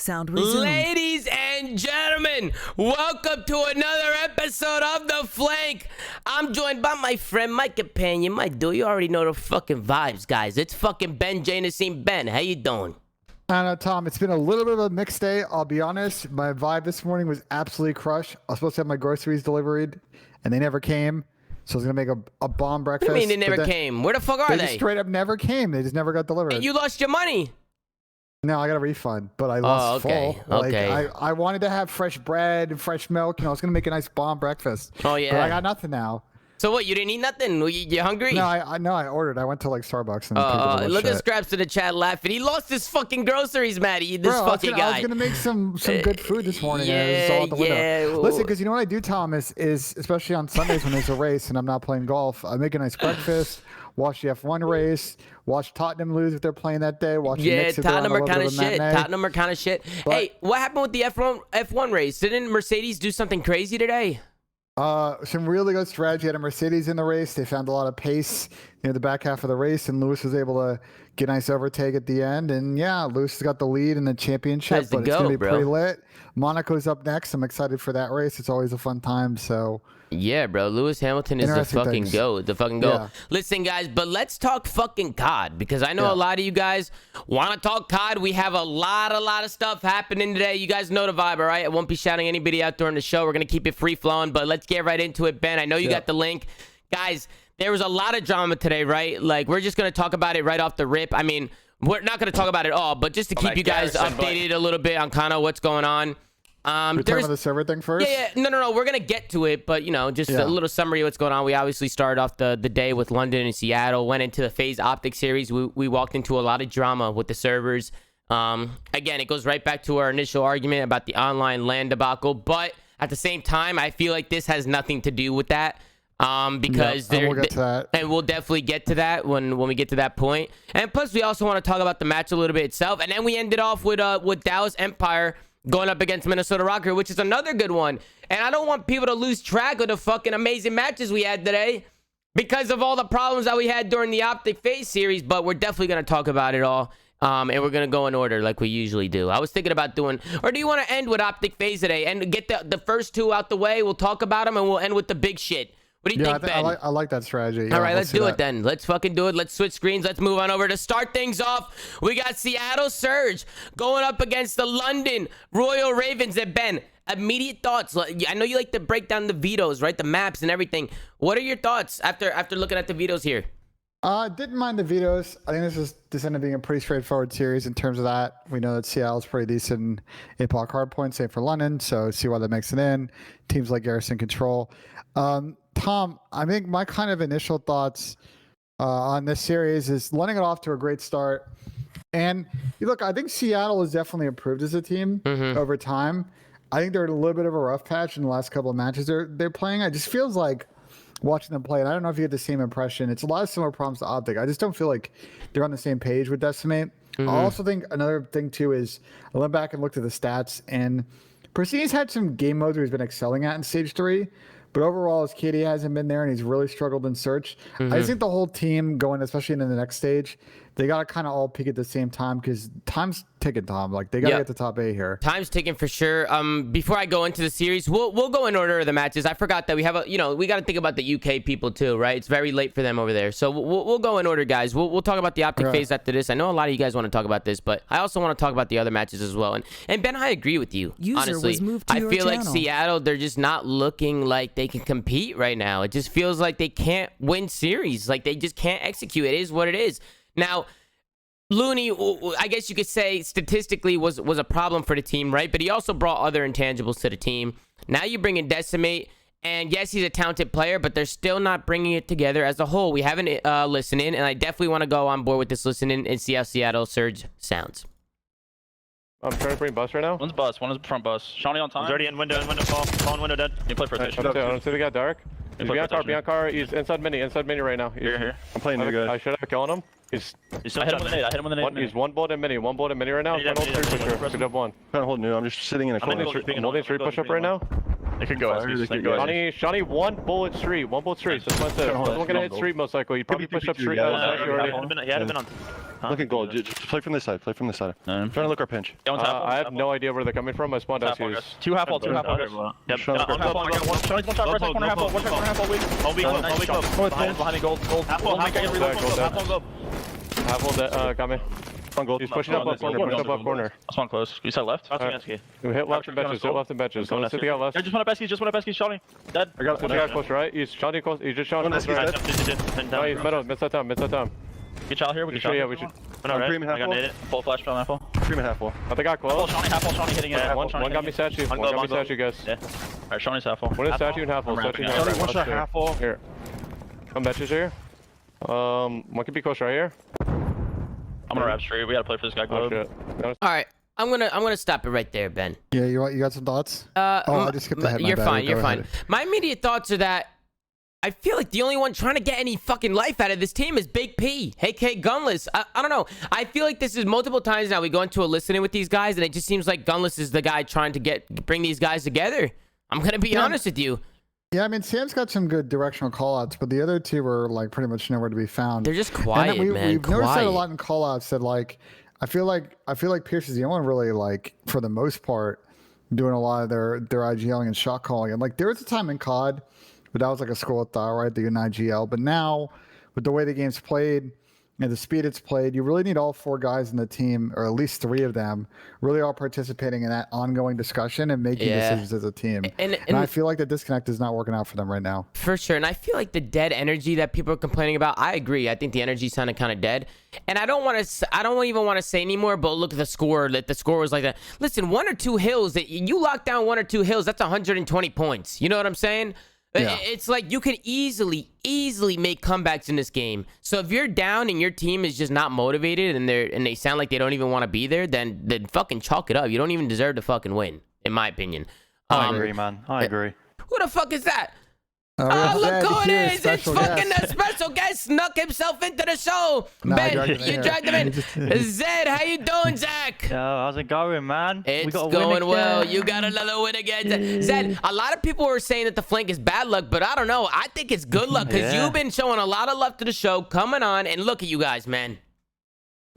Sound resumed. Ladies and gentlemen, welcome to another episode of The Flank. I'm joined by my friend, my companion, my dude. You already know the fucking vibes, guys. It's fucking Ben Janessine. Ben, how you doing? I know, Tom. It's been a little bit of a mixed day. I'll be honest. My vibe this morning was absolutely crushed. I was supposed to have my groceries delivered, and they never came. So I was going to make a bomb breakfast. What do you mean they never came? Where the fuck are they? they? Just straight up never came. They just never got delivered. And you lost your money. No, I got a refund, but I lost full. Okay. I wanted to have fresh bread and fresh milk. You know, I was going to make a nice bomb breakfast. Oh, yeah. But I got nothing now. So what, you didn't eat nothing? You hungry? No, I ordered. I went to like Starbucks and picked up a look shit. at Scraps in the chat laughing. He lost his fucking groceries, Matty. This fucking guy. I was gonna make some good food this morning. And it was all out the window. Listen, because you know what I do, Tom, is especially on Sundays when there's a race and I'm not playing golf, I make a nice breakfast, watch the F1 race, watch Tottenham lose if they're playing that day. Watch the Knicks if they're on a little bit of a matinee. Tottenham are kind of shit. Hey, what happened with the F1 race? Didn't Mercedes do something crazy today? Some really good strategy. Had a Mercedes in the race. They found a lot of pace near the back half of the race, and Lewis was able to get a nice overtake at the end. And yeah, Lewis has got the lead in the championship, but it's gonna be pretty lit. Monaco's up next. I'm excited for that race. It's always a fun time. So yeah, bro. Lewis Hamilton is the fucking GOAT. The fucking GOAT. Yeah. Listen, guys, but let's talk fucking COD, because I know a lot of you guys want to talk COD. We have a lot of stuff happening today. You guys know the vibe, all right? I won't be shouting anybody out during the show. We're going to keep it free-flowing, but let's get right into it. Ben, I know you got the link. Guys, there was a lot of drama today, right? Like, we're just going to talk about it right off the rip. I mean, we're not going to talk about it all, but just to keep you guys updated a little bit on kind of what's going on. We're talking about the server thing first? Yeah. No. We're going to get to it, but, you know, just a little summary of what's going on. We obviously started off the day with London and Seattle, went into the Faze Optic series. We walked into a lot of drama with the servers. Again, it goes right back to our initial argument about the online LAN debacle, but at the same time, I feel like this has nothing to do with that. Because and we'll get to that. And we'll definitely get to that when we get to that point. And plus, we also want to talk about the match a little bit itself. And then we ended off with Dallas Empire going up against Minnesota Rocker, which is another good one. And I don't want people to lose track of the fucking amazing matches we had today because of all the problems that we had during the Optic Faze series, but we're definitely going to talk about it all. And we're going to go in order like we usually do. I was thinking about doing, or do you want to end with Optic Faze today and get the first two out the way? We'll talk about them and we'll end with the big shit. What do you think, Ben? I like that strategy. All right, let's do it then. Let's fucking do it. Let's switch screens. Let's move on over to start things off. We got Seattle Surge going up against the London Royal Ravens. And Ben, immediate thoughts. I know you like to break down the vetoes, right? The maps and everything. What are your thoughts after looking at the vetoes here? Didn't mind the vetoes. I think this ended up being a pretty straightforward series in terms of that. We know that Seattle's pretty decent in block hard points, same for London. So see why that makes it in. Teams like Garrison Control. Tom, I think my kind of initial thoughts on this series is letting it off to a great start. And look, I think Seattle has definitely improved as a team over time. I think they're in a little bit of a rough patch in the last couple of matches they're playing. It just feels like watching them play, and I don't know if you get the same impression. It's a lot of similar problems to Optic. I just don't feel like they're on the same page with Decimate. I also think another thing too is I went back and looked at the stats, and Precine's had some game modes where he's been excelling at in Stage 3. But overall, his KD hasn't been there, and he's really struggled in Search. I just think the whole team going, especially into the next stage, they got to kind of all peak at the same time because time's ticking, Tom. Like, they got to get to top 8 here. Time's ticking for sure. Before I go into the series, we'll go in order of the matches. I forgot that we have we got to think about the UK people too, right? It's very late for them over there. So we'll go in order, guys. We'll talk about the Optic Phase after this. I know a lot of you guys want to talk about this, but I also want to talk about the other matches as well. And Ben, I agree with you. Honestly, I feel like Seattle, they're just not looking like they can compete right now. It just feels like they can't win series. Like, they just can't execute. It is what it is. Now, Looney, I guess you could say statistically was a problem for the team, right? But he also brought other intangibles to the team. Now you bring in Decimate, and yes, he's a talented player, but they're still not bringing it together as a whole. We haven't listened in, and I definitely want to go on board with this listening and see how Seattle Surge sounds. I'm trying to bring bus right now. One's bus, one is front bus. Shawnee on time. He's already in window, fall in window dead. You play for a I don't see the guy dark. He's beyond car. He's inside mini right now. Here. I'm playing new guy. I should have killed him. I hit him with a nade. He's one bullet in mini right now. Trying to hold 3 pusher. Good job, one. Trying to hold new. I'm just sitting in a corner. I'm holding 3 push up right now. They could go Shawnee, 1 bullet street. 1 bullet street. So that's it. Someone gonna hit street most likely. He'd probably push up street. He had been on. Look at gold. Just play from this side. Play from this side. No. Trying to look our pinch. I have no idea where they're coming from. I spawned out here. Two half wall, guys. Yep. Half wall, one shot, right side corner, half wall, half wall, weak. Behind me, gold. Half wall, Half wall, got me. On gold. He's pushing up corner. I spawned close. You said left? We hit left and benches. Hit left and benches. Someone sitting out left. I just want to Besky, Shotty. Dead. I got one guy close right. He's shooting close. He's just shooting close right. No, he's mid-side time. Get child here. We can child. Yeah, we should. I got naded. Full flash from half wall. Cream and half wall. I think I close. Half wall, hitting it. One got me statue. One got me statue, guys. Yeah. Alright, Shawnee's half wall. One is statue and half wall. Statue and half wall. One shot half wall. Here. Come benches here. One could be close right here. I'm gonna wrap straight. We gotta play for this guy. Oh shit. All right, I'm gonna stop it right there, Ben. Yeah, you got some thoughts? I just skipped ahead. You're fine. You're fine. My immediate thoughts are that I feel like the only one trying to get any fucking life out of this team is Big P, aka Gunless. I don't know. I feel like this is multiple times now we go into a listening with these guys, and it just seems like Gunless is the guy trying to bring these guys together. I'm gonna be honest with you. Yeah, I mean, Sam's got some good directional callouts, but the other two were like pretty much nowhere to be found. They're just quiet, man. We've noticed that a lot in callouts that like I feel like Pierce is the only one really like for the most part doing a lot of their IGLing and shot calling. And like there was a time in COD, but that was like a school of thought, right? The IGL. But now with the way the game's played and the speed it's played, you really need all four guys in the team, or at least three of them, really all participating in that ongoing discussion and making decisions as a team. And I feel like the disconnect is not working out for them right now. For sure. And I feel like the dead energy that people are complaining about, I agree. I think the energy sounded kind of dead. And I don't even want to say anymore, but look at the score. The score was like that. Listen, 1 or 2 hills, that you lock down 1 or 2 hills, that's 120 points. You know what I'm saying? Yeah. It's like you can easily make comebacks in this game. So if you're down and your team is just not motivated and they sound like they don't even want to be there, then fucking chalk it up. You don't even deserve to fucking win, in my opinion. I agree, man. I agree. Who the fuck is that? Oh, look who it is! It's fucking the special guest snuck himself into the show. No, Ben, you dragged him in. Zed, how you doing, Zach? Yo, how's it going, man? It's going well. You got another win again. Zed, a lot of people were saying that the flank is bad luck, but I don't know. I think it's good luck because you've been showing a lot of love to the show, coming on, and look at you guys, man.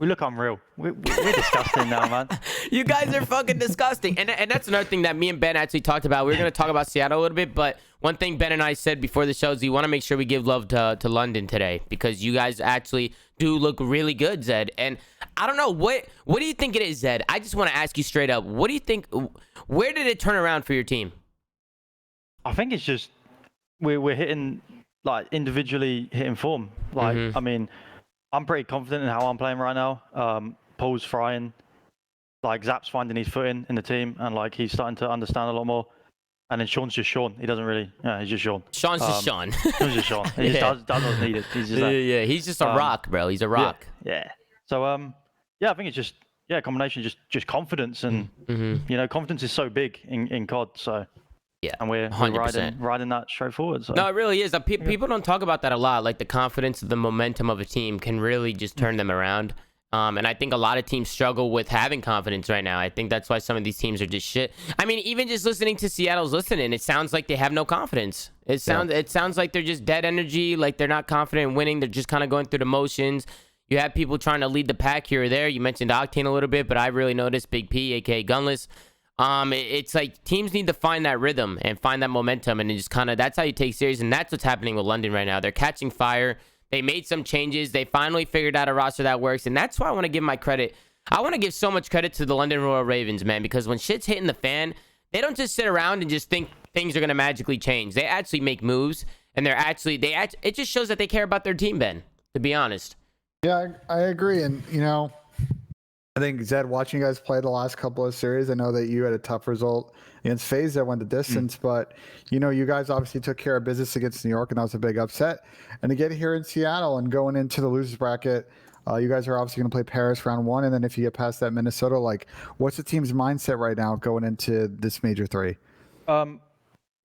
We look unreal. We're disgusting now, man. You guys are fucking disgusting. And that's another thing that me and Ben actually talked about. We were going to talk about Seattle a little bit, but one thing Ben and I said before the show is we want to make sure we give love to London today because you guys actually do look really good, Zed. And I don't know, what do you think it is, Zed? I just want to ask you straight up. What do you think, where did it turn around for your team? I think it's just we're hitting, like, individually hitting form. Like, I mean, I'm pretty confident in how I'm playing right now. Paul's frying. Like, Zap's finding his footing in the team, and, like, he's starting to understand a lot more. And then Sean's just Sean. He doesn't really... Yeah, he's just Sean. Sean's just Sean. Sean's just Sean. He just does what's needed. He's just yeah, he's just a rock, bro. He's a rock. Yeah. So, yeah, I think it's just... Yeah, a combination of just confidence. And, you know, confidence is so big in COD, so... Yeah, and we're riding that straight forward. So. No, it really is. People don't talk about that a lot. Like the confidence, the momentum of a team can really just turn them around. And I think a lot of teams struggle with having confidence right now. I think that's why some of these teams are just shit. I mean, even just listening to Seattle's listening, it sounds like they have no confidence. It sounds like they're just dead energy, like they're not confident in winning. They're just kind of going through the motions. You have people trying to lead the pack here or there. You mentioned Octane a little bit, but I really noticed Big P, aka Gunless. It's like teams need to find that rhythm and find that momentum, and it just kind of, that's how you take series, and that's what's happening with London right now. They're catching fire. They made some changes. They finally figured out a roster that works, and that's why I want to give my credit. I want to give so much credit to the London Royal Ravens, man, because when shit's hitting the fan, they don't just sit around and just think things are going to magically change. They actually make moves, and it just shows that they care about their team, Ben, to be honest. Yeah, I agree, and, you know, I think, Zed, watching you guys play the last couple of series, I know that you had a tough result against Faze that went the distance, but, you know, you guys obviously took care of business against New York, and that was a big upset. And to get here in Seattle and going into the losers bracket, you guys are obviously going to play Paris round 1, and then if you get past that, Minnesota, like, what's the team's mindset right now going into this major 3?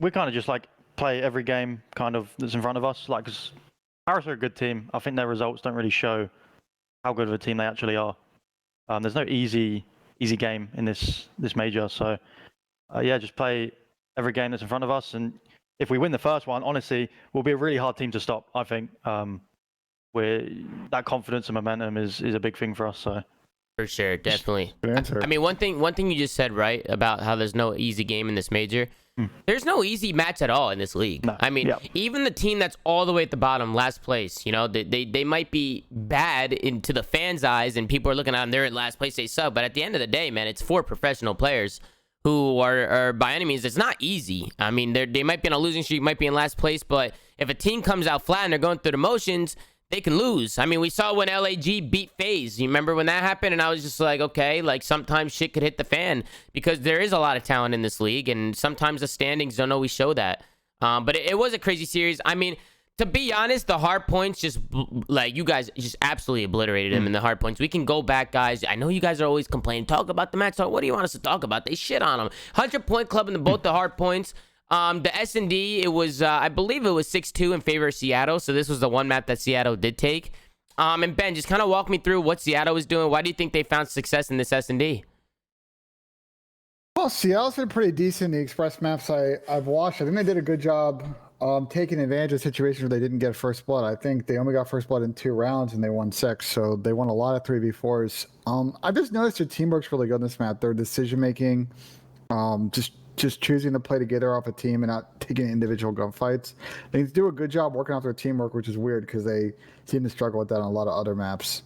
We kind of just, like, play every game kind of that's in front of us. Like, 'cause Paris are a good team. I think their results don't really show how good of a team they actually are. There's no easy game in this major, so yeah, just play every game that's in front of us, and if we win the first one, honestly, we'll be a really hard team to stop, I think. that confidence and momentum is a big thing for us. So For sure, definitely. Good answer. I mean, one thing you just said, right, about how there's no easy game in this major. There's no easy match at all in this league. No. I mean, even the team that's all the way at the bottom, last place, you know, they might be bad into the fans' eyes, and people are looking at them, they're in last place, they suck. But at the end of the day, man, it's 4 professional players who are by any means, it's not easy. I mean, they might be on a losing streak, might be in last place, but if a team comes out flat and they're going through the motions, they can lose. I mean, we saw when LAG beat Faze. You remember when that happened? And I was just like, okay, like sometimes shit could hit the fan because there is a lot of talent in this league, and sometimes the standings don't always show that. But it was a crazy series. I mean, to be honest, the hard points just, like, you guys just absolutely obliterated them in the hard points. We can go back, guys. I know you guys are always complaining. Talk about the match. What do you want us to talk about? They shit on them. 100-point club in both the hard points. The S&D, it was, I believe it was 6-2 in favor of Seattle. So this was the one map that Seattle did take. And Ben, just kind of walk me through what Seattle was doing. Why do you think they found success in this S&D? Well, Seattle's been pretty decent in the express maps I've watched. I think they did a good job taking advantage of situations where they didn't get first blood. I think they only got first blood in 2 rounds and they won 6. So they won a lot of 3v4s. I just noticed their teamwork's really good on this map. Their decision making, just choosing to play together off a team and not taking individual gunfights. They do a good job working out their teamwork, which is weird because they seem to struggle with that on a lot of other maps.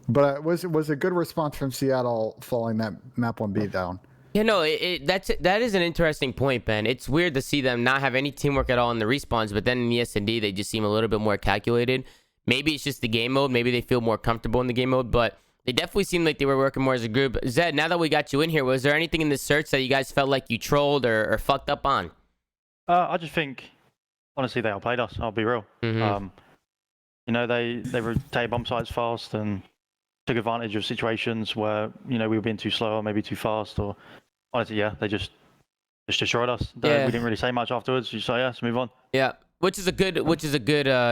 But it was a good response from Seattle following that map 1 beatdown. Yeah, no, that is an interesting point, Ben. It's weird to see them not have any teamwork at all in the respawns, but then in the S&D, they just seem a little bit more calculated. Maybe it's just the game mode. Maybe they feel more comfortable in the game mode, but they definitely seemed like they were working more as a group. Zed, now that we got you in here, was there anything in this search that you guys felt like you trolled or fucked up on? I just think, honestly, they outplayed us. I'll be real. You know, they rotate bomb sites fast and took advantage of situations where, you know, we were being too slow or maybe too fast. Or honestly, yeah, they just destroyed us. We didn't really say much afterwards. You say, yeah, let's move on. Yeah. Which is a good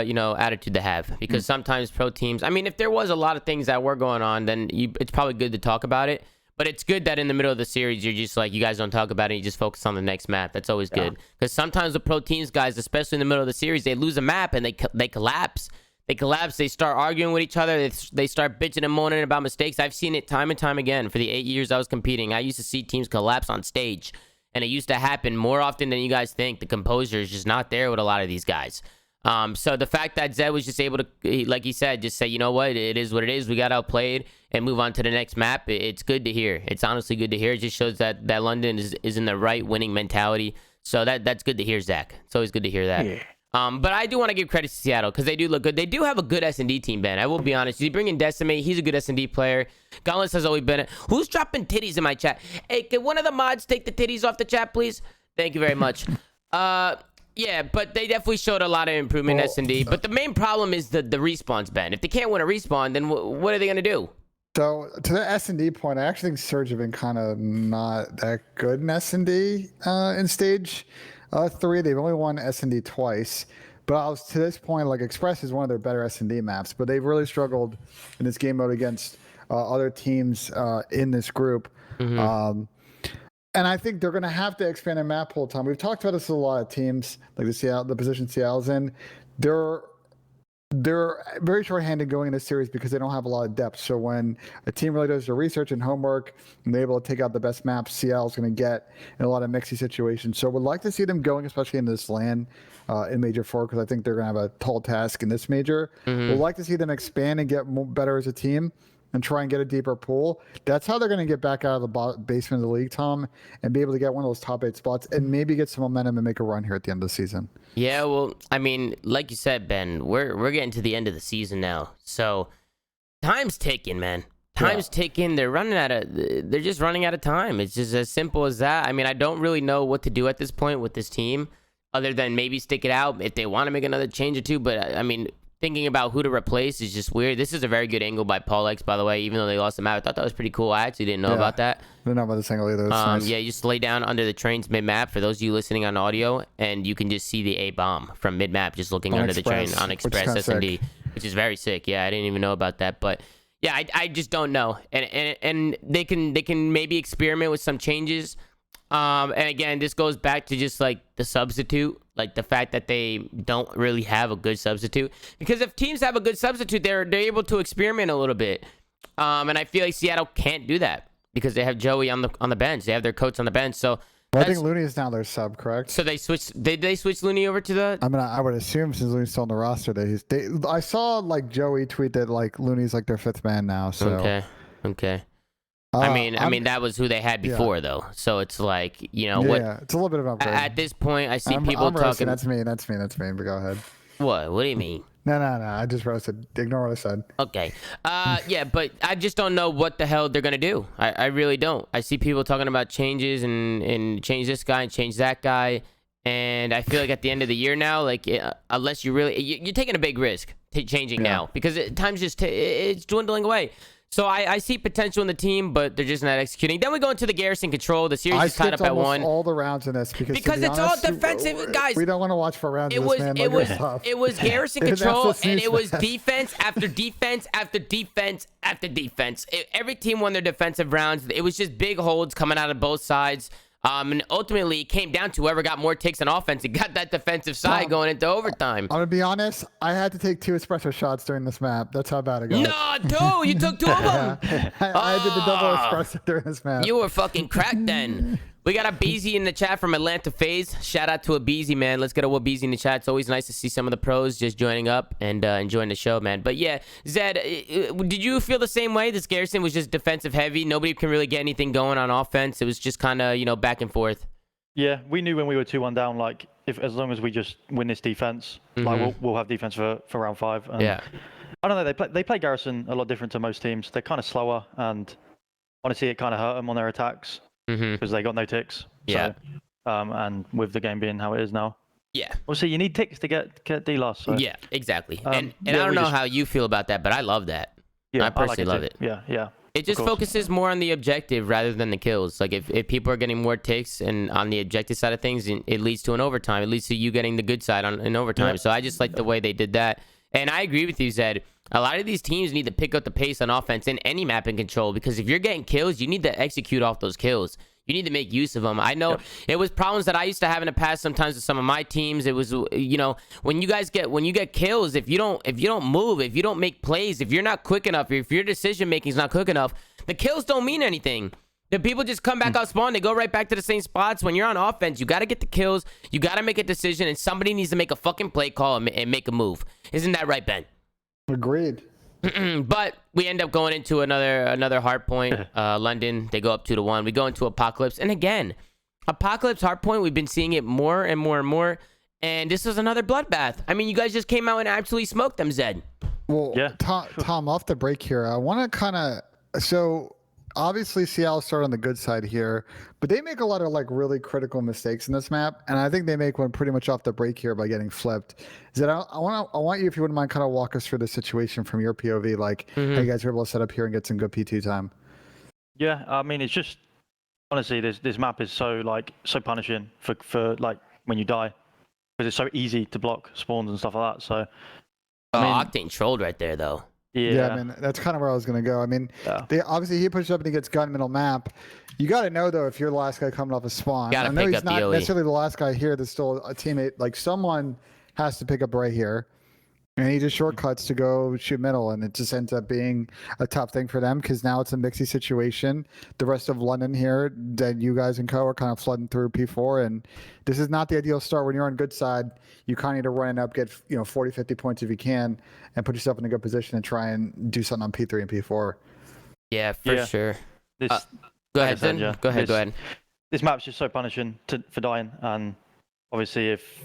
you know, attitude to have, because sometimes pro teams, I mean, if there was a lot of things that were going on, then it's probably good to talk about it. But it's good that in the middle of the series, you're just like, you guys don't talk about it, you just focus on the next map. That's always good. Because sometimes the pro teams, guys, especially in the middle of the series, they lose a map and they collapse. They collapse. They start arguing with each other. They start bitching and moaning about mistakes. I've seen it time and time again. For the 8 years I was competing, I used to see teams collapse on stage. And it used to happen more often than you guys think. The composure is just not there with a lot of these guys. So the fact that Zed was just able to, like he said, just say, you know what, it is what it is. We got outplayed and move on to the next map. It's good to hear. It's honestly good to hear. It just shows that London is in the right winning mentality. So that's good to hear, Zach. It's always good to hear that. Yeah. But I do want to give credit to Seattle because they do look good. They do have a good S&D team, Ben. I will be honest. You bring in Decimate. He's a good S&D player. Gauntless has always been it. Who's dropping titties in my chat? Hey, can one of the mods take the titties off the chat, please? Thank you very much. Yeah, but they definitely showed a lot of improvement in S&D. But the main problem is the respawns, Ben. If they can't win a respawn, then what are they going to do? So to the S&D point, I actually think Surge have been kind of not that good in S&D in stage 3. They've only won S&D twice. But to this point, like, Express is one of their better S&D maps. But they've really struggled in this game mode against other teams in this group. And I think they're going to have to expand their map pool, Tom. We've talked about this with a lot of teams, like the position Seattle's in. They're very short-handed going in this series because they don't have a lot of depth. So when a team really does their research and homework and they're able to take out the best maps, Seattle's going to get in a lot of mixy situations. So we'd like to see them going, especially in this LAN in Major 4, because I think they're going to have a tall task in this major. We'd like to see them expand and get better as a team and try and get a deeper pool. That's how they're going to get back out of the basement of the league, Tom, and be able to get one of those top 8 spots and maybe get some momentum and make a run here at the end of the season. Yeah, well, I mean, like you said, Ben, we're getting to the end of the season now. So time's ticking, man. Time's ticking. They're just running out of time. It's just as simple as that. I mean, I don't really know what to do at this point with this team other than maybe stick it out if they want to make another change or two. But I mean, thinking about who to replace is just weird. This is a very good angle by Paul X, by the way, even though they lost the map. I thought that was pretty cool. I actually didn't know about that. I didn't know about this angle either. Nice. Yeah, you just lay down under the train's mid-map for those of you listening on audio, and you can just see the A-bomb from mid-map just looking under the train on Express S&D, which is very sick. Yeah, I didn't even know about that. But yeah, I just don't know. And they can maybe experiment with some changes. And again, this goes back to just like the substitute, like the fact that they don't really have a good substitute. Because if teams have a good substitute, they're able to experiment a little bit. And I feel like Seattle can't do that because they have Joey on the bench. They have their coach on the bench. So well, I think Looney is now their sub, correct? So they switched. Did they switch Looney over to the? I mean, I would assume since Looney's still on the roster that I saw like Joey tweet that like Looney's like their 5th man now. So okay. I mean that was who they had before though. So it's like, you know, yeah, it's a little bit of an upgrade. At this point, I see people talking. That's me. But go ahead. What do you mean? No. I just roasted. Ignore what I said. Okay. Yeah, but I just don't know what the hell they're gonna do. I really don't. I see people talking about changes and change this guy and change that guy, and I feel like at the end of the year now, like unless you really you're taking a big risk changing now because time's just it's dwindling away. So I see potential in the team, but they're just not executing. Then we go into the Garrison control. The series is tied up at 1. All the rounds in this because it's all defensive, guys. We don't want to watch 4 rounds. It was Garrison control, and it was defense after defense after defense after defense. Every team won their defensive rounds. It was just big holds coming out of both sides. And ultimately, it came down to whoever got more takes on offense and got that defensive side going into overtime. I'm going to be honest. I had to take 2 espresso shots during this map. That's how bad it goes. No, 2? You took 2 of them? I did the double espresso during this map. You were fucking cracked then. We got a Beezy in the chat from Atlanta Faze. Shout out to a Beezy, man. Let's get a Beezy in the chat. It's always nice to see some of the pros just joining up and enjoying the show, man. But yeah, Zed, did you feel the same way? This Garrison was just defensive heavy. Nobody can really get anything going on offense. It was just kind of, you know, back and forth. Yeah, we knew when we were 2-1 down, like, as long as we just win this defense, like we'll have defense for round 5. And yeah. I don't know. They play Garrison a lot different to most teams. They're kind of slower, and honestly, it kind of hurt them on their attacks. Because they got no ticks. Yeah. So, and with the game being how it is now. Yeah. Well, see, you need ticks to get D-loss. So. Yeah, exactly. And I don't know how you feel about that, but I love that. Yeah, I personally love it. Yeah. It just focuses more on the objective rather than the kills. Like if people are getting more takes and on the objective side of things, it leads to an overtime. It leads to you getting the good side in overtime. Yeah. So I just like the way they did that. And I agree with you, Zed. A lot of these teams need to pick up the pace on offense in any map and control because if you're getting kills, you need to execute off those kills. You need to make use of them. I know it was problems that I used to have in the past sometimes with some of my teams. It was, you know, when you get kills, if you don't move, if you don't make plays, if you're not quick enough, if your decision making is not quick enough, the kills don't mean anything. The people just come back out spawn. They go right back to the same spots. When you're on offense, you got to get the kills. You got to make a decision, and somebody needs to make a fucking play call and make a move. Isn't that right, Ben? Agreed. But we end up going into another hard point. London, they go up 2-1. We go into Apocalypse, and again, Apocalypse hard point. We've been seeing it more and more and more, and this is another bloodbath. I mean, you guys just came out and absolutely smoked them, Zed. Well, yeah. Tom, off the break here, I want to kind of obviously Seattle started on the good side here, but they make a lot of like really critical mistakes in this map, and I think they make one pretty much off the break here by getting flipped. Zed, I want you, if you wouldn't mind, kind of walk us through the situation from your POV, like how you guys were able to set up here and get some good P2 time. Yeah, I mean, it's just honestly this map is so punishing for like when you die because it's so easy to block spawns and stuff like that. So I mean, Octane trolled right there though. Yeah, I mean, that's kind of where I was going to go. I mean, they obviously he pushes up and he gets gun middle map. You got to know, though, if you're the last guy coming off a spawn. I know he's not necessarily the last guy here. There's still a teammate. Like, someone has to pick up right here. And he just shortcuts to go shoot middle, and it just ends up being a tough thing for them because now it's a mixy situation. The rest of London here, that you guys and co are kind of flooding through P4, and this is not the ideal start. When you're on good side, you kind of need to run up, get 40, 50 points if you can, and put yourself in a good position and try and do something on P3 and P4. Yeah, for sure. Go ahead, then. Yeah. Go ahead. This map's just so punishing for dying, and obviously if...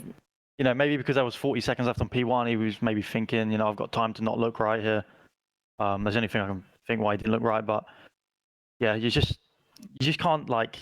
maybe because there was 40 seconds left on P1, he was maybe thinking, I've got time to not look right here. There's anything I can think why he didn't look right, but yeah, you just can't like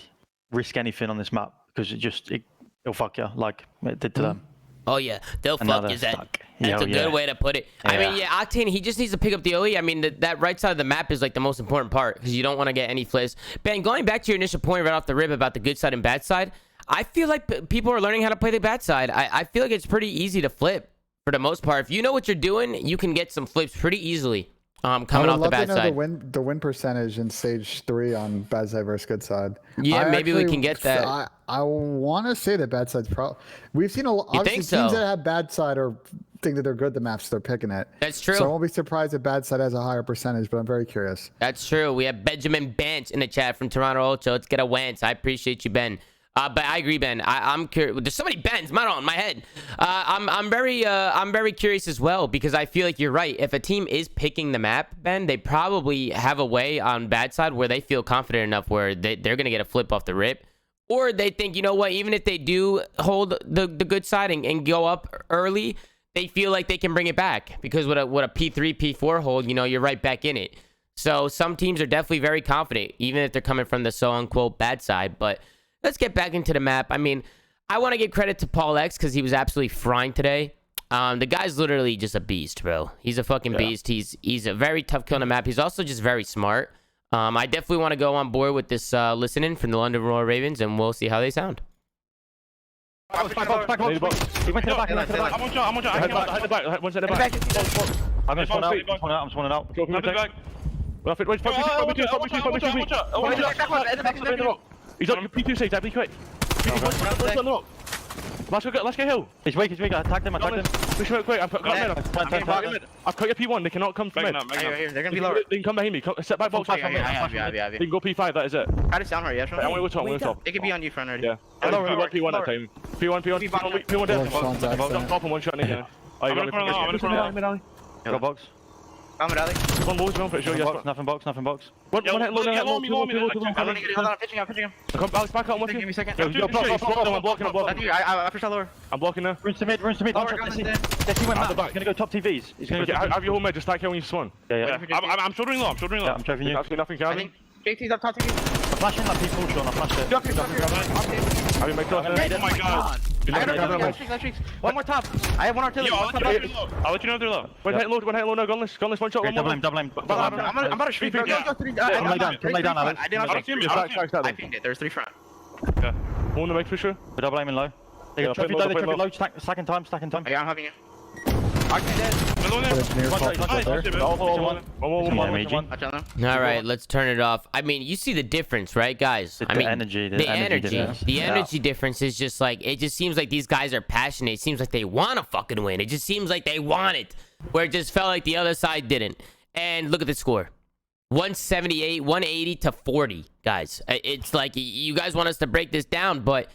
risk anything on this map because it'll fuck you like it did to them. Oh yeah, they'll fuck you. That's a good way to put it. Yeah. I mean, yeah, Octane, he just needs to pick up the OE. I mean, that right side of the map is like the most important part because you don't want to get any flips. Ben, going back to your initial point right off the rip about the good side and bad side, I feel like people are learning how to play the bad side. I feel like it's pretty easy to flip for the most part. If you know what you're doing, you can get some flips pretty easily. Coming off the bad side. The win percentage in stage 3 on bad side versus good side. Yeah, maybe we can get that. I want to say that bad side's probably. We've seen a lot. Think so? Teams that have bad side or think that they're good at the maps, they're picking it. That's true. So I won't be surprised if bad side has a higher percentage, but I'm very curious. That's true. We have Benjamin Bench in the chat from Toronto Ocho. Let's get a wins. I appreciate you, Ben. But I agree, Ben. I'm curious. There's so many Bens. My head. I'm very curious as well because I feel like you're right. If a team is picking the map, Ben, they probably have a way on bad side where they feel confident enough where they're gonna get a flip off the rip, or they think, you know what, even if they do hold the good side and go up early, they feel like they can bring it back because with a P3 P4 hold, you know, you're right back in it. So some teams are definitely very confident, even if they're coming from the so unquote bad side, but. Let's get back into the map. I mean, I want to give credit to Paul X because he was absolutely frying today. The guy's literally just a beast, bro. He's a fucking beast. He's a very tough kill on the map. He's also just very smart. I definitely want to go on board with this listening from the London Royal Ravens, and we'll see how they sound. He went to the back. I'm on shot. Hit the back. One side the back. I'm going to spawn out. I'm spawning out. Go the back. Wait. He's on your P2 stage, be quick. Let's get hill. He's weak. I attacked him. Push him out quick. I've cut your P1. They cannot come from mid. They're gonna be lower. They can come behind me. Set back box. They can go P5. That is it. Try to sound right. Yeah. I'm going to top. It could be on you front already. Yeah. I don't really want P1 that time. P1 down. Top and one shot in again. I'm in front of Got box. I'm with Ali. One low, I'm pretty sure. Yes. Nothing box. One hit low. I'm running it. Hold on, I'm pitching out. Come Alex back out. Give me a second. I'm blocking. I pushed out lower. I'm blocking now. Runs to mid. One shot. He went back. He's gonna go top TVs. He's gonna go. Have your whole mid. Just stack here when you spawn. Yeah. I'm shouldering low. Yeah, I'm checking you. Absolutely nothing, Calvin. JT's up top. I'm flashing that people, Sean. I flashed it. Have you made close? Oh my god. I got streaks. One more top. I have one artillery. I'll let you know if they're low. One hit low now. Gunless one shot. Double him. I'm about to shoot. Come lay down, Alex. I pinged it. There's 3 front. Yeah. One to make for sure. We're double aiming low. They got trophy low. Stacking time. Yeah, I'm having you. All right, let's turn it off. I mean, you see the difference, right, guys? The energy difference is just like, it just seems like these guys are passionate. It seems like they want to fucking win. It just seems like they want it, where it just felt like the other side didn't. And look at the score. 178, 180 to 40, guys. It's like you guys want us to break this down, but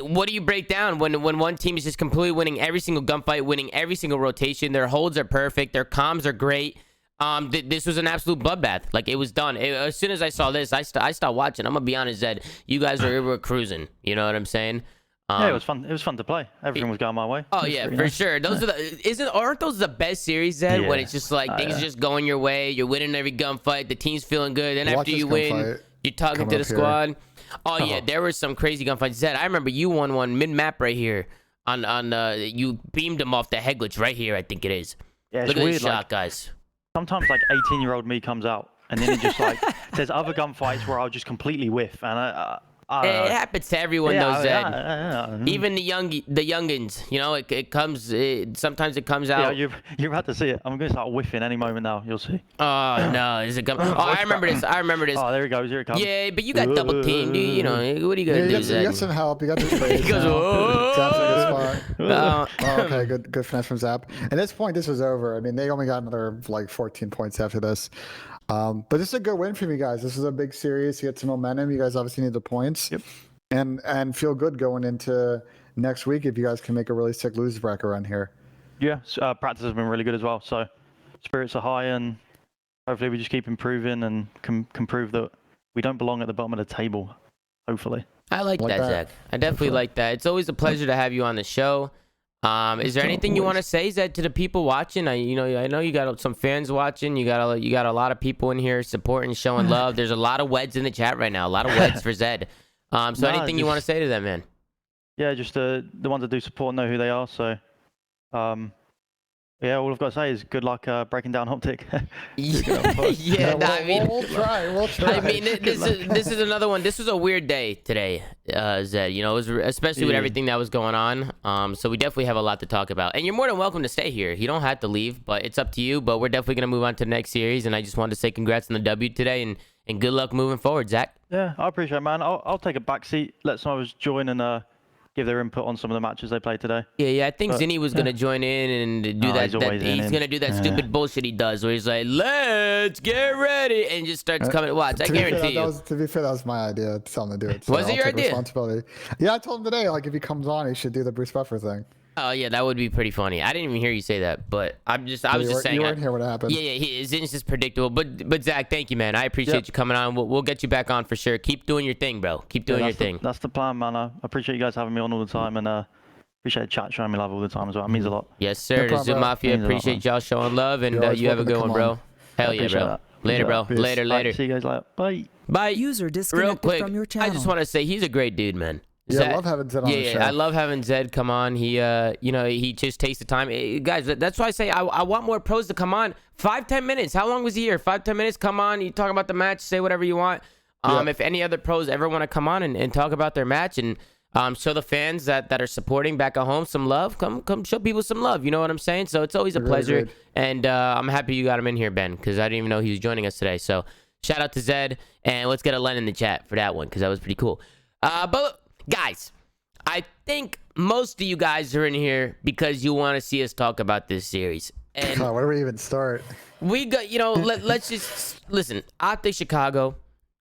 what do you break down when one team is just completely winning every single gunfight, winning every single rotation? Their holds are perfect. Their comms are great. This was an absolute bloodbath. Like, it was done. As soon as I saw this, I stopped watching. I'm gonna be honest, Zed. You guys were cruising. You know what I'm saying? Yeah, it was fun. It was fun to play. Everything was going my way. Oh yeah, for sure. Those are aren't those the best series, Zed? When it's just like things are just going your way. You're winning every gunfight. The team's feeling good. Then after you win, you're talking to the squad. Oh yeah, there was some crazy gunfights. Zed, I remember you won one mid map right here. You beamed him off the head glitch right here. I think it is. Yeah, look at this shot, guys. Sometimes like 18-year-old me comes out, and then it just like there's other gunfights where I'll just completely whiff, and it happens to everyone, though, Zed. Even the youngins, you know, sometimes it comes out. Yeah, you're about to see it. I'm gonna start whiffing any moment now. You'll see. Oh no, is it coming? Oh, I remember this. Oh, there he goes. Here it comes. Yeah, but you got double teamed. You know, what are you gonna do, Zed? You got some help. You got the trade. He goes, okay, good finesse from Zap. At this point, this was over. I mean, they only got another like 14 points after this. But this is a good win for you guys. This is a big series. You get some momentum. You guys obviously need the points. Yep. And feel good going into next week if you guys can make a really sick loser bracket run here. Yeah, practice has been really good as well. So spirits are high, and hopefully we just keep improving and can prove that we don't belong at the bottom of the table. Hopefully. I like that, Zach. I definitely like that. It's always a pleasure to have you on the show. Is there anything you want to say, Zed, to the people watching? I know you got some fans watching. You got a lot of people in here supporting, showing love. There's a lot of weds in the chat right now. A lot of weds for Zed. So anything you want to say to them, man? Yeah, just the ones that do support know who they are. So, Yeah, all I've got to say is good luck breaking down Optic. Yeah, nah, I mean, we'll try. We'll try. I mean, this is another one. This was a weird day today, Zed. You know, it was especially with everything that was going on. So we definitely have a lot to talk about. And you're more than welcome to stay here. You don't have to leave, but it's up to you. But we're definitely gonna move on to the next series. And I just wanted to say congrats on the W today and good luck moving forward, Zach. Yeah, I appreciate it, man. I'll take a back seat, let some others join and give their input on some of the matches they played today. Yeah, I think Zinni was gonna join in and do that. He's gonna do that stupid bullshit he does, where he's like, "Let's get ready," and just starts coming. Watch, I guarantee you. To be fair, that was my idea. To tell him to do it. So Was it your idea? Responsibility. Yeah, I told him today. Like, if he comes on, he should do the Bruce Buffer thing. Oh yeah, that would be pretty funny. I didn't even hear you say that, but I was just saying. You weren't here when it happened. Yeah, Zinni's just predictable. But Zach, thank you, man. I appreciate you coming on. We'll get you back on for sure. Keep doing your thing, bro. Keep doing your thing. That's the plan, man. I appreciate you guys having me on all the time and appreciate the chat showing me love all the time as well. It means a lot. Yes, sir. The Zoom Mafia appreciate y'all showing love, and you have a good one, bro. Hell yeah, bro. Later, bro. Later. See you guys later. Bye. Bye. User disconnected Real quick, from your channel. I just want to say he's a great dude, man. Yeah, I love having Zed on the show. I love having Zed come on. He, you know, he just takes the time. Guys, that's why I say I want more pros to come on. 5-10 minutes. How long was he here? 5-10 minutes. Come on. You talk about the match. Say whatever you want. If any other pros ever want to come on and talk about their match and show the fans that are supporting back at home some love, come show people some love. You know what I'm saying? So it's always a pleasure. And I'm happy you got him in here, Ben, because I didn't even know he was joining us today. So shout out to Zed, and let's get a Len in the chat for that one because that was pretty cool. But guys, I think most of you guys are in here because you want to see us talk about this series. And where do we even start? We got, you know, let's just listen. Optic Chicago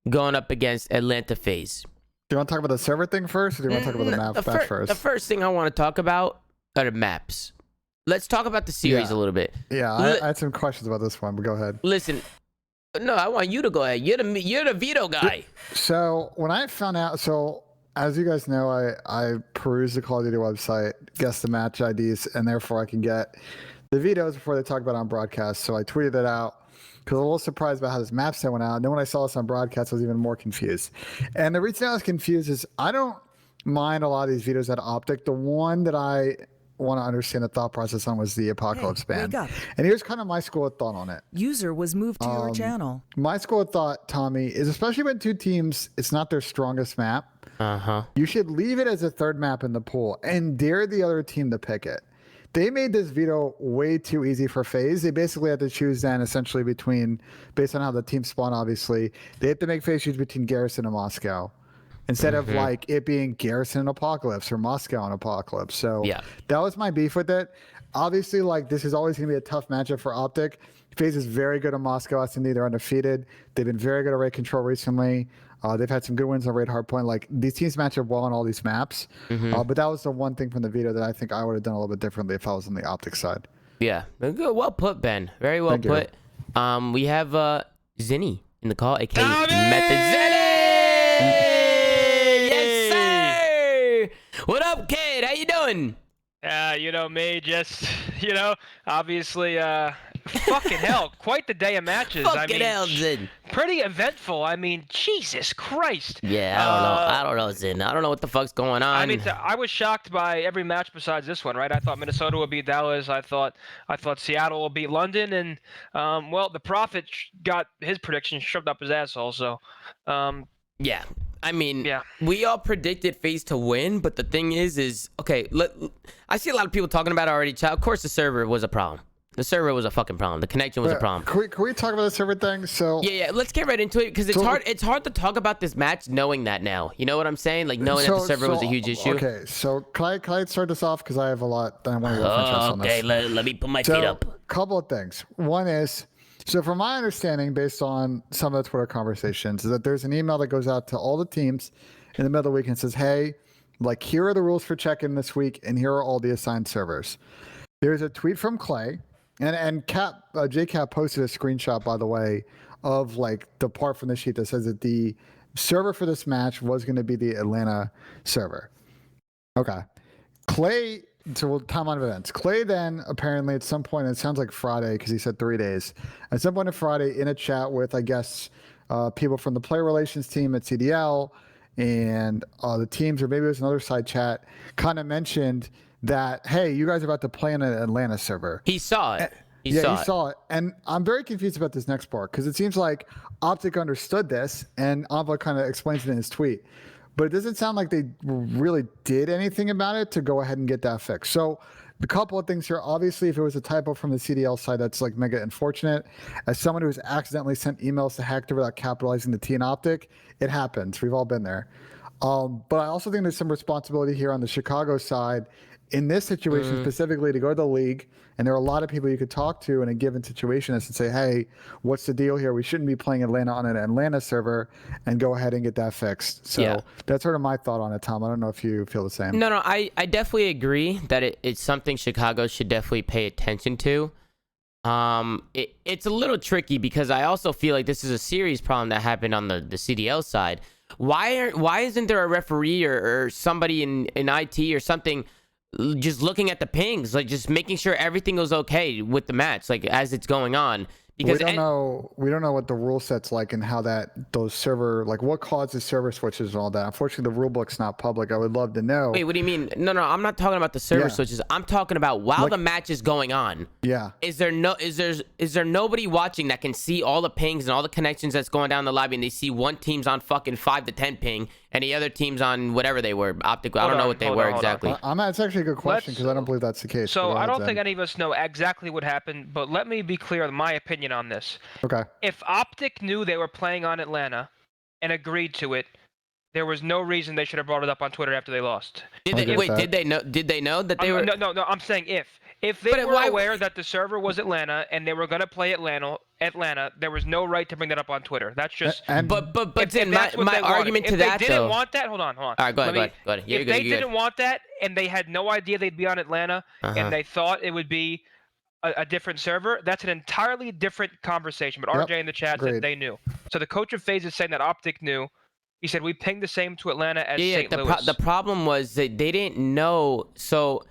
going up against Atlanta Faze. Do you want to talk about the server thing first, or do you want to talk about the map first? The first thing I want to talk about are the maps. Let's talk about the series a little bit. Yeah, I had some questions about this one, but go ahead. Listen, no, I want you to go ahead. You're the veto guy. So when I found out, as you guys know, I peruse the Call of Duty website, guess the match IDs, and therefore I can get the vetoes before they talk about it on broadcast. So I tweeted it out because I was a little surprised about how this map set went out. And then when I saw this on broadcast, I was even more confused. And the reason I was confused is I don't mind a lot of these vetoes at Optic. The one that I want to understand the thought process on was the Apocalypse ban. And here's kind of my school of thought on it. User was moved to your channel. My school of thought, Tommy, is especially when two teams, it's not their strongest map. You should leave it as a third map in the pool and dare the other team to pick it. They made this veto way too easy for Faze. They basically had to choose then essentially based on how the team spawned, obviously, they had to make Faze choose between Garrison and Moscow instead of like it being Garrison and Apocalypse or Moscow and Apocalypse. So that was my beef with it. Obviously, like, this is always going to be a tough matchup for Optic. Faze is very good at Moscow. I think they're undefeated. They've been very good at raid control recently. They've had some good wins on raid hardpoint. Like, these teams match up well on all these maps. But that was the one thing from the veto that I think I would have done a little bit differently if I was on the Optic side. Yeah, good. Well put, Ben. Very well put. We have Zinni in the call, aka Methodz. Yes, sir. What up, kid? How you doing? You know me, just, you know, obviously, fucking hell, quite the day of matches. Fucking hell, Zin. Pretty eventful. I mean, Jesus Christ. Yeah, I don't know, Zin. I don't know what the fuck's going on. I mean, I was shocked by every match besides this one, right? I thought Minnesota would beat Dallas. I thought Seattle will beat London, and well, the Prophet got his prediction shoved up his asshole. So, yeah. I mean, we all predicted Faze to win, but the thing is okay, I see a lot of people talking about it already. Of course, the server was a problem. The server was a fucking problem. The connection was a problem. Can we talk about the server thing? So yeah, let's get right into it because it's hard to talk about this match knowing that now. You know what I'm saying? Like knowing that the server was a huge issue. Okay, so can I start this off because I have a lot that I want to reference on this. Okay, let me put my feet up. Couple of things. One is, so from my understanding, based on some of the Twitter conversations, is that there's an email that goes out to all the teams in the middle of the week and says, hey, like, here are the rules for check-in this week, and here are all the assigned servers. There's a tweet from Clay, and JCap posted a screenshot, by the way, of like the part from the sheet that says that the server for this match was going to be the Atlanta server. Okay. Clay, so timeline of events. Clay then apparently at some point, it sounds like Friday because he said 3 days. At some point on Friday in a chat with, I guess, people from the player relations team at CDL and the teams, or maybe it was another side chat, kind of mentioned that, hey, you guys are about to play in an Atlanta server. He saw it. He saw it. And I'm very confused about this next part because it seems like Optic understood this, and Envoy kind of explains it in his tweet. But it doesn't sound like they really did anything about it to go ahead and get that fixed. So a couple of things here. Obviously, if it was a typo from the CDL side, that's like mega unfortunate. As someone who's accidentally sent emails to Hector without capitalizing the T in Optic, it happens. We've all been there. But I also think there's some responsibility here on the Chicago side in this situation specifically to go to the league. And there are a lot of people you could talk to in a given situation and say, hey, what's the deal here? We shouldn't be playing Atlanta on an Atlanta server, and go ahead and get that fixed. So that's sort of my thought on it, Tom. I don't know if you feel the same. No, I definitely agree that it's something Chicago should definitely pay attention to. It's a little tricky because I also feel like this is a serious problem that happened on the CDL side. Why isn't there a referee or somebody in IT or something just looking at the pings, like just making sure everything goes okay with the match, like as it's going on? Because we don't know what the rule set's like and how those server, like what causes server switches and all that. Unfortunately, the rule book's not public. I would love to know. Wait, what do you mean? No, I'm not talking about the server switches. I'm talking about while the match is going on. Yeah. Is there nobody watching that can see all the pings and all the connections that's going down the lobby, and they see one team's on fucking 5 to 10 ping and the other team's on whatever they were, optical? I don't know what they were exactly. It's actually a good question because I don't believe that's the case. So I don't think any of us know exactly what happened, but let me be clear on my opinion on this. Okay. If Optic knew they were playing on Atlanta and agreed to it, there was no reason they should have brought it up on Twitter after they lost. Did they know that they were? No. I'm saying if they were aware that the server was Atlanta and they were going to play Atlanta, there was no right to bring that up on Twitter. That's just. But then my argument to that, though. If they didn't want that, hold on. All right, go ahead. If they didn't want that and they had no idea they'd be on Atlanta and they thought it would be a different server, that's an entirely different conversation. But RJ in the chat said they knew. So the coach of Faze is saying that Optic knew. He said we pinged the same to Atlanta as St. Louis. The problem was that they didn't know. So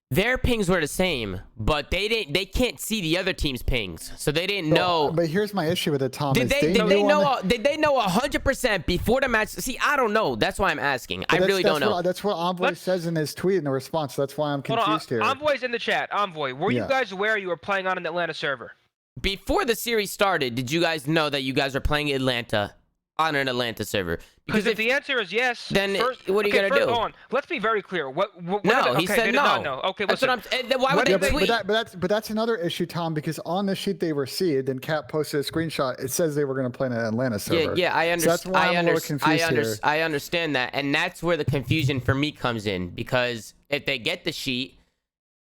their pings were the same, but they can't see the other team's pings, so they didn't know. But here's my issue with it, Tom. Did they know 100% before the match? See, I don't know. That's why I'm asking. I really don't know. That's what Envoy says in his tweet in the response. That's why I'm confused here. Envoy's in the chat. Envoy, were you guys aware you were playing on an Atlanta server? Before the series started, did you guys know that you guys are playing Atlanta on an Atlanta server? Because if the answer is yes, then what are you gonna do? Hold on. Let's be very clear. He said no. Okay, that's listen. Why would they tweet? But that's another issue, Tom. Because on the sheet they received, and Cap posted a screenshot. It says they were going to play in an Atlanta server. Yeah, I understand. So that's why I'm a little confused here. I understand that, and that's where the confusion for me comes in. Because if they get the sheet,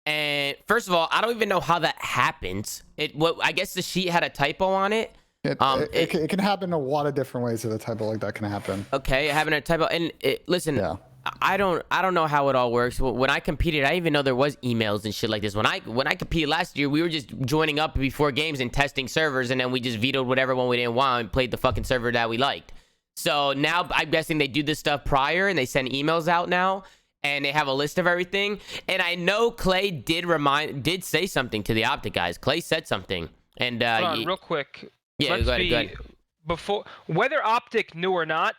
and first of all, I don't even know how that happens. I guess the sheet had a typo on it. It can happen a lot of different ways that a typo like that can happen. Okay, having a typo, and listen, I don't know how it all works. When I competed, I didn't even know there was emails and shit like this. When I competed last year, we were just joining up before games and testing servers, and then we just vetoed whatever one we didn't want and played the fucking server that we liked. So now I'm guessing they do this stuff prior and they send emails out now, and they have a list of everything. And I know Clay did say something to the Optic guys. Clay said something, and hold on, real quick. Yeah, go ahead. Before, whether Optic knew or not,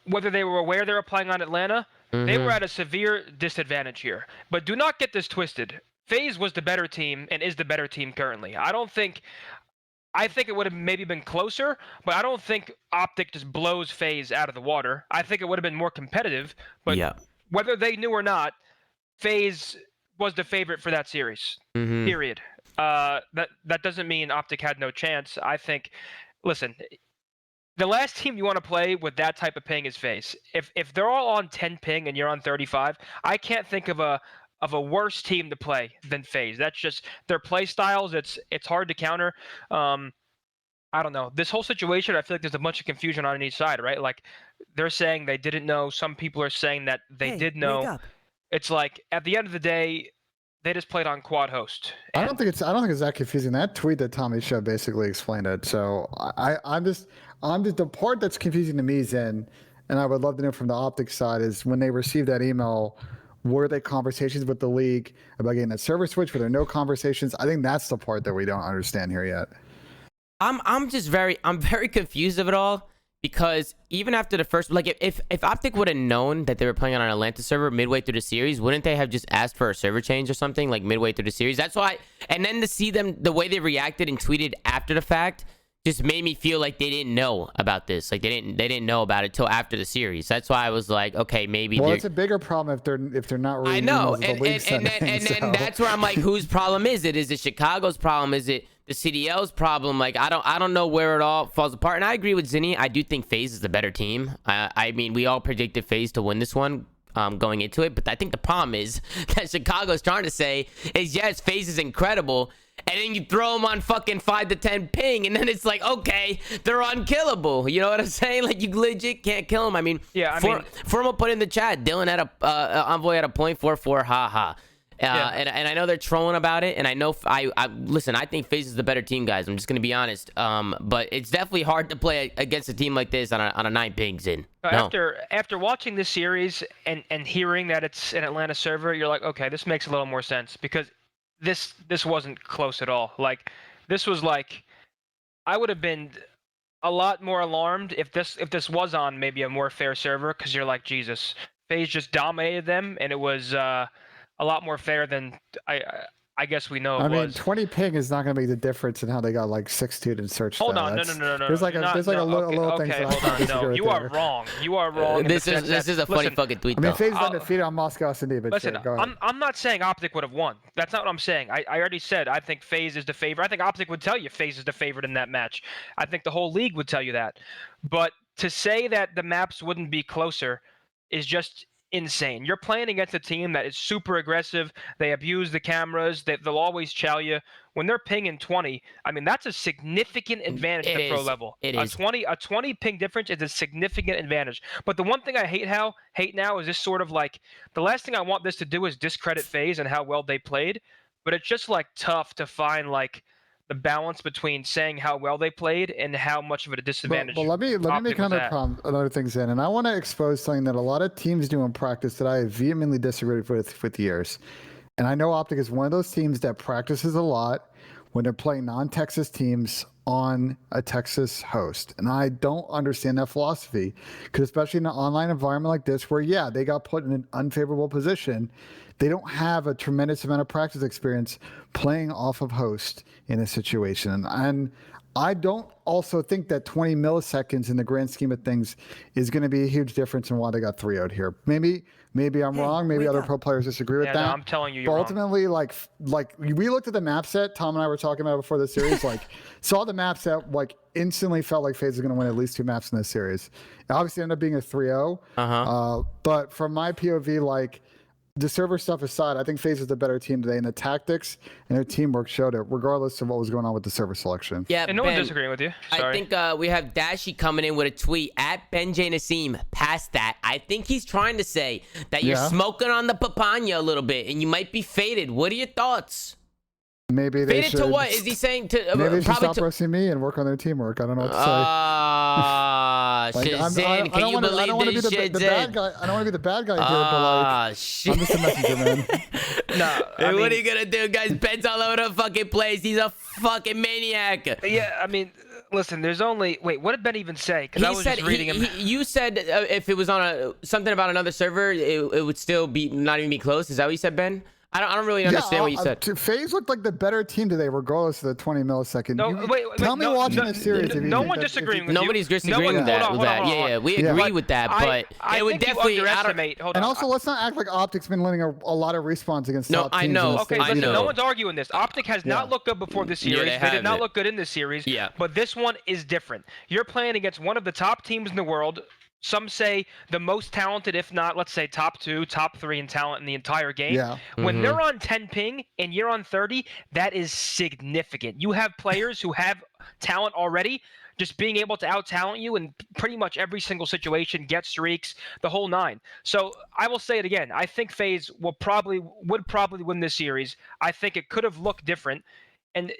whether they were aware they were playing on Atlanta, they were at a severe disadvantage here. But do not get this twisted. Faze was the better team and is the better team currently. I think it would have maybe been closer, but I don't think Optic just blows Faze out of the water. I think it would have been more competitive. But whether they knew or not, Faze was the favorite for that series. Period. That doesn't mean Optic had no chance. I think, listen, the last team you want to play with that type of ping is Faze. If they're all on 10 ping and you're on 35, I can't think of a worse team to play than Faze. That's just their play styles. It's hard to counter. I don't know. This whole situation, I feel like there's a bunch of confusion on each side, right? Like they're saying they didn't know. Some people are saying that they did know. It's like at the end of the day, they just played on quad host. I don't think it's that confusing. That tweet that Tommy showed basically explained it. So I'm just the part that's confusing to me is and I would love to know from the Optic side is when they received that email, were they conversations with the league about getting a server switch? Were there no conversations? I think that's the part that we don't understand here yet. I'm very confused of it all because even after the first, like if Optic would have known that they were playing on an Atlanta server midway through the series, wouldn't they have just asked for a server change or something like midway through the series? That's why. And then to see them, the way they reacted and tweeted after the fact, just made me feel like they didn't know about this. Like they didn't know about it till after the series. That's why I was like, okay, maybe. Well, it's a bigger problem if they're not really. I know, and that's where I'm like, whose problem is it? Is it Chicago's problem? Is it the CDL's problem? Like I don't know where it all falls apart. And I agree with Zinni. I do think Faze is the better team. I mean, we all predicted Faze to win this one. Going into it, but I think the problem is that Chicago's trying to say is, yes, Faze is incredible, and then you throw them on fucking 5 to 10 ping, and then it's like, okay, they're unkillable. You know what I'm saying? Like, you legit can't kill them. I mean, yeah, Formal put in the chat, Dylan had a Envoy at a .44, haha. And I know they're trolling about it, and I know listen, I think Faze is the better team, guys. I'm just gonna be honest. But it's definitely hard to play against a team like this on a 9 ping, Zin. No. After watching this series and hearing that it's an Atlanta server, you're like, okay, this makes a little more sense, because this wasn't close at all. Like, this was like, I would have been a lot more alarmed if this was on maybe a more fair server, because you're like, Jesus, Faze just dominated them, and it was a lot more fair than I guess we know it was. I mean, 20 ping is not going to make the difference in how they got like 6 students searched. Hold on, no. There's like a little thing. Okay, hold on, no, you are wrong. You are wrong. This is a funny fucking tweet. I mean, Faze is undefeated on Moscow SD, but listen, shit, go ahead. I'm not saying Optic would have won. That's not what I'm saying. I already said I think Faze is the favorite. I think Optic would tell you Faze is the favorite in that match. I think the whole league would tell you that. But to say that the maps wouldn't be closer is just insane. You're playing against a team that is super aggressive. They abuse the cameras. They'll always chow you. When they're pinging 20, I mean, that's a significant advantage to pro level. A 20 ping difference is a significant advantage. But the one thing I hate now is this sort of like, the last thing I want this to do is discredit Faze and how well they played. But it's just like tough to find like the balance between saying how well they played and how much of a disadvantage. But let me make another thing, Zen, and I want to expose something that a lot of teams do in practice that I vehemently disagree with years. And I know Optic is one of those teams that practices a lot when they're playing non-Texas teams on a Texas host. And I don't understand that philosophy, because especially in an online environment like this, where, yeah, they got put in an unfavorable position, they don't have a tremendous amount of practice experience playing off of host in a situation. And I don't also think that 20 milliseconds in the grand scheme of things is going to be a huge difference in why they got 3-0'd here. Maybe I'm wrong. Maybe other pro players disagree with that. No, I'm telling you, you're but ultimately, like we looked at the map set. Tom and I were talking about it before the series. Like, saw the map set. Like, instantly felt like Faze is going to win at least 2 maps in this series. It obviously ended up being a 3-0. But from my POV, like, the server stuff aside, I think Faze is the better team today, and the tactics and their teamwork showed it, regardless of what was going on with the server selection. Yeah, and no one's disagreeing with you. Sorry. I think we have Dashy coming in with a tweet at Benjay Nassim. Past that, I think he's trying to say that you're smoking on the papaya a little bit, and you might be faded. What are your thoughts? Maybe they faded should. To what? Is he saying to? Maybe they should stop roasting me and work on their teamwork. I don't know what to say. Shazam, can you believe this shit, the bad guy. I don't want to be the bad guy here, but like, shit. I'm just a messenger, man. No, what are you gonna do, guys? Ben's all over the fucking place. He's a fucking maniac. Yeah, I mean, listen. There's only what did Ben even say? Because I was just reading him. You said if it was on something about another server, it would still be not even be close. Is that what you said, Ben? I don't really understand what you said. Faze looked like the better team today, regardless of the 20 millisecond. Tell me watching this series. No one disagreeing with you. Nobody's disagreeing with that. Yeah, we agree with that, but it would definitely underestimate. And also, let's not act like Optic's been letting a lot of respawns against top teams. I know. Okay, listen, no one's arguing this. Optic has not looked good before this series. They did not look good in this series. Yeah. But this one is different. You're playing against one of the top teams in the world. Some say the most talented, if not, let's say top 2, top 3 in talent in the entire game. Yeah. When they're on 10 ping and you're on 30, that is significant. You have players who have talent already, just being able to out-talent you in pretty much every single situation, get streaks, the whole 9. So I will say it again. I think Faze would probably win this series. I think it could have looked different. And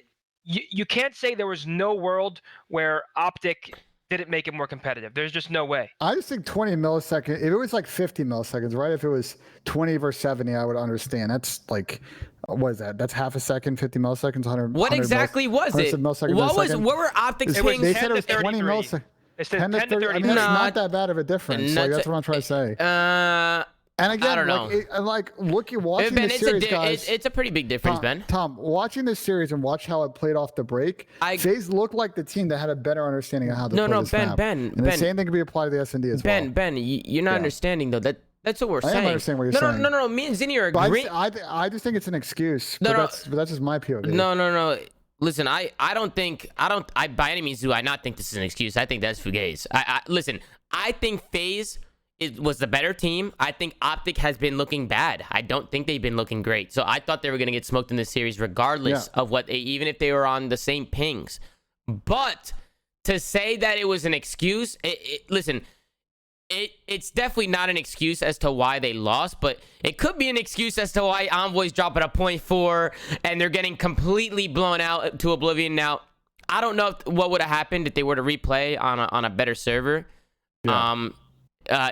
you can't say there was no world where Optic didn't make it more competitive. There's just no way. I just think 20 milliseconds, if it was like 50 milliseconds, right? If it was 20 versus 70, I would understand. That's like, what is that? That's half a second, 50 milliseconds, 100. What exactly was it? What were Optic's pings? They said it was 20 milliseconds. It's 10 to 30. 30. I mean, that's not that bad of a difference. Like, that's what I'm trying to say. And again, I don't know. Watching Ben, this series, guys. It's a pretty big difference, Ben. Tom, watching this series and watch how it played off the break, Faze looked like the team that had a better understanding of how to play this map. Ben. And the same thing can be applied to the S&D as well. Ben, you're not understanding, though. That's what we're saying. I understand what you're saying. No. Me and Zinni are agreeing. I just think it's an excuse. But that's just my POV. No. Listen, I by any means do I not think this is an excuse. I think that's Fugaze. Listen, I think Faze was the better team. I think Optic has been looking bad. I don't think they've been looking great. So I thought they were going to get smoked in this series regardless of even if they were on the same pings. But to say that it was an excuse, listen, it's definitely not an excuse as to why they lost, but it could be an excuse as to why Envoy's dropping a 0.4 and they're getting completely blown out to oblivion. Now, I don't know what would have happened if they were to replay on a better server. Yeah.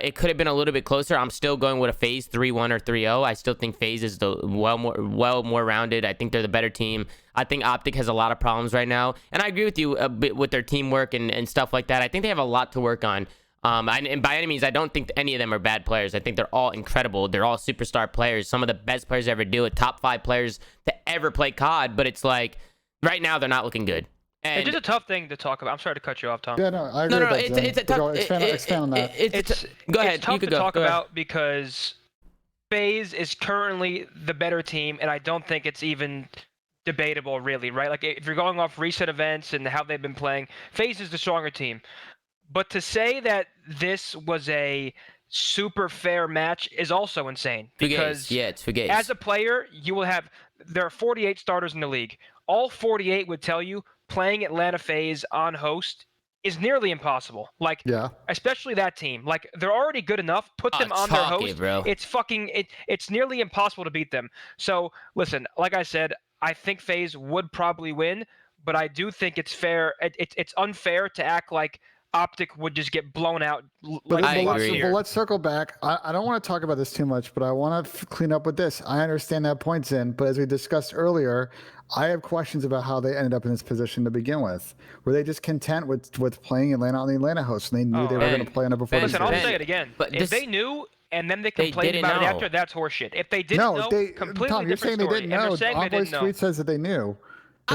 It could have been a little bit closer. I'm still going with a Faze 3-1 or 3-0. I still think Faze is the more rounded. I think they're the better team. I think Optic has a lot of problems right now, and I agree with you a bit with their teamwork and stuff like that. I think they have a lot to work on. And by any means, I don't think any of them are bad players. I think they're all incredible. They're all superstar players. Some of the best players to ever do it. Top 5 players to ever play COD. But it's like right now they're not looking good. And it's just a tough thing to talk about. I'm sorry to cut you off, Tom. Yeah, no, I agree. No, it's a tough. Expand on that. Go ahead. It's tough you could to go. talk Go ahead. about because FaZe is currently the better team, and I don't think it's even debatable, really, right? Like, if you're going off recent events and how they've been playing, FaZe is the stronger team. But to say that this was a super fair match is also insane. Because it's Fugaze. as a player, there are 48 starters in the league. All 48 would tell you playing Atlanta FaZe on host is nearly impossible. Like, especially that team. Like, they're already good enough. Put them on their host. Bro. It's nearly impossible to beat them. So, listen, like I said, I think FaZe would probably win, but I do think it's fair. It's unfair to act like Optic would just get blown out. But let's circle back. I don't want to talk about this too much, but I want to clean up with this. I understand that point's in, but as we discussed earlier, I have questions about how they ended up in this position to begin with. Were they just content with playing Atlanta on the Atlanta host, and they knew they were going to play on it before? Listen, I'll say it again. But if they knew and then they complained about it after, that's horseshit. If they didn't know, completely Tom, you're different saying story. they didn't know. Envoy's tweet says that they knew.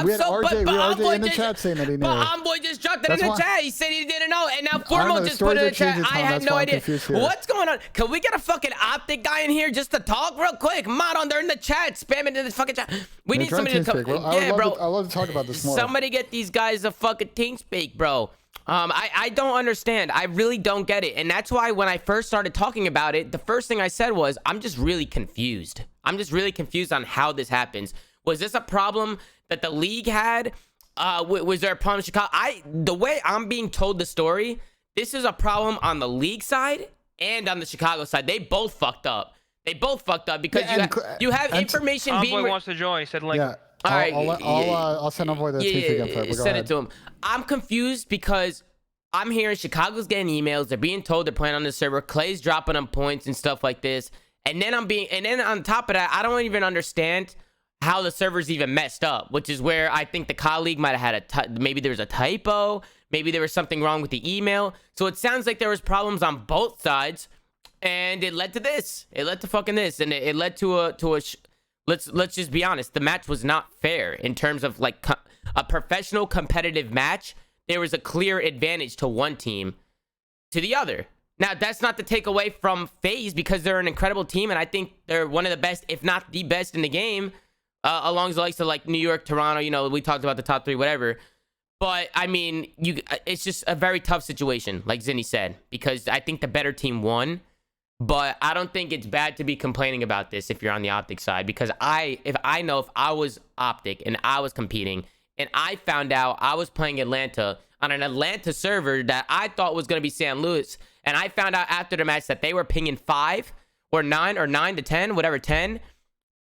We had RJ in the chat saying that he knew. But Envoy just dropped it in the chat. He said he didn't know. And now Formo just put it in the chat. I had no idea. What's going on? Can we get a fucking Optic guy in here just to talk real quick? Mod on, they're in the chat. Spam it in the fucking chat. We need somebody to come. Yeah, bro. I'd love to talk about this more. Somebody get these guys a fucking TeamSpeak, bro. I don't understand. I really don't get it. And that's why when I first started talking about it, the first thing I said was, I'm just really confused. I'm just really confused on how this happens. Was this a problem that the league had? Was there a problem in Chicago? The way I'm being told the story, this is a problem on the league side and on the Chicago side. They both fucked up. Because you have information being... Envoy wants to join. He said, like... Yeah. All right. I'll send Envoy the tweet again. Send it to him. I'm confused because I'm hearing Chicago's getting emails. They're being told they're playing on the server. Clay's dropping them points and stuff like this. And then on top of that, I don't even understand how the server's even messed up, which is where I think the colleague might have had maybe there was a typo, maybe there was something wrong with the email. So it sounds like there was problems on both sides, and it led to this. It led to fucking this, and it led to a let's just be honest. The match was not fair in terms of like a professional competitive match. There was a clear advantage to one team to the other. Now, that's not to take away from FaZe because they're an incredible team, and I think they're one of the best, if not the best in the game. Along the likes of like New York, Toronto, you know, we talked about the top 3, whatever. But I mean, it's just a very tough situation, like Zinni said, because I think the better team won. But I don't think it's bad to be complaining about this if you're on the Optic side, because if I was Optic and I was competing and I found out I was playing Atlanta on an Atlanta server that I thought was going to be San Luis, and I found out after the match that they were pinging 5 or 9 or 9 to 10, whatever 10.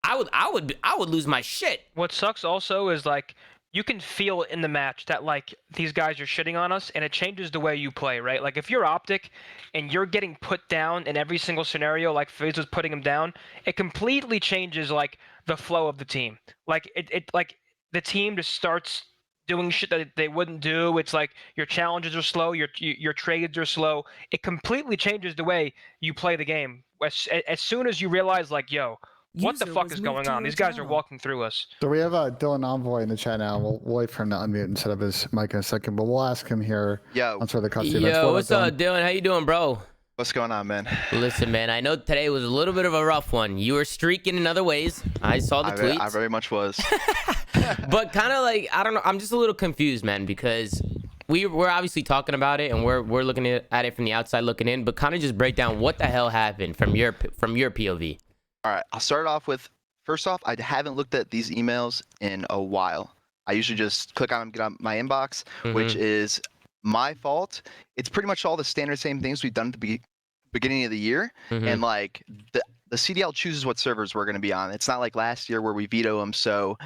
I would lose my shit. What sucks also is like you can feel in the match that like these guys are shitting on us, and it changes the way you play, right? Like if you're Optic and you're getting put down in every single scenario, like Faze was putting him down, it completely changes like the flow of the team. Like it like the team just starts doing shit that they wouldn't do. It's like your challenges are slow, your trades are slow. It completely changes the way you play the game. As soon as you realize, like, yo, what the User fuck was is moved going to on? your These guys are channel. walking through us. So we have Dylan Envoy in the chat now. We'll wait for him to unmute and set up his mic in a second, but we'll ask him here. Yo. On sort of the custody. Yo, what's up, Dylan? How you doing, bro? What's going on, man? Listen, man, I know today was a little bit of a rough one. You were streaking in other ways. I saw the tweets. I very much was. But kind of like, I don't know. I'm just a little confused, man, because we're obviously talking about it and we're looking at it from the outside looking in, but kind of just break down what the hell happened from your POV. All right, I'll start off with, first off, I haven't looked at these emails in a while. I usually just click on them, get on my inbox, which is my fault. It's pretty much all the standard same things we've done at the beginning of the year. And like the CDL chooses what servers we're going to be on. It's not like last year where we veto them. So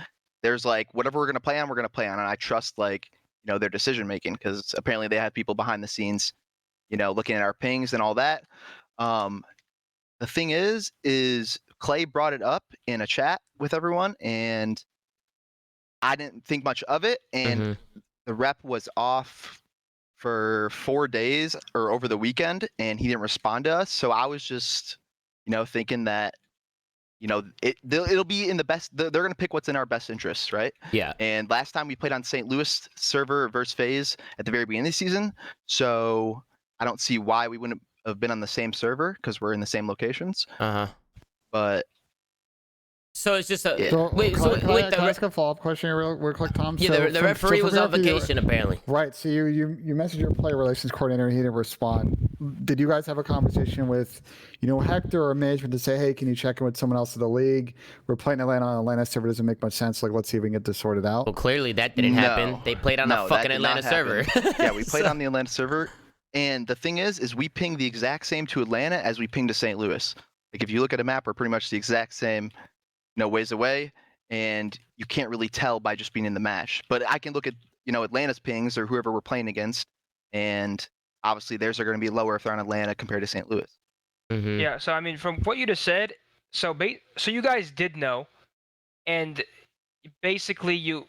there's like whatever we're going to play on, we're going to play on. And I trust like, you know, their decision making, because apparently they have people behind the scenes, you know, looking at our pings and all that. The thing is Clay brought it up in a chat with everyone and I didn't think much of it. And the rep was off for 4 days or over the weekend and he didn't respond to us. So I was just, you know, thinking that, you know, it'll be in the best, they're going to pick what's in our best interests, right? Yeah. And last time we played on St. Louis server versus Faze at the very beginning of the season. So I don't see why we wouldn't have been on the same server because we're in the same locations. But so it's just a Can I ask a follow-up question here real quick, Tom? Yeah, the referee was on vacation apparently. Right. So you messaged your player relations coordinator and he didn't respond. Did you guys have a conversation with, you know, Hector or management to say, hey, can you check in with someone else in the league? We're playing Atlanta on Atlanta server. Doesn't make much sense. Like, let's see if we can get this sorted out. Well, clearly that didn't happen. They played on a fucking Atlanta server. Yeah, we played on the Atlanta server. And the thing is we ping the exact same to Atlanta as we ping to St. Louis. Like if you look at a map, we're pretty much the exact same, you know, ways away, and you can't really tell by just being in the match. But I can look at, you know, Atlanta's pings or whoever we're playing against, and obviously theirs are going to be lower if they're on Atlanta compared to St. Louis. Yeah, so I mean, from what you just said, so you guys did know, and basically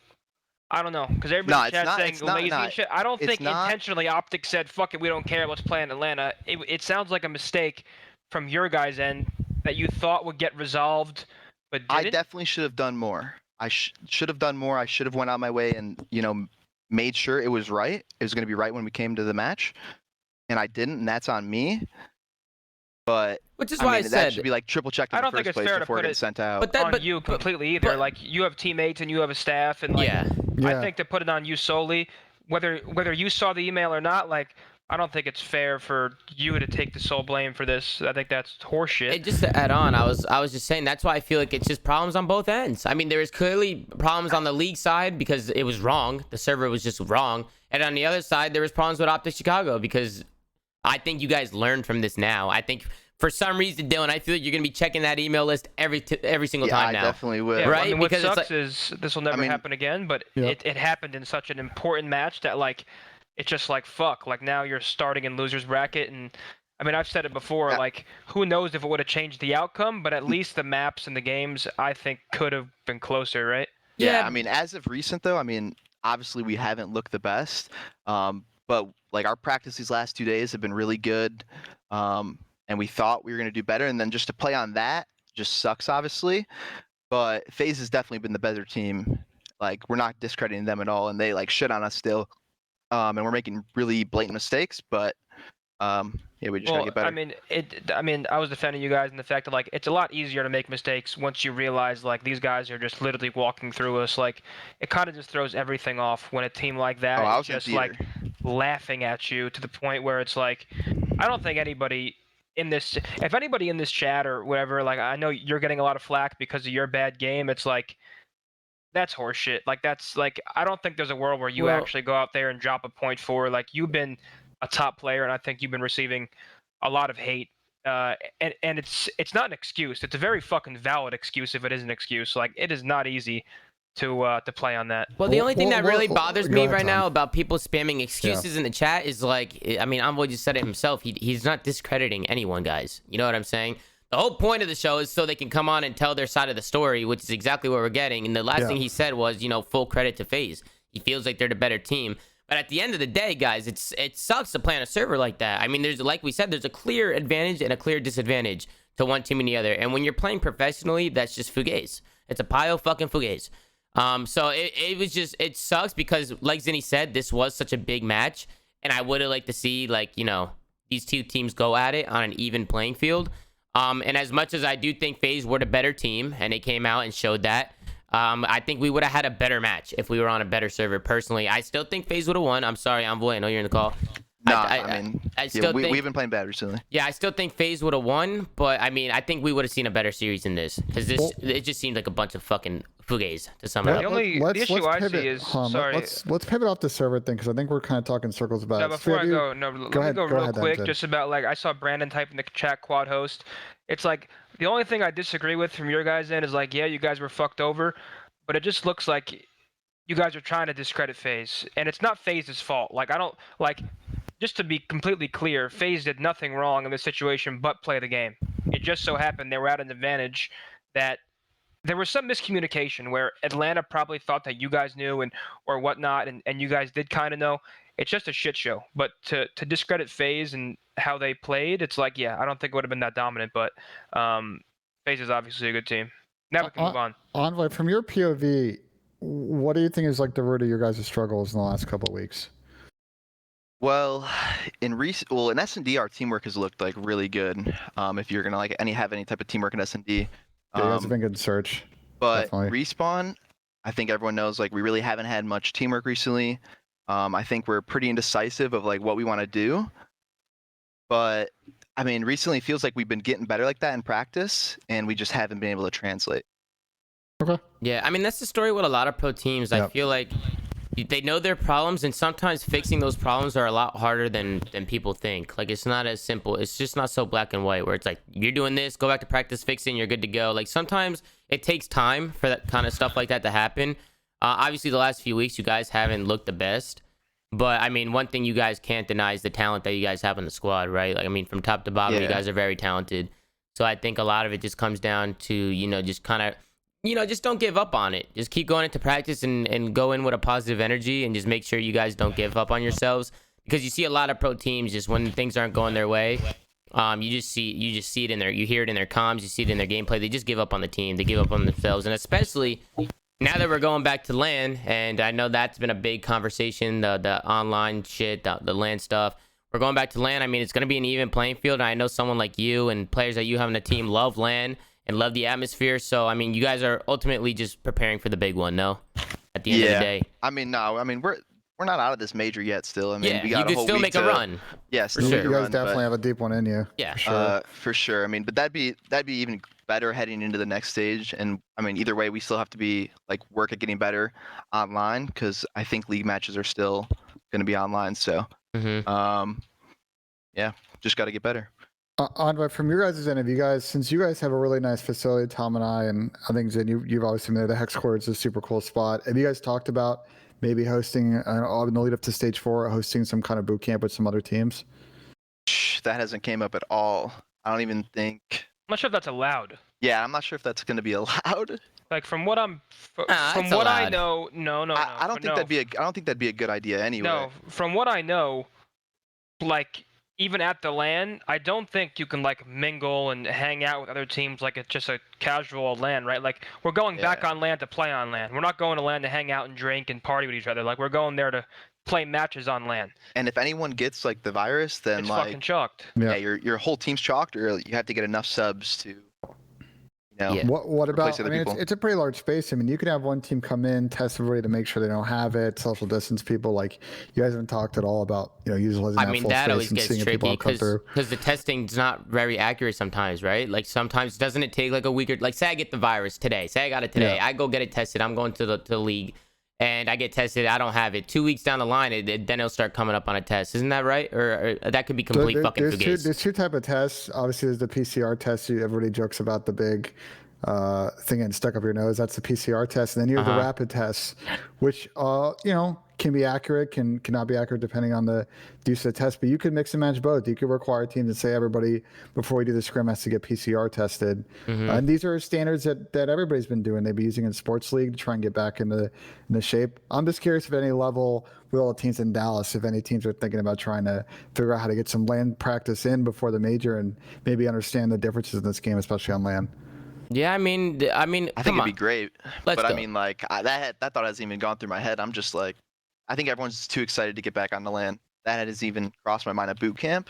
I don't know, because everybody in the chat saying lazy and shit. I don't think intentionally Optic said, fuck it, we don't care, let's play in Atlanta. It sounds like a mistake from your guys' end that you thought would get resolved, but didn't. I definitely should have done more. I should have done more. I should have went out my way and, you know, made sure it was right. It was going to be right when we came to the match, and I didn't, and that's on me. But which is why I said that should be like triple checked in the first place before it gets sent out. But you completely either. Like you have teammates and you have a staff, and like I think to put it on you solely, whether you saw the email or not, like I don't think it's fair for you to take the sole blame for this. I think that's horseshit. And just to add on, I was just saying that's why I feel like it's just problems on both ends. I mean, there is clearly problems on the league side because it was wrong. The server was just wrong. And on the other side, there was problems with Optic Chicago because I think you guys learned from this now. I think for some reason, Dylan, I feel like you're going to be checking that email list every single time now. Yeah, I definitely will. Yeah, right? I mean, what because sucks is this will never happen again, but it happened in such an important match that, like, it's just like, fuck. Like, now you're starting in loser's bracket, and, I mean, I've said it before, like, who knows if it would have changed the outcome, but at least the maps and the games, I think, could have been closer, right? Yeah, I mean, as of recent, though, I mean, obviously we haven't looked the best, but, like, our practice these last 2 days have been really good. And we thought we were going to do better. And then just to play on that just sucks, obviously. But FaZe has definitely been the better team. Like, we're not discrediting them at all. And they, like, shit on us still. And we're making really blatant mistakes. But, yeah, we just got to get better. I mean, I was defending you guys in the fact that, like, it's a lot easier to make mistakes once you realize, like, these guys are just literally walking through us. Like, it kind of just throws everything off when a team like that is just, like, laughing at you to the point where it's like, I don't think anybody if anybody in this chat or whatever, like, I know you're getting a lot of flack because of your bad game, it's like, that's horseshit. Like, that's like, I don't think there's a world where you actually go out there and drop a point for, like, you've been a top player and I think you've been receiving a lot of hate. And it's not an excuse. It's a very fucking valid excuse if it is an excuse. Like, it is not easy to play on that. Well, the only thing that really bothers me right now about people spamming excuses in the chat is, like, I mean, Envoy just said it himself. He's not discrediting anyone, guys. You know what I'm saying? The whole point of the show is so they can come on and tell their side of the story, which is exactly what we're getting. And the last thing he said was, you know, full credit to FaZe. he feels like they're the better team. But at the end of the day, guys, it sucks to play on a server like that. I mean, there's, like we said, there's a clear advantage and a clear disadvantage to one team and the other. And when you're playing professionally, that's just Fugaze. It's a pile fucking Fugaze. So it sucks because, like Zinni said, this was such a big match, and I would have liked to see, like, you know, these two teams go at it on an even playing field. And as much as I do think FaZe were the better team, and they came out and showed that, I think we would have had a better match if we were on a better server. Personally, I still think FaZe would have won. I'm sorry, Envoy, I know you're in the call. I still think we've been playing bad recently. Yeah, I still think FaZe would have won, but I mean, I think we would have seen a better series in this, because it just seemed like a bunch of fucking Fugaze to sum it up. The issue I see is, sorry. Let's pivot off the server thing, because I think we're kind of talking circles about it. Before I go, let me go real quick, just about, like, I saw Brandon type in the chat quad host. It's like, the only thing I disagree with from your guys' end is, like, yeah, you guys were fucked over, but it just looks like you guys are trying to discredit FaZe, and it's not FaZe's fault. Like, I don't, like, just to be completely clear, FaZe did nothing wrong in this situation but play the game. It just so happened they were at an advantage that there was some miscommunication where Atlanta probably thought that you guys knew or whatnot, and you guys did kind of know. It's just a shit show. But to discredit FaZe and how they played, it's like, yeah, I don't think it would have been that dominant, but FaZe is obviously a good team. Now we can move on. Envoy, from your POV, what do you think is like the root of your guys' struggles in the last couple of weeks? Well, in S&D, our teamwork has looked like really good. If you're gonna like have any type of teamwork in S&D, you guys have been good in search. But definitely. Respawn, I think everyone knows, like, we really haven't had much teamwork recently. I think we're pretty indecisive of like what we want to do. But I mean, recently it feels like we've been getting better like that in practice, and we just haven't been able to translate. Okay. Yeah, I mean, that's the story with a lot of pro teams. Yep. I feel like they know their problems, and sometimes fixing those problems are a lot harder than people think. Like, it's not as simple. It's just not so black and white where it's like, you're doing this, go back to practice fixing, you're good to go. Like, sometimes it takes time for that kind of stuff like that to happen. Obviously, the last few weeks, you guys haven't looked the best. But, I mean, one thing you guys can't deny is the talent that you guys have on the squad, right? Like, I mean, from top to bottom, you guys are very talented. So I think a lot of it just comes down to, you know, just kind of, you know, just don't give up on it. Just keep going into practice and go in with a positive energy, and just make sure you guys don't give up on yourselves. Because you see a lot of pro teams, just when things aren't going their way, you just see it in their, you hear it in their comms, you see it in their gameplay. They just give up on the team. They give up on themselves. And especially now that we're going back to LAN, and I know that's been a big conversation, the online shit, the LAN stuff. We're going back to LAN. I mean, it's going to be an even playing field. And I know someone like you and players that you have on the team love LAN and love the atmosphere. So, I mean, you guys are ultimately just preparing for the big one, no? At the end of the day. I mean, no. I mean, we're not out of this major yet still. I mean, we got you could still make a run. Yeah, still you guys definitely have a deep one in you. Yeah. For sure. I mean, but that'd be even better heading into the next stage. And I mean, either way, we still have to be like work at getting better online, because I think league matches are still going to be online. So, yeah, just got to get better. Envoy, from your guys' end, since you guys have a really nice facility, Tom and I think Zin, you've obviously made the Hex Quarters a super cool spot. Have you guys talked about maybe hosting, in the lead up to stage 4, hosting some kind of boot camp with some other teams? That hasn't came up at all. I don't even think. I'm not sure if that's allowed. Yeah, I'm not sure if that's going to be allowed. Like, from what I know, no. I don't think that'd be a good idea anyway. No, from what I know, like, even at the LAN, I don't think you can like mingle and hang out with other teams like it's just a casual LAN, right? Like, we're going back on LAN to play on LAN. We're not going to LAN to hang out and drink and party with each other. Like, we're going there to play matches on LAN. And if anyone gets like the virus, then it's like fucking chalked. Yeah, your whole team's chalked, or you have to get enough subs to, you know, What about, I mean, people. it's a pretty large space. I mean, you could have one team come in, test everybody to make sure they don't have it, social distance people. Like, you guys haven't talked at all about, you know, utilizing that full that space always and gets seeing if tricky people come through. because the testing's not very accurate sometimes, right? Like, sometimes doesn't it take like a week or, like, say I get the virus today, say I got it today, I go get it tested, I'm going to the league, and I get tested, I don't have it. 2 weeks down the line, then it'll start coming up on a test. Isn't that right? Or that could be complete fucking Fugaze. There's two type of tests. Obviously, there's the PCR test. Everybody jokes about the big thing getting stuck up your nose. That's the PCR test. And then you have the rapid tests, which, can be accurate, cannot be accurate depending on the use of the test. But you could mix and match both. You could require teams to say everybody before we do the scrim has to get PCR tested. And these are standards that everybody's been doing. They've been using in sports league to try and get back into the shape. I'm just curious if at any level with all the teams in Dallas, if any teams are thinking about trying to figure out how to get some land practice in before the major and maybe understand the differences in this game, especially on land. Yeah, I mean, I think it'd be great. But I mean, like, that thought hasn't even gone through my head. I'm just like, I think everyone's too excited to get back on the land. That has even crossed my mind at boot camp.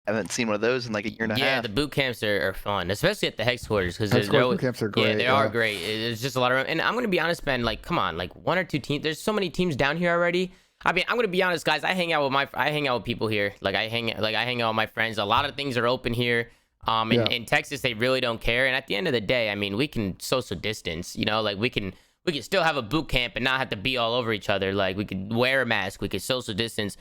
I haven't seen one of those in like a year and a half. Yeah, the boot camps are fun, especially at the hex quarters, because boot camps are great. Yeah, they are great. There's just a lot of room. And I'm gonna be honest, Ben. Like, come on, like 1 or 2 teams. There's so many teams down here already. I mean, I'm gonna be honest, guys. I hang out with people here. Like I hang out with my friends. A lot of things are open here. In Texas, they really don't care. And at the end of the day, I mean, we can social distance. Like we can still have a boot camp and not have to be all over each other. Like we could wear a mask. We could social distance.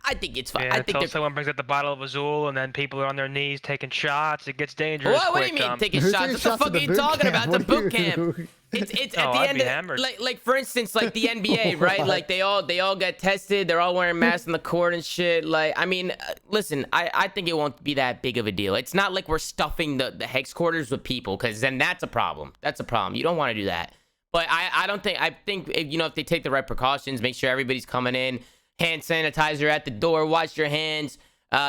I think it's fine. Yeah, I think until someone brings out the bottle of Azul and then people are on their knees taking shots. It gets dangerous. What do you mean taking shots? What the fuck are you talking about? The boot camp. It's at the end of, like for instance, like the NBA, right? Like they all get tested. They're all wearing masks on the court and shit. Like, I mean, listen, I think it won't be that big of a deal. It's not like we're stuffing the hex quarters with people, because then that's a problem. That's a problem. You don't want to do that. But I think if they take the right precautions, make sure everybody's coming in, hand sanitizer at the door, wash your hands,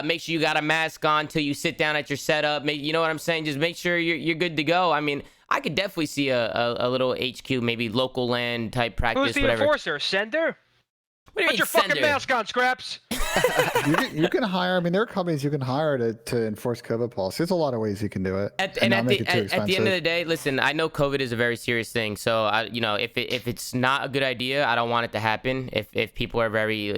make sure you got a mask on till you sit down at your setup. You know what I'm saying? Just make sure you're good to go. I mean, I could definitely see a little HQ, maybe local land type practice. Who's the whatever. enforcer? Sender? What do you Put mean, your fucking mask on, Scraps. You can hire. I mean, there are companies you can hire to enforce COVID policy. There's a lot of ways you can do it. At the end of the day, listen, I know COVID is a very serious thing. So if it's not a good idea, I don't want it to happen. If people are very,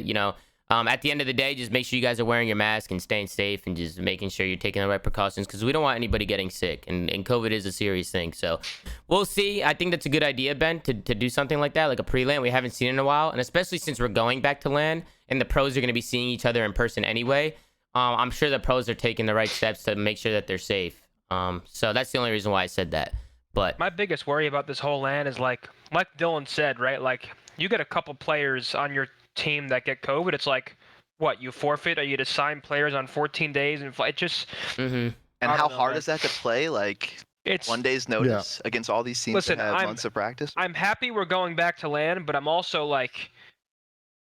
at the end of the day, just make sure you guys are wearing your mask and staying safe and just making sure you're taking the right precautions, because we don't want anybody getting sick, and COVID is a serious thing. So we'll see. I think that's a good idea, Ben, to do something like that, like a pre-LAN. We haven't seen it in a while, and especially since we're going back to LAN and the pros are going to be seeing each other in person anyway. I'm sure the pros are taking the right steps to make sure that they're safe. So that's the only reason why I said that. But my biggest worry about this whole LAN is like Dylan said, right? Like, you get a couple players on your team that get COVID, it's like, what, you forfeit, or you just sign players on 14 days and it just And how hard is that to play? Like, it's 1 day's notice against all these teams that have months of practice? I'm happy we're going back to LAN, but I'm also like,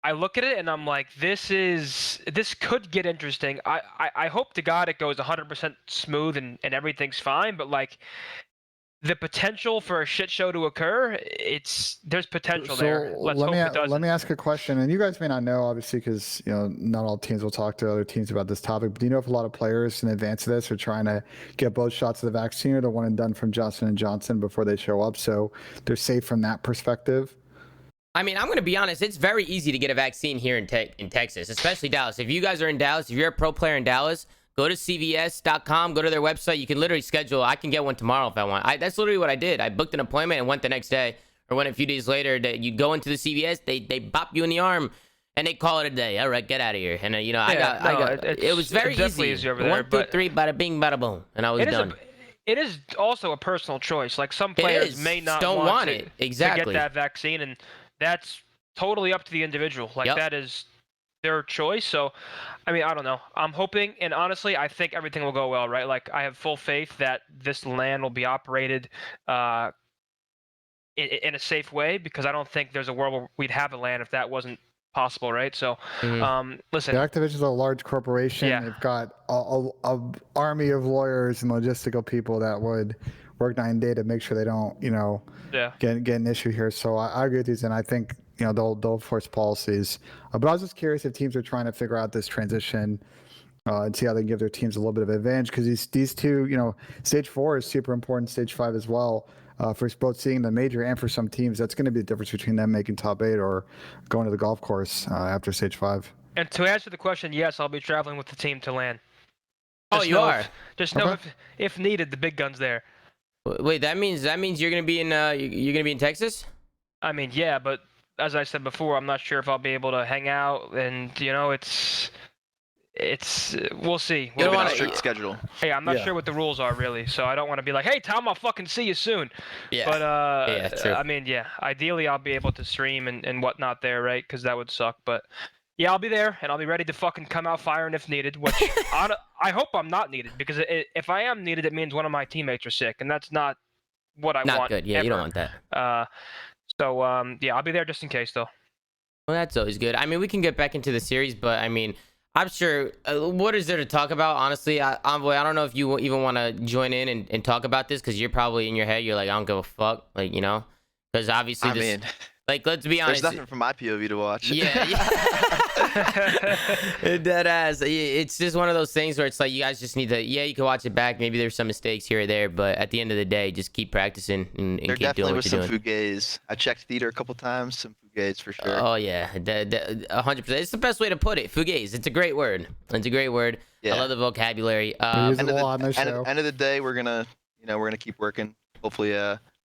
I look at it and I'm like, this could get interesting. I hope to God it goes 100% smooth and everything's fine, but like, the potential for a shit show to occur, there's potential there. Let's hope it doesn't. Let me ask a question, and you guys may not know, obviously, because not all teams will talk to other teams about this topic. But do you know if a lot of players in advance of this are trying to get both shots of the vaccine or the one and done from Johnson & Johnson before they show up, so they're safe from that perspective? I mean, I'm going to be honest. It's very easy to get a vaccine here in Texas, especially Dallas. If you guys are in Dallas, if you're a pro player in Dallas, go to cvs.com, go to their website. You can literally schedule. I can get one tomorrow if I want. That's literally what I did. I booked an appointment and went the next day, or went a few days later. You go into the CVS, they bop you in the arm, and they call it a day. All right, get out of here. And it was very easy. Over there, 1, 2, 3, bada bing, bada boom, and I was done. It is also a personal choice. Like, some players may not want it to get that vaccine, and that's totally up to the individual. Like, that is their choice. So, I mean, I don't know. I'm hoping, and honestly, I think everything will go well, right? Like, I have full faith that this LAN will be operated in a safe way, because I don't think there's a world where we'd have a LAN if that wasn't possible, right? So, listen. Activision's a large corporation. Yeah. They've got a army of lawyers and logistical people that would work night and day to make sure they don't, get an issue here. So I agree with you, and I think they'll force policies. But I was just curious if teams are trying to figure out this transition and see how they can give their teams a little bit of advantage, because these two, stage 4 is super important, stage 5 as well, for both seeing the major and for some teams. That's going to be the difference between them making top 8 or going to the golf course after stage 5. And to answer the question, yes, I'll be traveling with the team to LAN. You are? Just know if needed, the big gun's there. Wait, that means you're gonna be in Texas? I mean, yeah, but as I said before, I'm not sure if I'll be able to hang out, and it's we'll see. You don't Maybe want a to strict schedule. Hey, I'm not sure what the rules are really, so I don't want to be like, hey Tom, I'll fucking see you soon. Yeah. But yeah, true. I mean, yeah, ideally I'll be able to stream and whatnot there, right? Because that would suck. But yeah, I'll be there and I'll be ready to fucking come out firing if needed. Which I hope I'm not needed, because if I am needed, it means one of my teammates are sick, and that's not what I want. Not good. Yeah, ever. you don't want that. So yeah, I'll be there just in case though. Well, that's always good. I mean, we can get back into the series, but I mean, I'm sure. What is there to talk about? Honestly, Envoy, I don't know if you even want to join in and talk about this, because you're probably in your head, you're like, I don't give a fuck, like, you know, because obviously, like, let's be honest. There's nothing from my POV to watch. Yeah. Dead ass. It's just one of those things where it's like, you guys just need to. Yeah, you can watch it back. Maybe there's some mistakes here or there, but at the end of the day, just keep practicing and keep doing what you're doing. There definitely was some fugazi. I checked theater a couple times. Some fugazi for sure. Oh yeah, 100%. It's the best way to put it. Fugazi. It's a great word. It's a great word. Yeah. I love the vocabulary. End of the day, we're gonna keep working. Hopefully,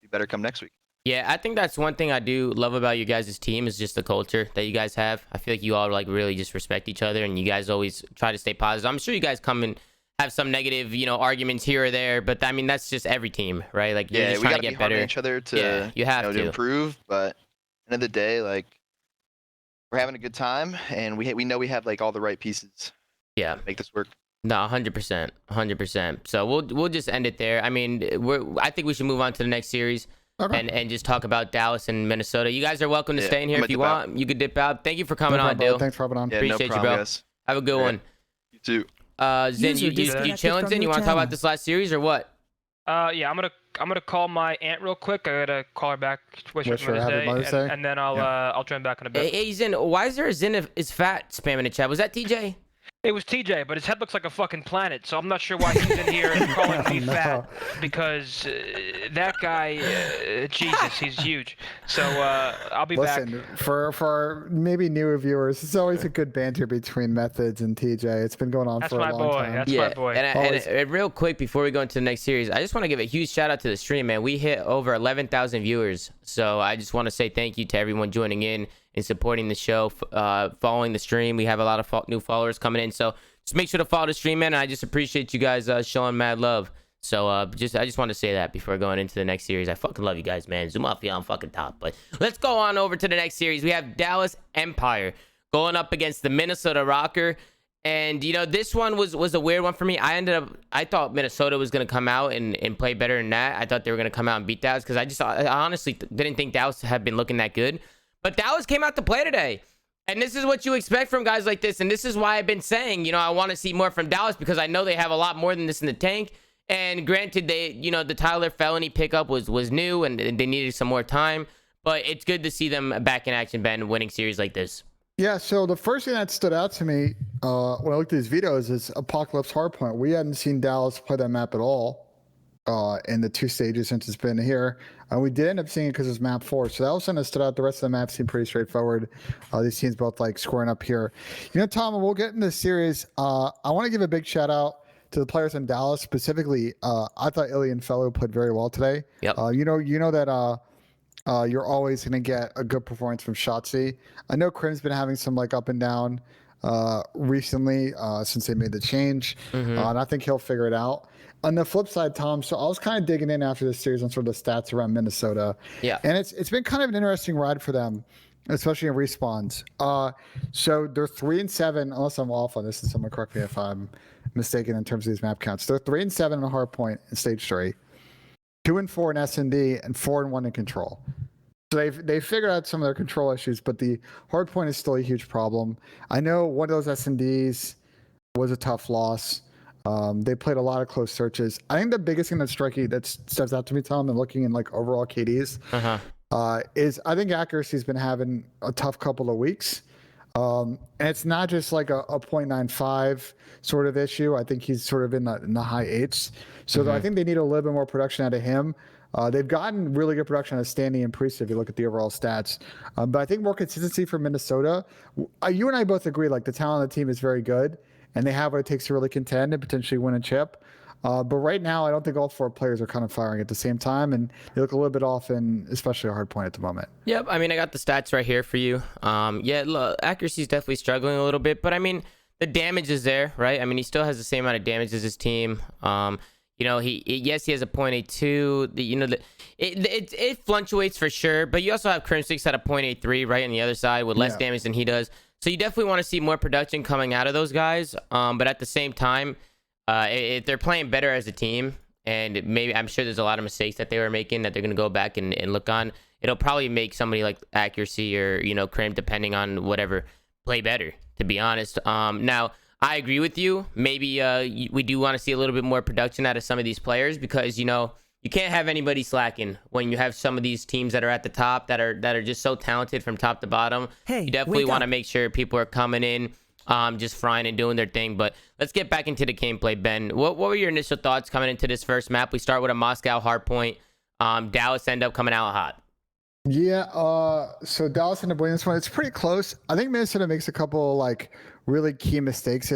be better come next week. Yeah, I think that's one thing I do love about you guys' team, is just the culture that you guys have. I feel like you all like really just respect each other, and you guys always try to stay positive. I'm sure you guys come and have some negative, arguments here or there, but I mean, that's just every team, right? Like, you're just trying to get better. Each other to you have to improve, but end of the day, like, we're having a good time, and we know we have like all the right pieces. Yeah, to make this work. No, 100%. So we'll just end it there. I mean, I think we should move on to the next series. Okay. And just talk about Dallas and Minnesota. You guys are welcome to stay in here if you want. You could dip out. Thank you for coming on, Dill. Thanks for having on. Yeah, appreciate no problem, you, bro. Guys. Have a good one. You too. Zin, you chilling, Zin? You want to talk about this last series or what? Yeah, I'm gonna call my aunt real quick. I gotta call her back. Wish her Mother's Day, and then I'll join back in a bit. Hey, Zin, why is there a Zin is fat spam in the chat? Was that TJ? It was TJ, but his head looks like a fucking planet, so I'm not sure why he's in here calling me fat, because that guy, Jesus, he's huge. So I'll be back. Listen, for maybe newer viewers, it's always a good banter between Methodz and TJ. It's been going on for a long time. That's my boy. And real quick, before we go into the next series, I just want to give a huge shout out to the stream, man. We hit over 11,000 viewers, so I just want to say thank you to everyone joining in and supporting the show, following the stream. We have a lot of new followers coming in, so just make sure to follow the stream, man. And I just appreciate you guys showing mad love. So I just want to say that before going into the next series. I fucking love you guys, man. Zoomaa on fucking top. But let's go on over to the next series. We have Dallas Empire going up against the Minnesota Rocker. And this one was a weird one for me. I thought Minnesota was gonna come out and play better than that. I thought they were gonna come out and beat Dallas, because I honestly didn't think Dallas had been looking that good. But Dallas came out to play today. And this is what you expect from guys like this. And this is why I've been saying, I want to see more from Dallas, because I know they have a lot more than this in the tank. And granted, the Tyler Felony pickup was new, and they needed some more time. But it's good to see them back in action, Ben, winning series like this. Yeah, so the first thing that stood out to me when I looked at these videos is Apocalypse Hardpoint. We hadn't seen Dallas play that map at all in the 2 stages since it's been here. And we did end up seeing it because it's map 4. So that was something that stood out. The rest of the map seemed pretty straightforward. These teams both like scoring up here. Tom, we'll get in this series. I want to give a big shout out to the players in Dallas specifically. I thought iLLeY and Fellow played very well today. Yep. You know that you're always going to get a good performance from Shotzi. I know Crim's been having some like up and down recently since they made the change. And I think he'll figure it out. On the flip side, Tom, so I was kind of digging in after this series on sort of the stats around Minnesota. Yeah. And it's been kind of an interesting ride for them, especially in respawns. So they're 3-7, unless I'm off on this, and someone correct me if I'm mistaken in terms of these map counts. They're 3-7 in a hard point in stage 3, 2-4 in S&D, and 4-1 in control. So they've figured out some of their control issues, but the hard point is still a huge problem. I know one of those S&Ds was a tough loss. They played a lot of close searches. I think the biggest thing that's striking that steps out to me, Tom, and looking in like overall KDs, is I think accuracy's been having a tough couple of weeks. And it's not just like a 0.95 sort of issue. I think he's sort of in the high 8s. So I think they need a little bit more production out of him. They've gotten really good production out of Standing and Priest if you look at the overall stats. But I think more consistency for Minnesota. You and I both agree, like the talent of the team is very good, and they have what it takes to really contend and potentially win a chip. But right now, I don't think all 4 players are kind of firing at the same time, and they look a little bit off in especially a hard point at the moment. Yep, I mean, I got the stats right here for you. Yeah, look, accuracy is definitely struggling a little bit, but I mean, the damage is there, right? I mean, he still has the same amount of damage as his team. You know, he has a 0.82. You know, it fluctuates for sure, but you also have Crimsix at a 0.83 right on the other side with less damage than he does. So you definitely want to see more production coming out of those guys. But at the same time, if they're playing better as a team, and maybe I'm sure there's a lot of mistakes that they were making that they're going to go back and look on, it'll probably make somebody like Accuracy or, you know, Crim, depending on whatever, play better, to be honest. Now, I agree with you. Maybe we do want to see a little bit more production out of some of these players because, you know, you can't have anybody slacking when you have some of these teams that are at the top that are just so talented from top to bottom. Hey, you definitely want to make sure people are coming in, just frying and doing their thing. But let's get back into the gameplay, Ben. What were your initial thoughts coming into this first map? We start with a Moscow hardpoint. Dallas end up coming out hot. Yeah, so Dallas ended up winning this one. It's pretty close. I think Minnesota makes a couple like really key mistakes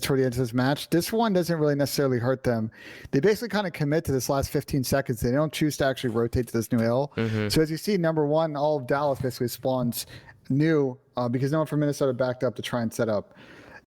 toward the end of this match. This one doesn't really necessarily hurt them. They basically kind of commit to this last 15 seconds. They don't choose to actually rotate to this new hill. So as you see, number one, all of Dallas basically spawns new because no one from Minnesota backed up to try and set up.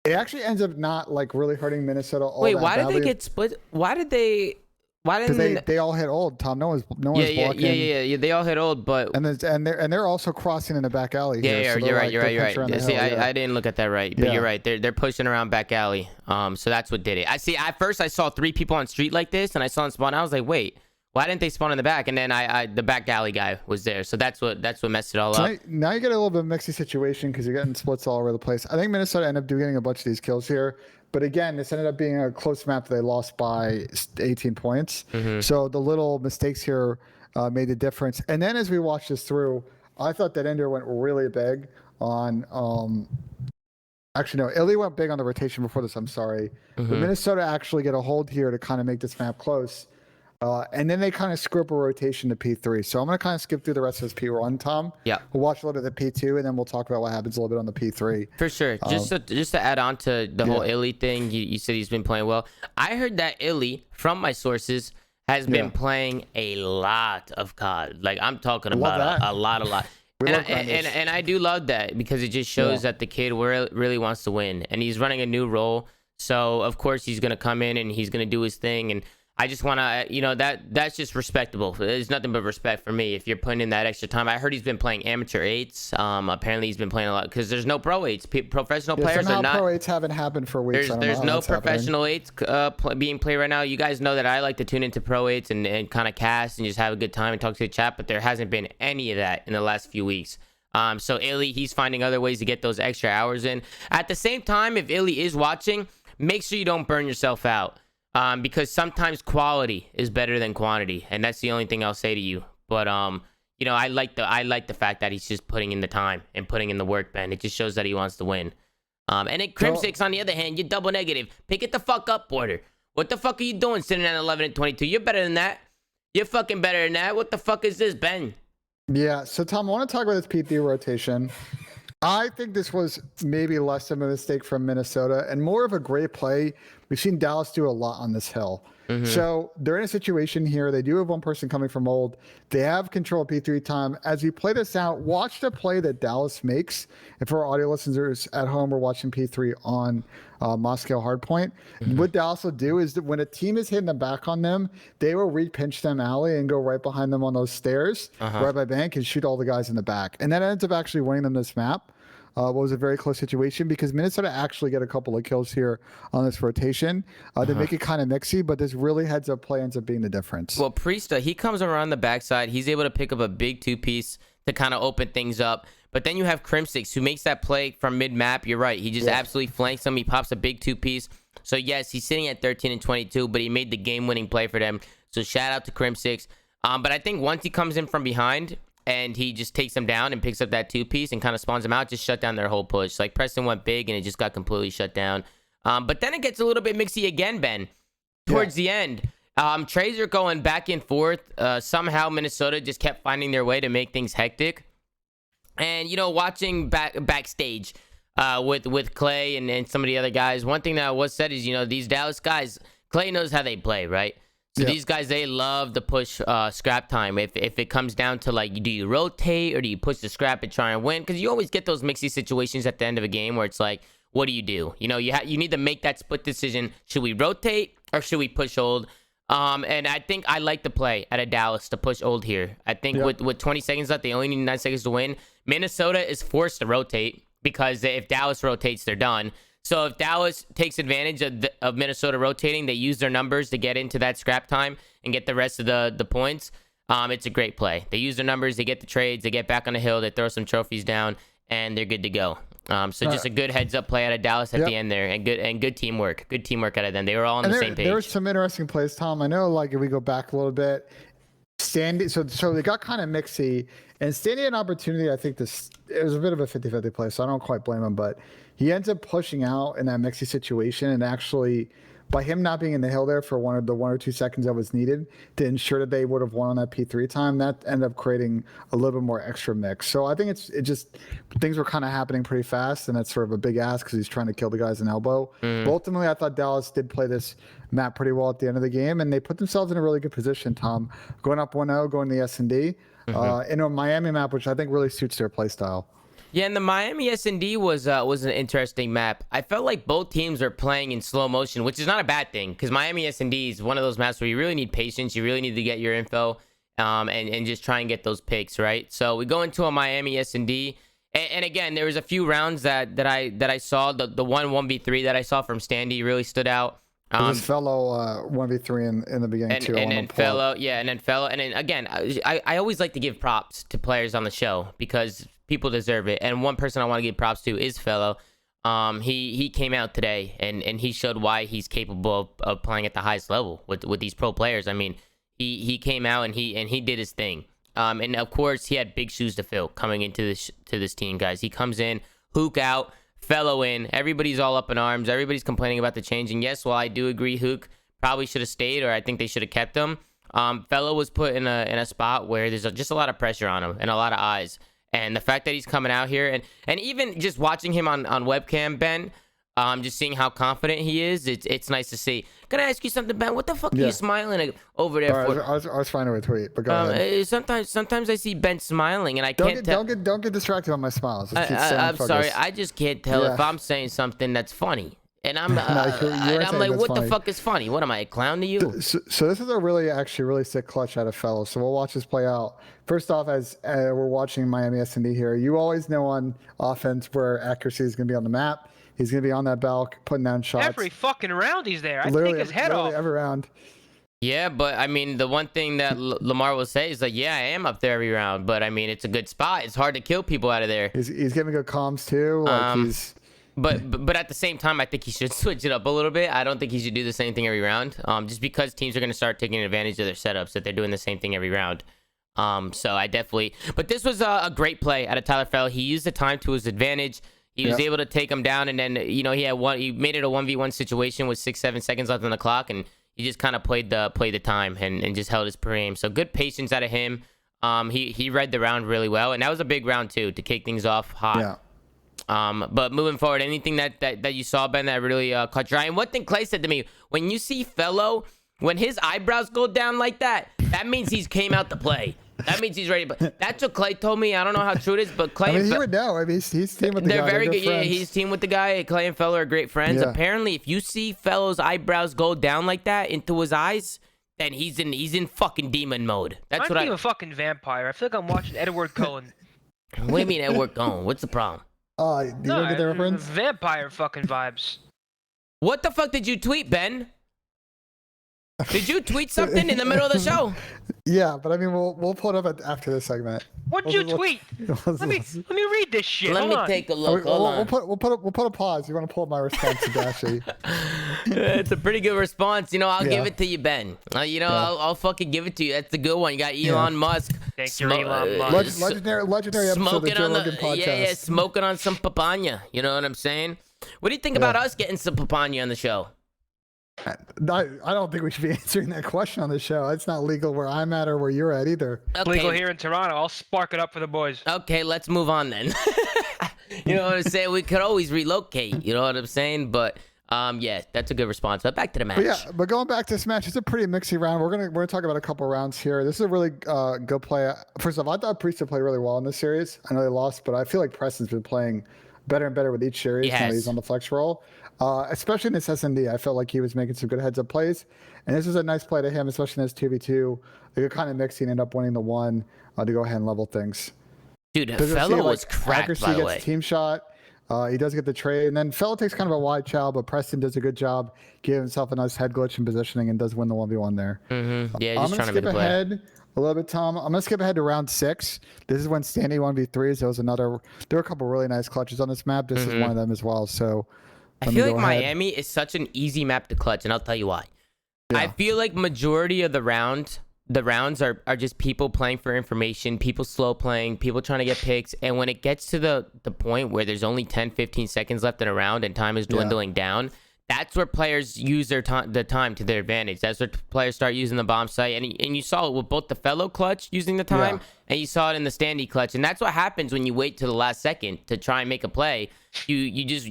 It actually ends up not like really hurting Minnesota all that why badly. did they get split? Why didn't they all hit old, Tom? No one's blocking. Yeah. They all hit old, but they're also crossing in the back alley. Yeah, so you're right. See, hill, I didn't look at that right, but you're right. They're pushing around back alley. So that's what did it. I see. At first, I saw 3 people on street like this, and I saw them spawn. I was like, wait, why didn't they spawn in the back? And then the back alley guy was there. So that's what messed it all up. Now you get a little bit of a mixy situation because you're getting splits all over the place. I think Minnesota ended up getting a bunch of these kills here. But again, this ended up being a close map that they lost by 18 points. So the little mistakes here made the difference. And then as we watched this through, I thought that Ender went really big on... actually, no, iLLeY went big on the rotation before this, I'm sorry. But Minnesota actually get a hold here to kind of make this map close. And then they kind of screw up a rotation to P3. So I'm going to kind of skip through the rest of this P1, Tom. Yeah. We'll watch a little bit of the P2, and then we'll talk about what happens a little bit on the P3. For sure. Just to add on to the whole iLLeY thing, you said he's been playing well. I heard that iLLeY, from my sources, has been playing a lot of COD. Like, I'm talking about a lot. And I do love that because it just shows that the kid really wants to win. And he's running a new role. So, of course, he's going to come in and he's going to do his thing. And I just want to, you know, that's just respectable. There's nothing but respect for me if you're putting in that extra time. I heard he's been playing amateur 8s. Apparently he's been playing a lot because there's no pro 8s. Professional players are not. Pro 8s haven't happened for weeks. There's no professional 8s being played right now. You guys know that I like to tune into pro 8s and kind of cast and just have a good time and talk to the chat, but there hasn't been any of that in the last few weeks. So iLLeY, he's finding other ways to get those extra hours in. At the same time, if iLLeY is watching, make sure you don't burn yourself out. Because sometimes quality is better than quantity, and that's the only thing I'll say to you. But you know, I like the fact that he's just putting in the time and putting in the work, Ben. It just shows that he wants to win. And then Crimsix, on the other hand, you're double negative. Pick it the fuck up, Porter. What the fuck are you doing sitting at 11 and 22? You're better than that. You're fucking better than that. What the fuck is this, Ben? Yeah. So Tom, I want to talk about this P3 rotation. I think this was maybe less of a mistake from Minnesota and more of a great play. We've seen Dallas do a lot on this hill. So they're in a situation here. They do have one person coming from old. They have control of P3 time. As we play this out, watch the play that Dallas makes. If our audio listeners at home are watching P3 on Moscow Hardpoint, what Dallas will do is that when a team is hitting the back on them, they will re-pinch them alley and go right behind them on those stairs, right by bank, and shoot all the guys in the back. And that ends up actually winning them this map. What was a very close situation because Minnesota actually get a couple of kills here on this rotation. They make it kind of mixy, but this really heads-up play ends up being the difference. Well, Priesta, he comes around the backside. He's able to pick up a big 2-piece to kind of open things up. But then you have Crimsix, who makes that play from mid-map. You're right. He just absolutely flanks him. He pops a big 2-piece. So, yes, he's sitting at 13 and 22, but he made the game-winning play for them. So, shout out to Crimsix. But I think once he comes in from behind and he just takes them down and picks up that 2-piece and kind of spawns them out, just shut down their whole push. Like, Preston went big, and it just got completely shut down. But then it gets a little bit mixy again, Ben, towards the end. Trays are going back and forth. Somehow Minnesota just kept finding their way to make things hectic. And, you know, watching backstage with Clay and some of the other guys, one thing that was said is, you know, these Dallas guys, Clay knows how they play, right? So these guys, they love to push scrap time. If it comes down to, like, do you rotate or do you push the scrap and try and win? Because you always get those mixy situations at the end of a game where it's like, what do? You know, you need to make that split decision. Should we rotate or should we push old? And I think I like the play out of Dallas to push old here. I think with 20 seconds left, they only need 9 seconds to win. Minnesota is forced to rotate because if Dallas rotates, they're done. So if Dallas takes advantage of Minnesota rotating, they use their numbers to get into that scrap time and get the rest of the points. It's a great play. They use their numbers, they get the trades, they get back on the hill, they throw some trophies down, and they're good to go. So just a good heads up play out of Dallas at the end there, and good teamwork. Good teamwork out of them. They were all on the same page. There were some interesting plays, Tom. I know, like, if we go back a little bit, Standy, so they got kind of mixy, and Standy had an opportunity. I think it was a bit of a 50-50 play, so I don't quite blame him, but he ends up pushing out in that mixy situation, and actually, by him not being in the hill there for one or 2 seconds that was needed to ensure that they would have won on that P3 time, that ended up creating a little bit more extra mix. So I think it just things were kind of happening pretty fast, and that's sort of a big ask because he's trying to kill the guys in elbow. But ultimately, I thought Dallas did play this map pretty well at the end of the game, and they put themselves in a really good position, Tom, going up 1-0, going to the S&D, in a Miami map, which I think really suits their play style. Yeah, and the Miami S&D was an interesting map. I felt like both teams are playing in slow motion, which is not a bad thing because Miami S&D is one of those maps where you really need patience. You really need to get your info and just try and get those picks, right? So we go into a Miami S&D. And again, there was a few rounds that I saw. The 1v3 that I saw from Standy really stood out. This fellow 1v3 in the beginning too. And then fellow. And then again, I always like to give props to players on the show because people deserve it. And one person I want to give props to is fellow. He came out today and he showed why he's capable of playing at the highest level with these pro players. I mean, he came out and he did his thing. And of course he had big shoes to fill coming into this team, guys. He comes in, Hook out, fellow in. Everybody's all up in arms. Everybody's complaining about the change. And yes, while I do agree Hook probably should have stayed, or I think they should have kept him, fellow was put in a spot where there's just a lot of pressure on him and a lot of eyes. And the fact that he's coming out here and even just watching him on webcam, Ben, just seeing how confident he is, it's nice to see. Can I ask you something, Ben? What the fuck are you smiling over there for? I was finding a tweet, but go ahead. Sometimes I see Ben smiling and I can't tell. Don't get distracted by my smiles. I'm sorry, I just can't tell if I'm saying something that's funny. And I'm like, what the fuck is funny? What am I, a clown to you? So this is a really sick clutch out of fellow. So we'll watch this play out. First off, as we're watching Miami S&D here, you always know on offense where accuracy is going to be on the map. He's going to be on that balk, putting down shots. Every fucking round he's there. I take his head off. Every round. Yeah, but I mean, the one thing that Lamar will say is like, yeah, I am up there every round, but I mean, it's a good spot. It's hard to kill people out of there. He's giving good comms too. But at the same time, I think he should switch it up a little bit. I don't think he should do the same thing every round. Just because teams are going to start taking advantage of their setups that they're doing the same thing every round. So I definitely. But this was a great play out of Tyler Fellow. He used the time to his advantage. He was able to take him down, and then he made it a 1v1 situation with 6-7 seconds left on the clock, and he just kind of played the time and just held his aim. So good patience out of him. He read the round really well, and that was a big round too to kick things off hot. Yeah. But moving forward, anything that you saw, Ben, that really caught your eye? And one thing Clay said to me, when you see Fellow, when his eyebrows go down like that, that means he's came out to play. That means he's ready. But that's what Clay told me. I don't know how true it is, but Clay. He would know. I mean, he's team with the guy. They're very good. Yeah, he's team with the guy. Clay and Fellow are great friends. Yeah. Apparently, if you see Fellow's eyebrows go down like that into his eyes, then he's in fucking demon mode. That's what I'm a fucking vampire. I feel like I'm watching Edward Cullen. What do you mean Edward Cullen? What's the problem? You don't get the reference? Vampire fucking vibes. What the fuck did you tweet, Ben? Did you tweet something in the middle of the show? Yeah, but I mean, we'll pull it up after this segment. What'd you tweet? Let me read this shit. Let me take a look. Hold on. We'll put a pause. You want to pull up my response to Dashy? It's a pretty good response. I'll give it to you, Ben. I'll fucking give it to you. That's a good one. You got Elon Musk. Thank you, Elon Musk. Legendary episode of the Joe Rogan podcast. Yeah, smoking on some papaya. You know what I'm saying? What do you think about us getting some papaya on the show? I don't think we should be answering that question on the show. It's not legal where I'm at or where you're at either. Okay. Legal here in Toronto. I'll spark it up for the boys. Okay, let's move on then. You know what I'm saying? We could always relocate. You know what I'm saying? But yeah, that's a good response. But back to the match. But going back to this match, it's a pretty mixy round. We're gonna talk about a couple rounds here. This is a really good play. First off, I thought Priesthood played really well in this series. I know they lost, but I feel like Preston's been playing better and better with each series. Now he's on the flex roll. Especially in this SND, I felt like he was making some good heads-up plays. And this was a nice play to him, especially in this 2v2. They could kind of mix and end up winning the 1 to go ahead and level things. Dude, Fellow was cracked, by the way. Team shot. He does get the trade. And then Fellow takes kind of a wide chow, but Preston does a good job, giving himself a nice head glitch and positioning, and does win the 1v1 there. Yeah, just trying to skip ahead a little bit, Tom. I'm going to skip ahead to round 6. This is when Standy 1v3s. There were a couple really nice clutches on this map. This is one of them as well. So I feel like Miami is such an easy map to clutch, and I'll tell you why. Yeah. I feel like majority of the rounds are just people playing for information, people slow playing, people trying to get picks. And when it gets to the point where there's only 10, 15 seconds left in a round and time is dwindling down, that's where players use the time to their advantage. That's where players start using the bomb site. And you saw it with both the Fellow clutch using the time, and you saw it in the Standy clutch. And that's what happens when you wait to the last second to try and make a play. You just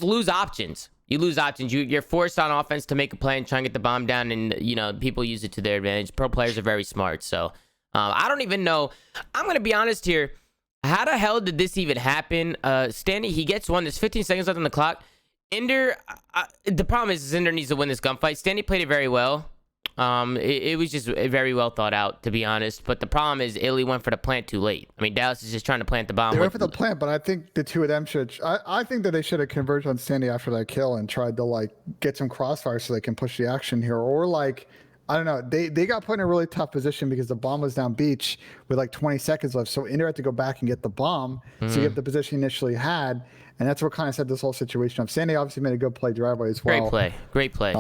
lose options. You lose options. You're forced on offense to make a play and try and get the bomb down, and people use it to their advantage. Pro players are very smart. So I don't even know. I'm gonna be honest here. How the hell did this even happen? Standy, he gets one. There's 15 seconds left on the clock. Ender, the problem is Ender needs to win this gunfight. Standy played it very well. It was just very well thought out, to be honest. But the problem is iLLeY went for the plant too late. I mean, Dallas is just trying to plant the bomb. They went for the plant, but I think the two of them should. I think that they should have converged on Standy after that kill and tried to get some crossfire so they can push the action here, or I don't know. They got put in a really tough position because the bomb was down beach with 20 seconds left. So Ender had to go back and get the bomb to get the position he initially had. And that's what kind of set this whole situation up. Standy obviously made a good play driveway as well. Great play.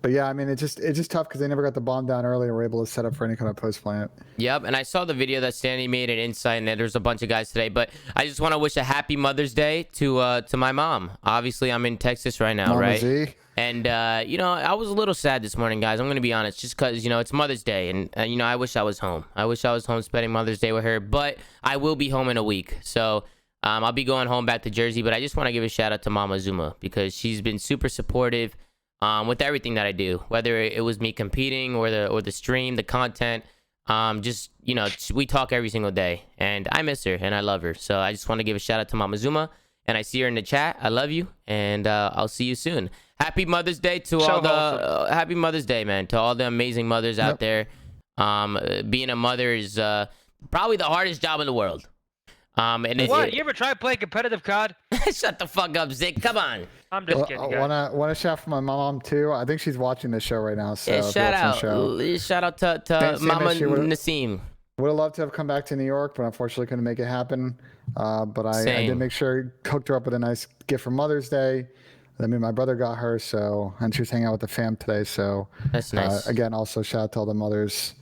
But yeah, I mean, it's just tough because they never got the bomb down early and were able to set up for any kind of post plant. Yep, and I saw the video that Standy made an insight, and there's a bunch of guys today. But I just want to wish a happy Mother's Day to my mom. Obviously, I'm in Texas right now, Mama right? Z. And I was a little sad this morning, guys. I'm gonna be honest, just because it's Mother's Day, and I wish I was home. I wish I was home spending Mother's Day with her. But I will be home in a week, so. I'll be going home back to Jersey, but I just want to give a shout out to Mama Zoomaa because she's been super supportive with everything that I do, whether it was me competing or the stream, the content. We talk every single day, and I miss her and I love her. So I just want to give a shout out to Mama Zoomaa, and I see her in the chat. I love you, and I'll see you soon. Happy Mother's Day to Happy Mother's Day, man, to all the amazing mothers out there. Being a mother is probably the hardest job in the world. You ever try playing competitive COD? Shut the fuck up, Zick. Come on. I'm just kidding. I want to shout for my mom too. I think she's watching this show right now. So yeah, shout out to Mama Nassim. Would have loved to have come back to New York, but unfortunately couldn't make it happen. But I did make sure I hooked her up with a nice gift for Mother's Day. I mean, my brother got her, and she was hanging out with the fam today. So that's nice. Again, also shout out to all the mothers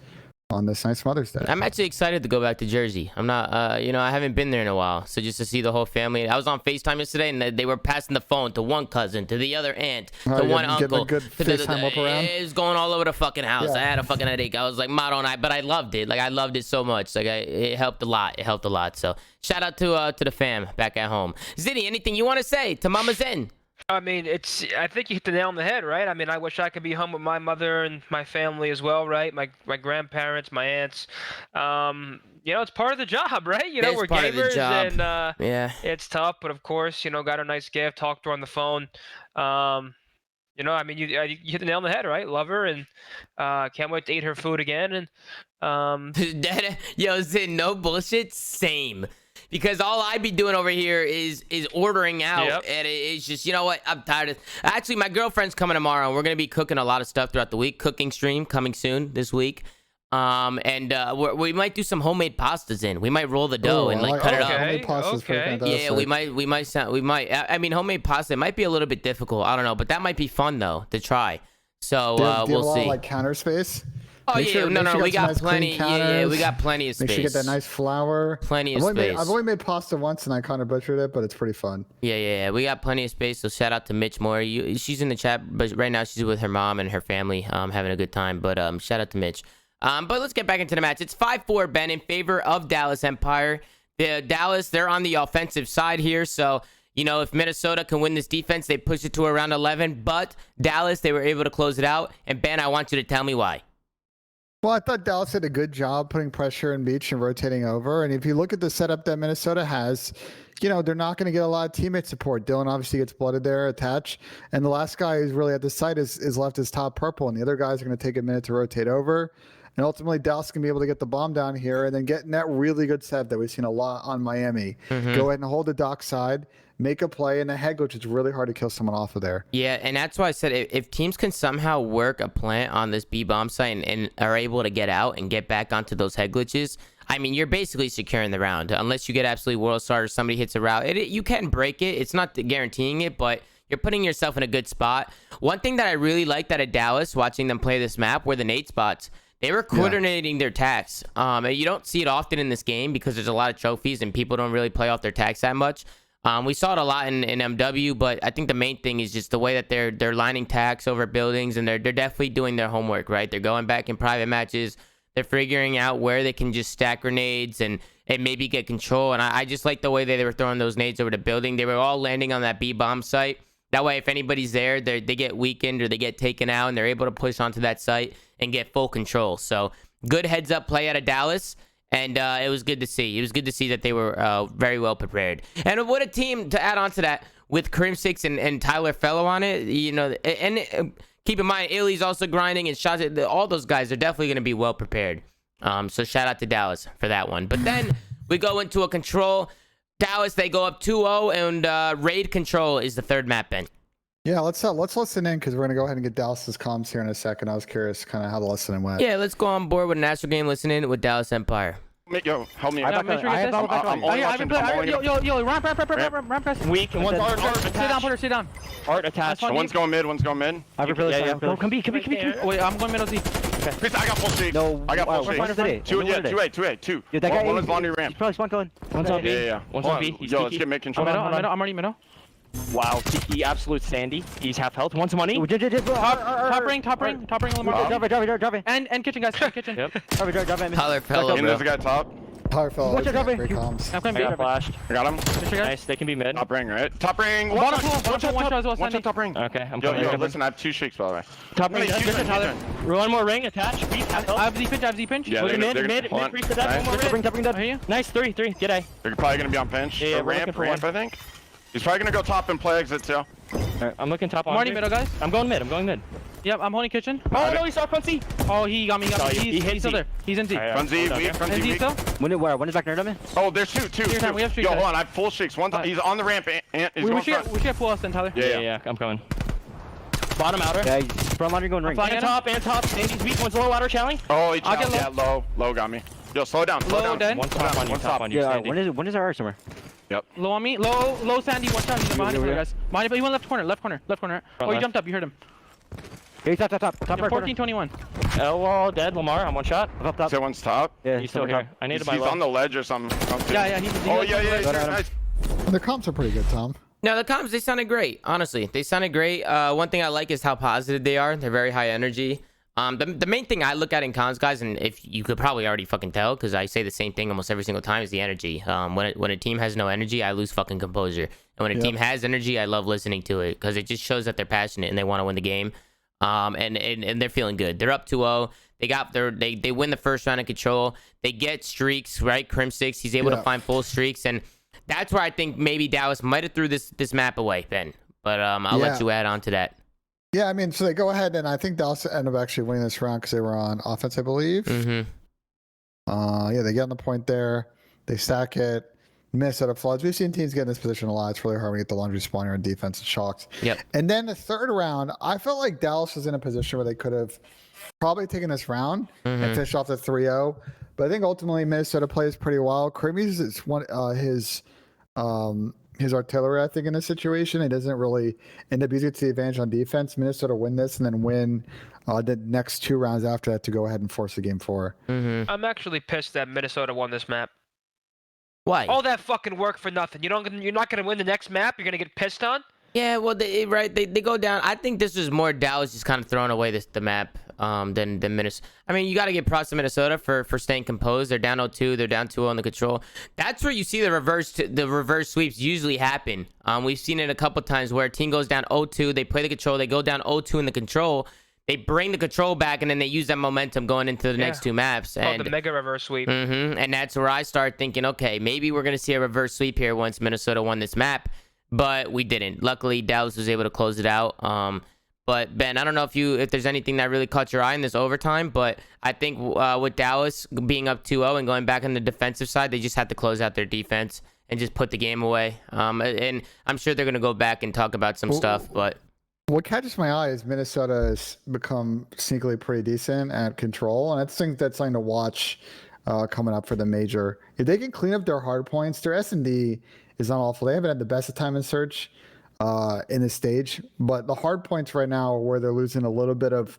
on this nice Mother's Day. I'm actually excited to go back to Jersey. I'm not, I haven't been there in a while. So just to see the whole family. I was on FaceTime yesterday, and they were passing the phone to one cousin, to the other aunt, to one uncle. A good FaceTime up around. It was going all over the fucking house. I had a fucking headache. I was like, but I loved it. I loved it so much. It helped a lot. It helped a lot. So shout out to the fam back at home. Zinni, anything you want to say to Mama Zen? I mean, I think you hit the nail on the head, right? I mean, I wish I could be home with my mother and my family as well, right? My grandparents, my aunts. It's part of the job, right? We're gamers, and it's tough, but of course, got a nice gift, talked to her on the phone. I mean, you hit the nail on the head, right? Love her, and can't wait to eat her food again. And yo, Zin, no bullshit, same. Because all I be doing over here is ordering out, and it's just, you know what, I'm tired of. Actually, my girlfriend's coming tomorrow, and we're gonna be cooking a lot of stuff throughout the week. Cooking stream coming soon this week, we might do some homemade pastas in. We might roll the dough and cut it up. Homemade pasta's yeah, we might. I mean, homemade pasta. It might be a little bit difficult. I don't know, but that might be fun though to try. So we'll see. Like counter space. Oh no, we got plenty. Yeah, we got plenty of space. Make sure you get that nice flour. Plenty of space. I've only made pasta once, and I kind of butchered it, but it's pretty fun. Yeah. We got plenty of space. So shout out to Mitch Moore. She's in the chat, but right now she's with her mom and her family, having a good time. But shout out to Mitch. But let's get back into the match. It's 5-4, Ben, in favor of Dallas Empire. Dallas, they're on the offensive side here, so. If Minnesota can win this defense, they push it to around 11. But Dallas, they were able to close it out. And Ben, I want you to tell me why. Well, I thought Dallas did a good job putting pressure in Beach and rotating over. And if you look at the setup that Minnesota has, you know, they're not going to get a lot of teammate support. Dylan obviously gets blooded there, attached. And the last guy who's really at the site is left as top purple. And the other guys are going to take a minute to rotate over. And ultimately, Dallas can be able to get the bomb down here and then get in that really good set that we've seen a lot on Miami. Go ahead and hold the dock side, make a play, and a head glitch. It's really hard to kill someone off of there. Yeah, and that's why I said if teams can somehow work a plant on this B bomb site and are able to get out and get back onto those head glitches, I mean, you're basically securing the round. Unless you get absolutely world star or somebody hits a route. You can break it. It's not guaranteeing it, but you're putting yourself in a good spot. One thing that I really liked out of Dallas, watching them play this map, were the nade spots. They were coordinating their tacks. You don't see it often in this game because there's a lot of trophies and people don't really play off their tacks that much. We saw it a lot in MW, but I think the main thing is just the way that they're lining tacks over buildings, and they're definitely doing their homework, right? They're going back in private matches. They're figuring out where they can just stack grenades and maybe get control. And I just like the way they were throwing those nades over the building. They were all landing on that B bomb site. That way, if anybody's there, they get weakened or they get taken out, and they're able to push onto that site and get full control. So good heads up play out of Dallas. And it was good to see. It was good to see that they were very well prepared. And what a team to add on to that with Crim6 and Tyler Fellow on it. You know, and keep in mind, iLLeY's also grinding, and shots. All those guys are definitely going to be well prepared. So shout out to Dallas for that one. But then we go into a control. Dallas, they go up 2-0, and raid control is the third map then. Yeah, let's listen in because we're gonna go ahead and get Dallas's comms here in a second. I was curious kind of how the listening went. Yeah, let's go on board with an Astro game listening with Dallas Empire. Yo, help me. I'm Yo, ramp press. Weak and one's art. Sit down, Porter, sit down. Art attached. One's going mid. Yeah. Come be. Wait, I'm going middle Z. Please, I got full shakes. No, I got full what's shakes. today? 2. Yo, that guy One is laundry ramp. He's probably spawn going. One's on B. Yeah. One's on B. He's Yo, let's sneaky. get mid control. I'm already middle. Wow, he absolute Sandy. He's half health. One's money. Top ring, Lamar. Drop it. And kitchen, guys. Kitchen. Yep. Drop it. Tyler Fellow, And there's a guy top. Power fell. Watch out, Great Robin. comms. I'm I going got flashed. I got him. Nice. They can be mid. Top ring, right? Top ring. Bottom pool, one shot as well, One Sandy. shot top ring. Okay, I'm Yo, coming. listen, I have 2 shakes, by the way. Top ring. Nice, Good, Tyler. One more ring. Attach. Beat. Half I health. have Z pinch. Yeah, Look at they're mid. hold on. Free for that. Nice. One more ring. Top ring I dead. hear you. Nice. 3. Get A. They're probably gonna be on pinch. Yeah, Or we're looking ramp, for I think. He's probably gonna go top and play exit too. Alright, I'm looking top on. I'm already middle, guys. I'm going mid. Yep, I'm holding kitchen. Oh no, he's off front C. Oh, he got me. No, he hit He's still Z. there. He's in Z. Front Z, weak, front Is Z, he weak. still? When is back nerd on me? Oh, there's two. Your time, we have streaks, Yo, guys. hold on, I have full shakes. He's on the ramp and he's We going should front. get full us then, Tyler. Yeah. I'm coming. Bottom outer. Yeah, front laundry going ring. Flying And top. Sandy's weak. One's low outer challenge. Oh, he I'll get challenged. Yeah, low got me. Yo, slow down. Low dead. One top on you. One Top top. on you. Yeah, Sandy. when is our R somewhere? Low on me. Low Sandy. One shot. He's behind you, Yeah. guys. Behind you, he went left corner. Oh, he left. jumped up. You heard him. Hey, top. Yeah, Right, 14-21. L wall dead. Lamar on one shot. top. So one's top. Yeah, He's still here. I needed He's my low. on the ledge or something. Yeah, he's. Oh, yeah. Nice. The comms are pretty good, Tom. No, the comms, they sounded great. Honestly, they sounded great. One thing I like is how positive they are. They're very high energy. The main thing I look at in comms, guys, and if you could probably already fucking tell, because I say the same thing almost every single time, is the energy. When a team has no energy, I lose fucking composure. And when a team has energy, I love listening to it because it just shows that they're passionate and they want to win the game. And they're feeling good. They're up 2-0. They win the first round of control. They get streaks, right? Crim6, he's able to find full streaks, and that's where I think maybe Dallas might have threw this map away, Ben. But I'll let you add on to that. Yeah, I mean, so they go ahead, and I think Dallas ended up actually winning this round because they were on offense, I believe. Mm-hmm. They get on the point there. They stack it. Minnesota floods. We've seen teams get in this position a lot. It's really hard to get the laundry spawner on defense and shocks. Yep. And then the third round, I felt like Dallas was in a position where they could have probably taken this round and finished off the 3-0. But I think ultimately Minnesota plays pretty well. Creamy's is one his artillery, I think, in this situation. It doesn't really end up using it to the advantage on defense. Minnesota win this and then win the next 2 rounds after that to go ahead and force the game 4. I'm actually pissed that Minnesota won this map. Why? All that fucking work for nothing. You're not gonna win the next map. You're gonna get pissed on. Yeah, well, they go down. I think this was more Dallas just kind of throwing away the map than Minnesota. I mean, you got to give props to Minnesota for staying composed. They're down 0-2. They're down 2-0 on the control. That's where you see the reverse sweeps usually happen. We've seen it a couple times where a team goes down 0-2. They play the control. They go down 0-2 in the control. they bring the control back, and then they use that momentum going into the next two maps. And the mega reverse sweep. And that's where I start thinking, okay, maybe we're gonna see a reverse sweep here once Minnesota won this map, but we didn't. Luckily, Dallas was able to close it out. But Ben, I don't know if there's anything that really caught your eye in this overtime, but I think with Dallas being up 2-0 and going back on the defensive side, they just had to close out their defense and just put the game away. And I'm sure they're going to go back and talk about some stuff, but what catches my eye is Minnesota has become sneakily pretty decent at control, and I think that's something to watch coming up for the major. If they can clean up their hard points, their S&D is not awful. They haven't had the best of time in search in this stage, but the hard points right now are where they're losing a little bit of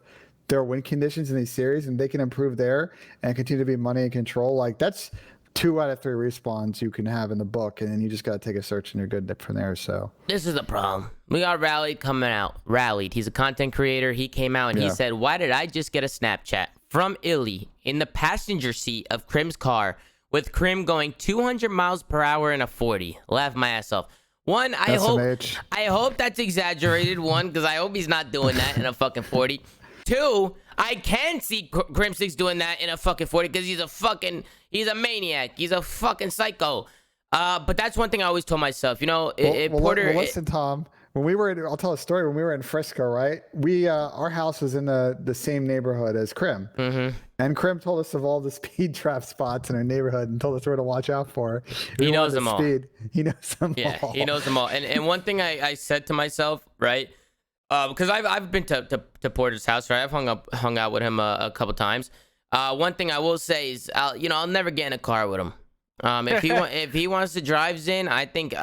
their win conditions in these series, and they can improve there and continue to be money and control. Like, that's 2 out of 3 respawns you can have in the book, and then you just got to take a search and you're good from there. So this is the problem. We got Rallied coming out. Rallied, he's a content creator. He came out and he said, why did I just get a Snapchat from iLLeY in the passenger seat of Crim's car with Crim going 200 miles per hour in a 40? Laugh my ass off. One, I hope that's exaggerated. One, because I hope he's not doing that in a fucking 40. Two, I can see Crim6 doing that in a fucking 40 because he's a maniac. He's a fucking psycho. But that's one thing I always told myself. You know, Porter. Listen, Tom. When I'll tell a story. When we were in Frisco, right? Our house was in the same neighborhood as Crim, and Crim told us of all the speed trap spots in our neighborhood and told us where to watch out for. He knows them all. He knows them all. Yeah, he knows them all. And one thing I said to myself, right? Because I've been to Porter's house, right? I've hung out with him a couple times. One thing I will say is, I'll never get in a car with him. If he wants to drive Zin, I think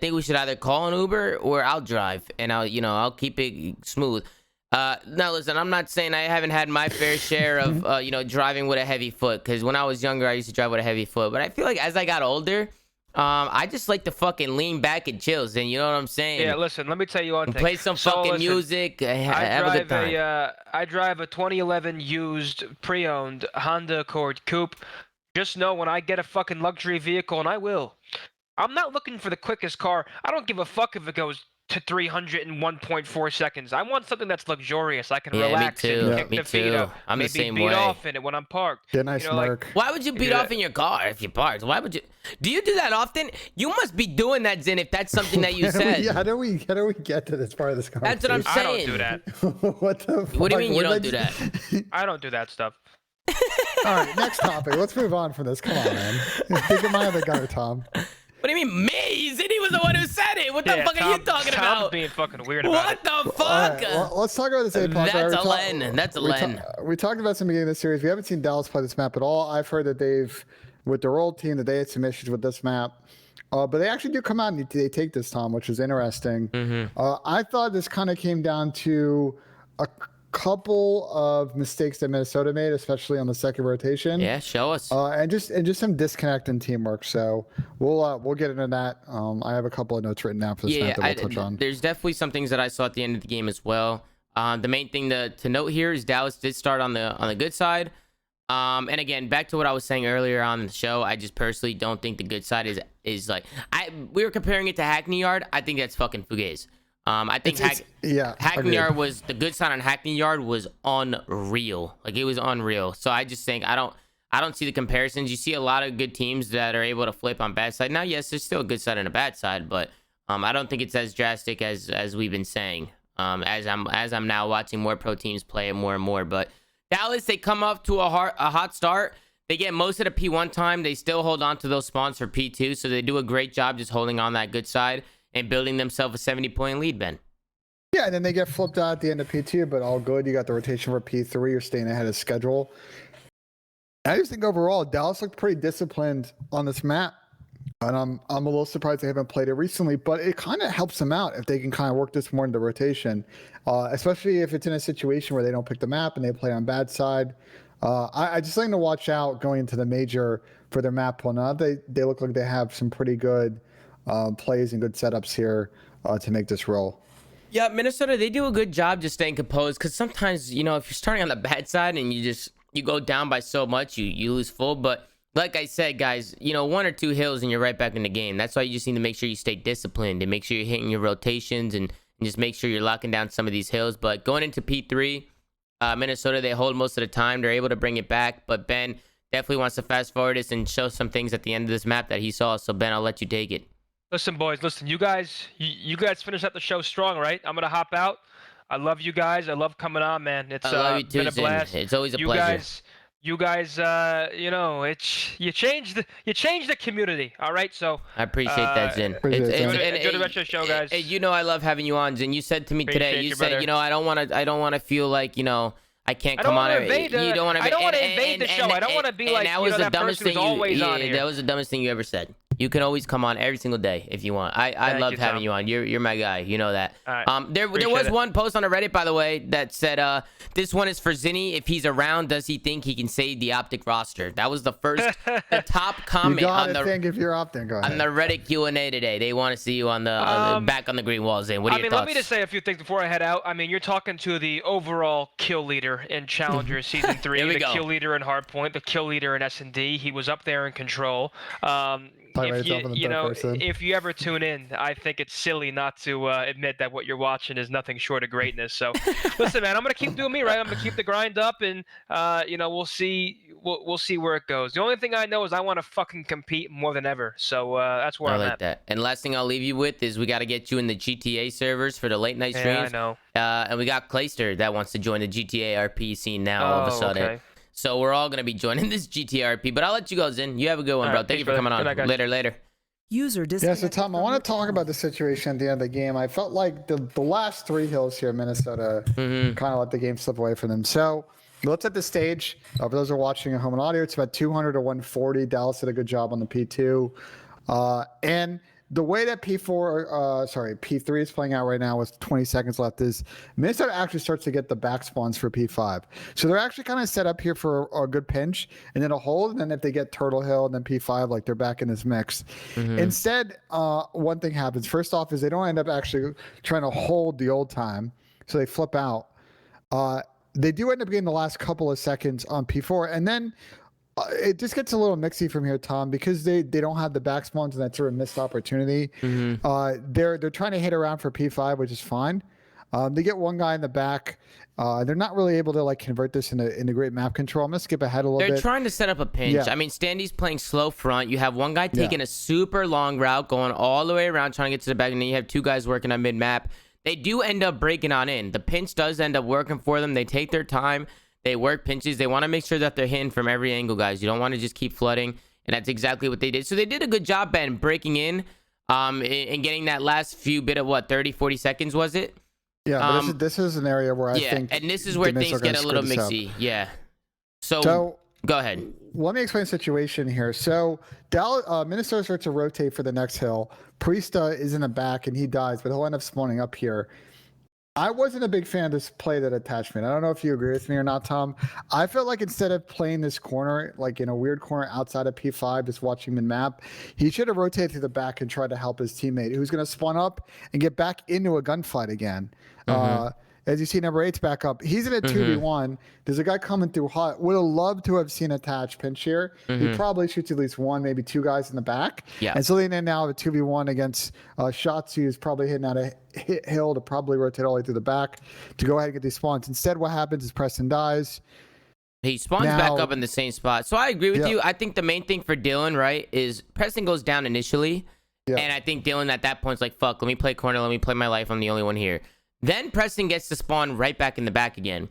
we should either call an Uber or I'll drive, and I'll keep it smooth. Now listen, I'm not saying I haven't had my fair share of driving with a heavy foot, because when I was younger I used to drive with a heavy foot, but I feel like as I got older, I just like to fucking lean back and chill, and you know what I'm saying? Yeah, listen, let me tell you one thing. Play some fucking music, have a good time. I drive a 2011 used pre-owned Honda Accord Coupe. Just know when I get a fucking luxury vehicle, and I will, I'm not looking for the quickest car. I don't give a fuck if it goes to 300 in 1.4 seconds. I want something that's luxurious. I can relax and kick the feet up. I'm maybe the same beat way. off in it when I'm parked. Get a nice smirk. Why would you beat off in your car if you parked? Why would you? Do you do that often? You must be doing that, Zin, if that's something that you said. How do we get to this part of this conversation? That's what I'm saying. I don't do that. What the fuck? What do you mean you don't do that? I don't do that stuff. All right, next topic. Let's move on from this. Come on, man. Think of my other guy, Tom. What do you mean, me? Ziddy was the one who said it. What the fuck are you talking about? Tom's being fucking weird about it. What the fuck? Right, well, let's talk about this APOC. That's a Len. That's a Len. We talked about this in the beginning of the series. We haven't seen Dallas play this map at all. I've heard that with their old team, that they had some issues with this map. But they actually do come out and they take this, Tom, which is interesting. I thought this kind of came down to a couple of mistakes that Minnesota made, especially on the second rotation. Yeah, show us. And just some disconnect in teamwork. So we'll get into that. I have a couple of notes written down for this map that we'll touch on. There's definitely some things that I saw at the end of the game as well. The main thing to note here is Dallas did start on the good side. And again, back to what I was saying earlier on the show, I just personally don't think the good side is like we were comparing it to Hackney Yard. I think that's fucking fugazi. I think Hackney Yard was the good side on Hackney Yard was unreal. Like, it was unreal. So I just think I don't see the comparisons. You see a lot of good teams that are able to flip on bad side. Now, yes, there's still a good side and a bad side, but I don't think it's as drastic as we've been saying. As I'm now watching more pro teams play it more and more. But Dallas, they come up to a hot start. They get most of the P1 time. They still hold on to those spawns for P2, so they do a great job just holding on that good side and building themselves a 70-point lead, Ben. Yeah, and then they get flipped out at the end of P2, but all good. You got the rotation for P3. You're staying ahead of schedule. I just think overall, Dallas looked pretty disciplined on this map. And I'm a little surprised they haven't played it recently, but it kind of helps them out if they can kind of work this more into rotation, especially if it's in a situation where they don't pick the map and they play on bad side. I just think to watch out going into the major for their map pool. Now they look like they have some pretty good plays and good setups here to make this roll. Yeah, Minnesota, they do a good job just staying composed, because sometimes, if you're starting on the bad side and you go down by so much, you lose full. But like I said, guys, 1 or 2 hills and you're right back in the game. That's why you just need to make sure you stay disciplined and make sure you're hitting your rotations and just make sure you're locking down some of these hills. But going into P3, Minnesota, they hold most of the time. They're able to bring it back, but Ben definitely wants to fast forward this and show some things at the end of this map that he saw. So Ben, I'll let you take it. Listen, boys, listen, you guys finish up the show strong, right? I'm gonna hop out. I love you guys. I love coming on, man. It's I love you too, been a blast. Zin. It's always a pleasure. You guys, you know, you changed the community. All right, so I appreciate that, Zin. Enjoy the rest of the show, guys. You know I love having you on, Zin. You said to me today, you said, brother. you know, I don't want to feel like, you know, I can't come on. You don't want to invade the show. I don't want to be like, that was the dumbest thing always on here. That was the dumbest thing you ever said. You can always come on every single day if you want. I love having you on. You're my guy. You know that. Right. There was one post on the Reddit, by the way, that said, this one is for Zinni. If he's around, does he think he can save the Optic roster? That was the top comment on the think if you're Optic, go ahead. on the Reddit Q&A today. They want to see you on the back on the green wall, Zin. What are your thoughts? Let me just say a few things before I head out. I mean, you're talking to the overall kill leader in Challenger Season 3, the kill leader in Hardpoint, the kill leader in S&D. He was up there in Control. If you ever tune in, I think it's silly not to admit that what you're watching is nothing short of greatness. So, listen, man, I'm gonna keep doing me, right? I'm gonna keep the grind up, and we'll see where it goes. The only thing I know is I want to fucking compete more than ever. So that's where I'm at. That. And last thing I'll leave you with is we got to get you in the GTA servers for the late night streams. Yeah, I know. And we got Clayster that wants to join the GTA RP scene now. All of a sudden. Okay. So we're all going to be joining this GTRP, but I'll let you go, Zin. You have a good one, bro. Thank you for coming on. Later. User Yeah, disconnected. so Tom, I want to talk about the situation at the end of the game. I felt like the last 3 hills here in Minnesota kind of let the game slip away from them. So let's set the stage. For those who are watching at home and audio, it's about 200 to 140. Dallas did a good job on the P2. And the way that P3 is playing out right now with 20 seconds left is Minnesota actually starts to get the back spawns for P5. So they're actually kind of set up here for a good pinch and then a hold. And then if they get Turtle Hill and then P5, like they're back in this mix. Instead, one thing happens. First off is they don't end up actually trying to hold the old time. So they flip out. They do end up getting the last couple of seconds on P4. And then it just gets a little mixy from here, Tom, because they don't have the back spawns and that sort of missed opportunity. They're trying to hit around for P5, which is fine. They get one guy in the back. They're not really able to like convert this into great map control. I'm gonna skip ahead a little bit. They're trying to set up a pinch. Yeah. I mean, Standy's playing slow front. You have one guy taking a super long route, going all the way around, trying to get to the back, and then you have 2 guys working on mid map. They do end up breaking on in. The pinch does end up working for them. They take their time. They work pinches. They want to make sure that they're hitting from every angle, guys. You don't want to just keep flooding, and that's exactly what they did. So they did a good job, Ben, breaking in and getting that last few bit of, 30, 40 seconds, was it? Yeah, but this is an area where I think... and this is where things get a little mixy. Yeah. So go ahead. Let me explain the situation here. So Minnesota starts to rotate for the next hill. Priesta is in the back, and he dies, but he'll end up spawning up here. I wasn't a big fan of this play, that attachment. I don't know if you agree with me or not, Tom. I felt like instead of playing this corner, like in a weird corner outside of P5, just watching mid map, he should have rotated to the back and tried to help his teammate, who's going to spawn up and get back into a gunfight again. As you see, number 8's back up. He's in a 2v1. There's a guy coming through hot. Would have loved to have seen attach pinch here. He probably shoots at least 1, maybe 2 guys in the back. Yeah. And so they now have a 2v1 against Shotzi, who's probably hitting out a hill to probably rotate all the way to the back to go ahead and get these spawns. Instead, what happens is Preston dies. He spawns back up in the same spot. So I agree with you. I think the main thing for Dylan, right, is Preston goes down initially. Yeah. And I think Dylan at that point is like, fuck, let me play corner. Let me play my life. I'm the only one here. Then Preston gets to spawn right back in the back again.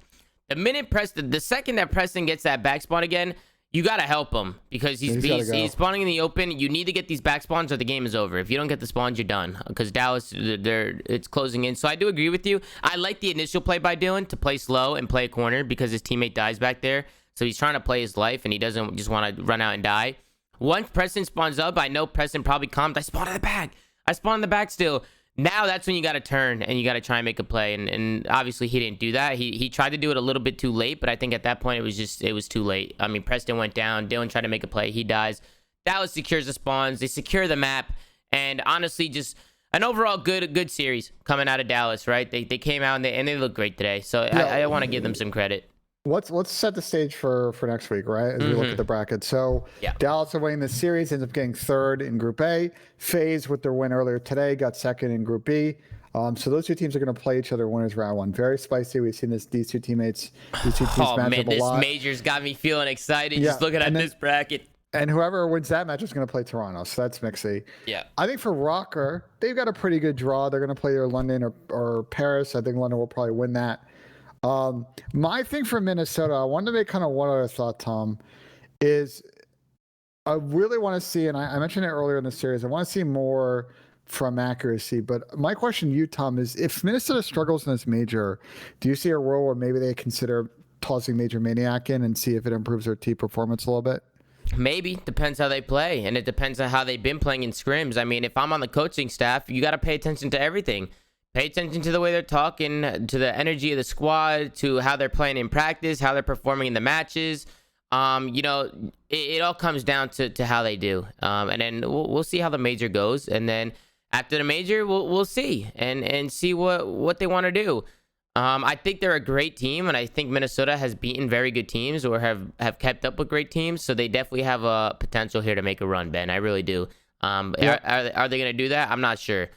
The second that Preston gets that back spawn again, you got to help him because he's spawning in the open. You need to get these back spawns or the game is over. If you don't get the spawns, you're done because Dallas, it's closing in. So I do agree with you. I like the initial play by Dylan to play slow and play a corner because his teammate dies back there. So he's trying to play his life and he doesn't just want to run out and die. Once Preston spawns up, I know Preston probably calmed. I spawned in the back. I spawned in the back still. Now that's when you got to turn and you got to try and make a play. And obviously he didn't do that. He tried to do it a little bit too late, but I think at that point it was too late. I mean, Preston went down. Dylan tried to make a play. He dies. Dallas secures the spawns. They secure the map. And honestly, just an overall good series coming out of Dallas, right? They came out and they look great today. So I want to give them some credit. Let's set the stage for next week, right? As we look at the bracket. So Dallas are winning the series, ends up getting third in Group A. Faze, with their win earlier today, got second in Group B. So those two teams are going to play each other winners round one. Very spicy. We've seen these two teams match up a lot. This major's got me feeling excited just looking at this bracket. And whoever wins that match is going to play Toronto. So that's mixy. Yeah. I think for Rocker, they've got a pretty good draw. They're going to play either London or Paris. I think London will probably win that. My thing for Minnesota, I wanted to make kind of one other thought, Tom, is I really want to see, and I mentioned it earlier in the series, I want to see more from accuracy. But my question to you, Tom, is if Minnesota struggles in this major, do you see a role where maybe they consider tossing Major Maniac in and see if it improves their team performance a little bit? Maybe. Depends how they play, and it depends on how they've been playing in scrims. I mean, if I'm on the coaching staff, you got to pay attention to everything. Pay attention to the way they're talking, to the energy of the squad, to how they're playing in practice, how they're performing in the matches. You know, it all comes down to how they do. And then we'll see how the major goes, and then after the major, we'll see and see what they want to do. I think they're a great team, and I think Minnesota has beaten very good teams or have kept up with great teams, so they definitely have a potential here to make a run, Ben. I really do. Are they going to do that? I'm not sure.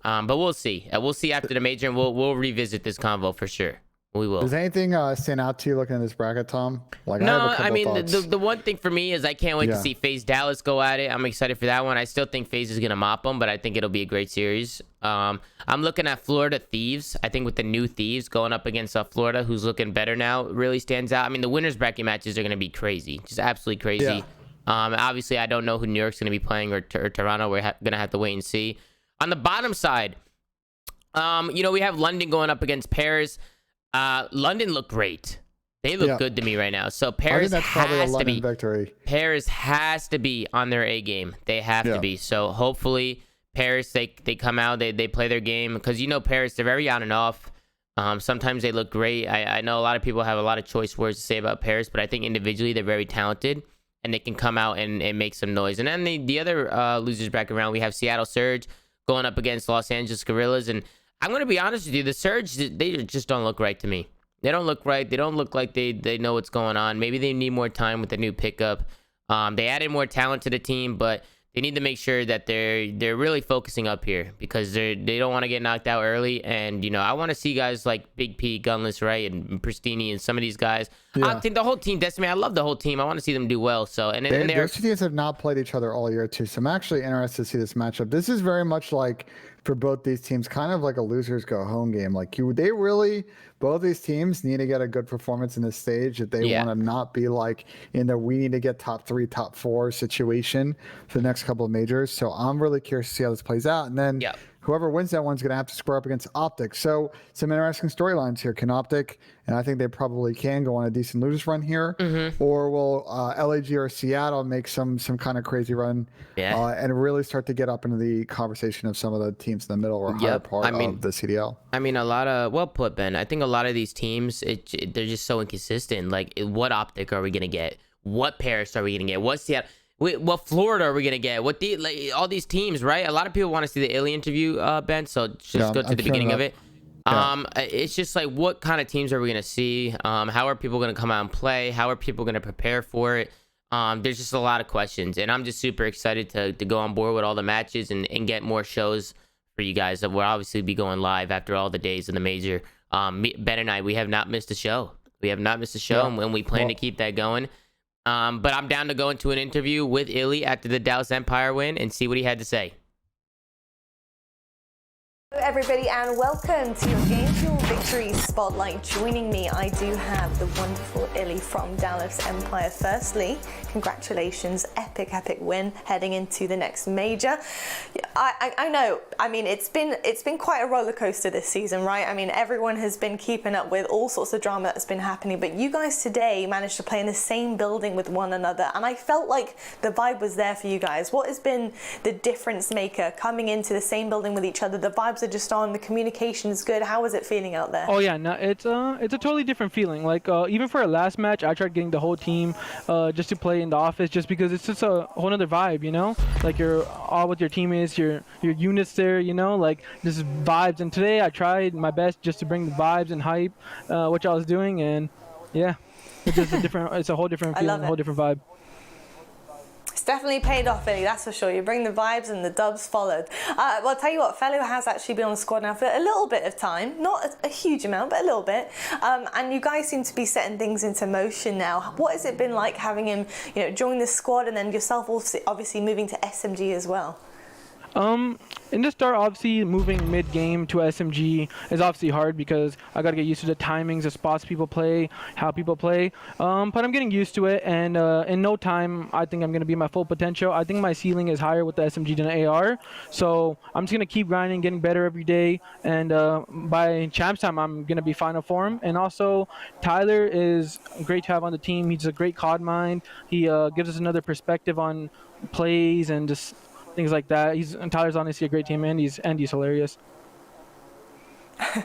But we'll see. We'll see after the major, and we'll revisit this convo for sure. We will. Does anything stand out to you looking at this bracket, Tom? Like, no, I mean, the one thing for me is I can't wait to see Faze Dallas go at it. I'm excited for that one. I still think Faze is going to mop them, but I think it'll be a great series. I'm looking at Florida Thieves. I think with the new Thieves going up against Florida, who's looking better now, really stands out. I mean, the winners bracket matches are going to be crazy, just absolutely crazy. Yeah. Obviously, I don't know who New York's going to be playing or Toronto. We're going to have to wait and see. On the bottom side, you know, we have London going up against Paris. London look great. They look good to me right now. So Paris has to be victory. Paris has to be on their A game. They have to be. So hopefully Paris they come out, they play their game, because you know Paris, they're very on and off. Sometimes they look great. I know a lot of people have a lot of choice words to say about Paris, but I think individually they're very talented and they can come out and make some noise. And then the other losers bracket round, we have Seattle Surge going up against Los Angeles Guerrillas. And I'm going to be honest with you, the Surge, they just don't look right to me. They don't look right. They don't look like they know what's going on. Maybe they need more time with the new pickup. They added more talent to the team, but they need to make sure that they're really focusing up here, because they don't want to get knocked out early. And, you know, I want to see guys like Big P, Gunless, right, and Pristini and some of these guys. I think the whole team, Destiny, I love the whole team. I want to see them do well. So, and those two teams have not played each other all year, too. So I'm actually interested to see this matchup. This is very much like, for both these teams, kind of like a losers go home game. Like both these teams need to get a good performance in this stage if they want to not be like in the we need to get top 3, top 4 situation for the next couple of majors. So I'm really curious to see how this plays out. And then whoever wins that one's going to have to square up against Optic. So some interesting storylines here. Can Optic, and I think they probably can, go on a decent losers run here, or will LAG or Seattle make some kind of crazy run and really start to get up into the conversation of some of the teams in the middle or higher part of the CDL? I mean, a lot of, well put, Ben. I think a lot of these teams, they're just so inconsistent. Like, what Optic are we going to get? What Paris are we going to get? What Seattle? What Florida are we going to get? What all these teams, right? A lot of people want to see the iLLeY interview, Ben, so just go to the beginning of it. It's just like, what kind of teams are we going to see? How are people going to come out and play? How are people going to prepare for it? There's just a lot of questions, and I'm just super excited to go on board with all the matches and get more shows for you guys. That we'll obviously be going live after all the days of the major. Ben and I, we have not missed a show. And we plan to keep that going. But I'm down to go into an interview with iLLeY after the Dallas Empire win and see what he had to say. Hello everybody, and welcome to your Game Fuel Victory Spotlight. Joining me, I do have the wonderful iLLeY from Dallas Empire. Firstly, congratulations, epic win heading into the next major. I know, I mean, it's been quite a roller coaster this season, right? I mean, everyone has been keeping up with all sorts of drama that's been happening, but you guys today managed to play in the same building with one another, and I felt like the vibe was there for you guys. What has been the difference maker coming into the same building with each other? The vibes are just on, the communication is good. How is it feeling out there? Oh yeah, no, it's a totally different feeling. Like even for our last match, I tried getting the whole team just to play in the office, just because it's just a whole other vibe, you know? Like you're all with your teammates, your units there, you know? Like this is vibes. And today I tried my best just to bring the vibes and hype, which I was doing, and yeah, it's just a different, it's a whole different feeling, a whole different vibe. definitely paid off, Illy, that's for sure. You bring the vibes and the dubs followed. Well, I'll tell you what, Fellow has actually been on the squad now for a little bit of time. Not a huge amount, but a little bit. And you guys seem to be setting things into motion now. What has it been like having him, you know, join the squad and then yourself also obviously moving to SMG as well? In the start, obviously moving mid-game to SMG is obviously hard because I got to get used to the timings, the spots people play, how people play. But I'm getting used to it, and in no time, I think I'm going to be my full potential. I think my ceiling is higher with the SMG than the AR, so I'm just going to keep grinding, getting better every day, and by champs time, I'm going to be final form. And also, Tyler is great to have on the team. He's a great COD mind. He gives us another perspective on plays and just things like that. Tyler's honestly a great team, and he's hilarious.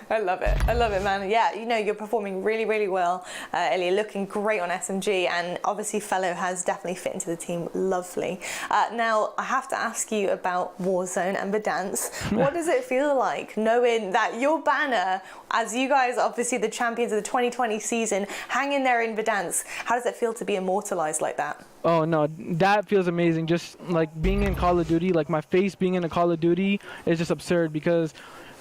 I love it, man. Yeah, you know, you're performing really, really well. Illy, looking great on SMG, and obviously Fellow has definitely fit into the team lovely. Now, I have to ask you about Warzone and Verdansk. What does it feel like knowing that your banner, as you guys obviously the champions of the 2020 season, hanging there in Verdansk? How does it feel to be immortalized like that? Oh no, that feels amazing. Just like being in Call of Duty, like my face being in a Call of Duty is just absurd because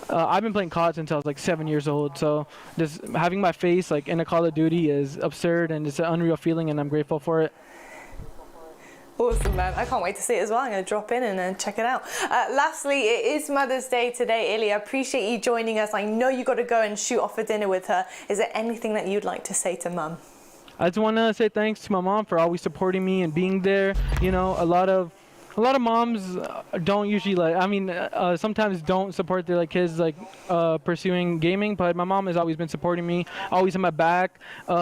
I've been playing COD since I was like 7 years old. So just having my face like in a Call of Duty is absurd, and it's an unreal feeling, and I'm grateful for it. Awesome, man. I can't wait to see it as well. I'm going to drop in and check it out. Lastly, it is Mother's Day today, Illy. I appreciate you joining us. I know you got to go and shoot off for dinner with her. Is there anything that you'd like to say to Mum? I just want to say thanks to my mom for always supporting me and being there. You know, a lot of moms don't usually sometimes don't support their kids pursuing gaming, but my mom has always been supporting me, always in my back.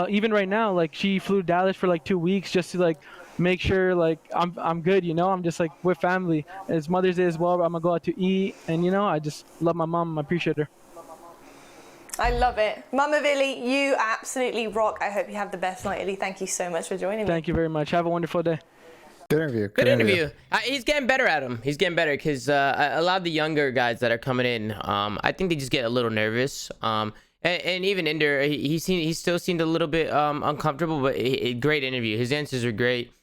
Even right now, she flew to Dallas for 2 weeks just to make sure I'm good, you know. I'm just with family. It's Mother's Day as well. I'm gonna go out to eat, and you know, I just love my mom. I appreciate her. I love it. Mum of Illy, you absolutely rock. I hope you have the best night, Illy. Thank you so much for joining me. Thank you very much. Have a wonderful day. Good interview. Good interview. He's getting better at him. He's getting better because a lot of the younger guys that are coming in, I think they just get a little nervous. And even Ender, he still seemed a little bit uncomfortable, but great interview. His answers are great.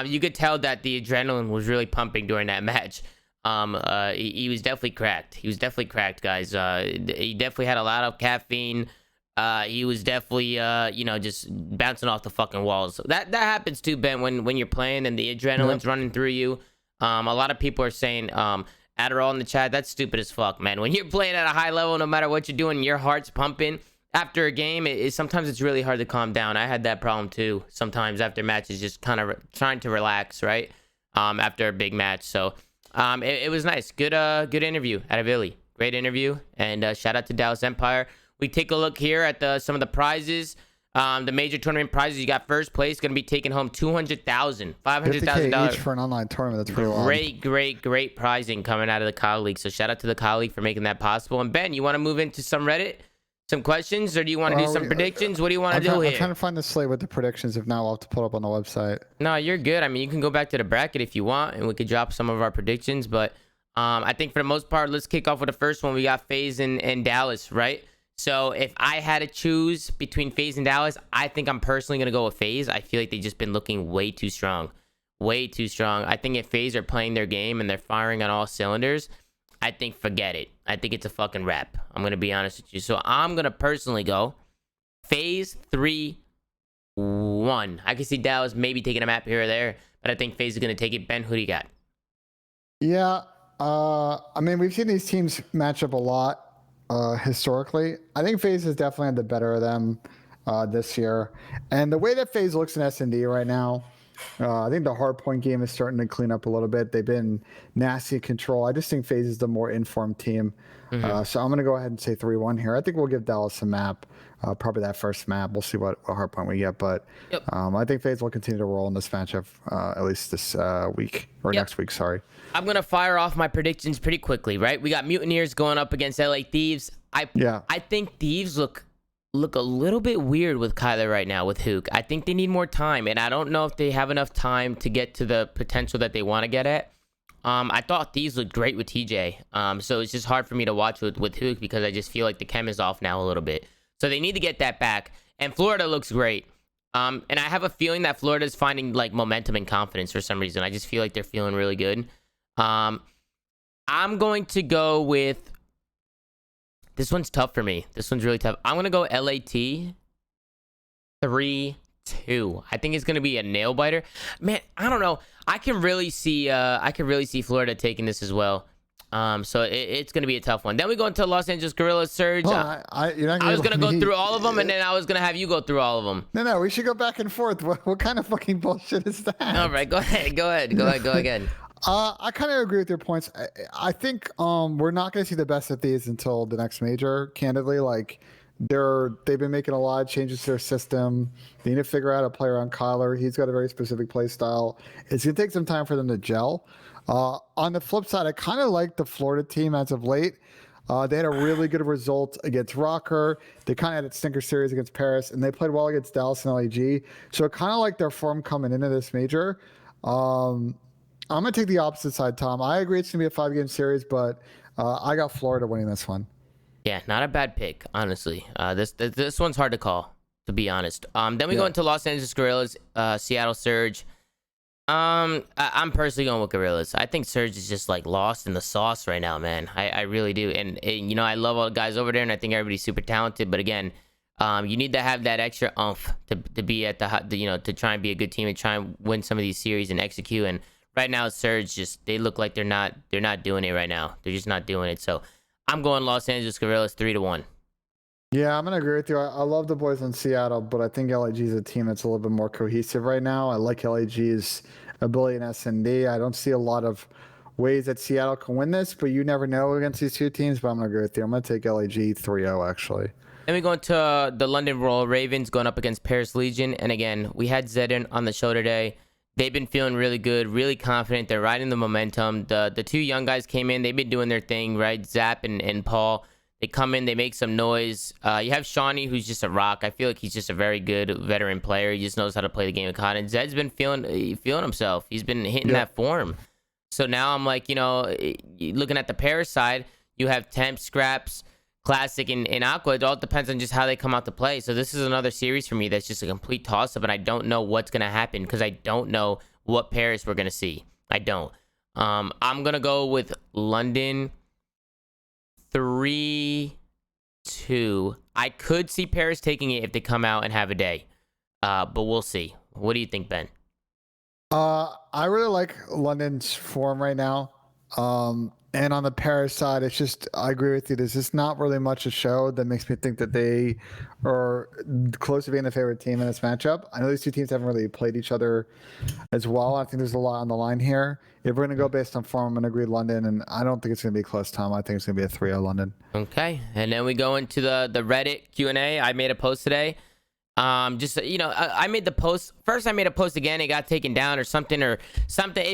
You could tell that the adrenaline was really pumping during that match. He was definitely cracked. He was definitely cracked, guys. He definitely had a lot of caffeine. He was definitely, just bouncing off the fucking walls. That happens too, Ben, when you're playing and the adrenaline's running through you. A lot of people are saying, Adderall in the chat, that's stupid as fuck, man. When you're playing at a high level, no matter what you're doing, your heart's pumping. After a game, sometimes it's really hard to calm down. I had that problem too. Sometimes after matches, just kind of trying to relax, right? After a big match. So it was nice. Good interview out of Illy. Great interview. And shout out to Dallas Empire. We take a look here at some of the prizes. The major tournament prizes. You got first place, going to be taking home $200,000, $500,000 each for an online tournament. That's pretty wild. Great prizing coming out of the COD League. So shout out to the COD League for making that possible. And Ben, you want to move into some Reddit, some questions, or do you want to do some predictions? What do you want to do here? I'm trying to find the slate with the predictions. If not, we'll have to pull it up on the website. No, you're good. I mean, you can go back to the bracket if you want, and we could drop some of our predictions. But I think for the most part, let's kick off with the first one. We got Faze and Dallas, right? So if I had to choose between Faze and Dallas, I think I'm personally going to go with Faze. I feel like they've just been looking way too strong. Way too strong. I think if Faze are playing their game and they're firing on all cylinders, I think forget it. I think it's a fucking wrap. I'm going to be honest with you. So I'm going to personally go Faze 3-1. I can see Dallas maybe taking a map here or there, but I think Faze is going to take it. Ben, who do you got? Yeah. I mean, we've seen these teams match up a lot. Historically, I think Faze has definitely had the better of them this year. And the way that Faze looks in S&D right now, I think the hardpoint game is starting to clean up a little bit. They've been nasty at control. I just think Faze is the more informed team. So I'm going to go ahead and say 3-1 here. I think we'll give Dallas a map, probably that first map. We'll see what hardpoint we get. But I think Faze will continue to roll in this matchup at least this week or next week. Sorry. I'm going to fire off my predictions pretty quickly, right? We got Mutineers going up against LA Thieves. I think Thieves look a little bit weird with Kyler right now with Hook. I think they need more time, and I don't know if they have enough time to get to the potential that they want to get at. I thought Thieves looked great with TJ. So it's just hard for me to watch with Hook because I just feel like the chem is off now a little bit. So they need to get that back. And Florida looks great. And I have a feeling that Florida's finding like momentum and confidence for some reason. I just feel like they're feeling really good. I'm going to go with, this one's tough for me. This one's really tough. I'm going to go LAT 3-2. I think it's going to be a nail biter. Man, I don't know. I can really see Florida taking this as well. So it's going to be a tough one. Then we go into Los Angeles Guerrillas Surge. I was going to go through all of them, and then I was going to have you go through all of them. No, we should go back and forth. What kind of fucking bullshit is that? All right, go again. I kind of agree with your points. I think we're not going to see the best of these until the next major, candidly. Like, they've been making a lot of changes to their system. They need to figure out a play around Kyler. He's got a very specific play style. It's going to take some time for them to gel. On the flip side, I kind of like the Florida team as of late. They had a really good result against Rocker. They kind of had a stinker series against Paris, and they played well against Dallas and LAG. So I kind of like their form coming into this major. I'm going to take the opposite side, Tom. I agree it's going to be a 5-game series, but I got Florida winning this one. Yeah, not a bad pick, honestly. This one's hard to call, to be honest. Then we go into Los Angeles Guerrillas, Seattle Surge. I'm personally going with Guerrillas. I think Surge is just like lost in the sauce right now, man. I really do. And you know, I love all the guys over there, and I think everybody's super talented. But again, you need to have that extra oomph to be at to try and be a good team and try and win some of these series and execute. And right now, Surge they look like they're not doing it right now. They're just not doing it. So I'm going Los Angeles Guerrillas 3-1. Yeah, I'm going to agree with you. I love the boys in Seattle, but I think LAG is a team that's a little bit more cohesive right now. I like LAG's ability in S&D. I don't see a lot of ways that Seattle can win this, but you never know against these two teams, but I'm going to agree with you. I'm going to take LAG 3-0, actually. Then we go into the London Royal Ravens going up against Paris Legion. And again, we had Zedin on the show today. They've been feeling really good, really confident. They're riding the momentum. The two young guys came in. They've been doing their thing, right? Zap and Paul. They come in, they make some noise. You have Shawnee, who's just a rock. I feel like he's just a very good veteran player. He just knows how to play the game of COD. And Zed's been feeling himself. He's been hitting that form. So now I'm like, looking at the Paris side, you have Temp, Scraps, Classic, and Aqua. It all depends on just how they come out to play. So this is another series for me that's just a complete toss-up, and I don't know what's going to happen because I don't know what Paris we're going to see. I don't. I'm going to go with London 3-2. I could see Paris taking it if they come out and have a day, but we'll see. What do you think, Ben? I really like London's form right now. And on the Paris side, it's just, I agree with you. There's just not really much to show that makes me think that they are close to being the favorite team in this matchup. I know these two teams haven't really played each other as well. I think there's a lot on the line here. If we're going to go based on form, I'm going to agree London, and I don't think it's going to be close, Tom. I think it's going to be a 3-0 London. Okay, and then we go into the Reddit Q&A. I made a post today. I made the post. First, I made a post again. It got taken down or something. It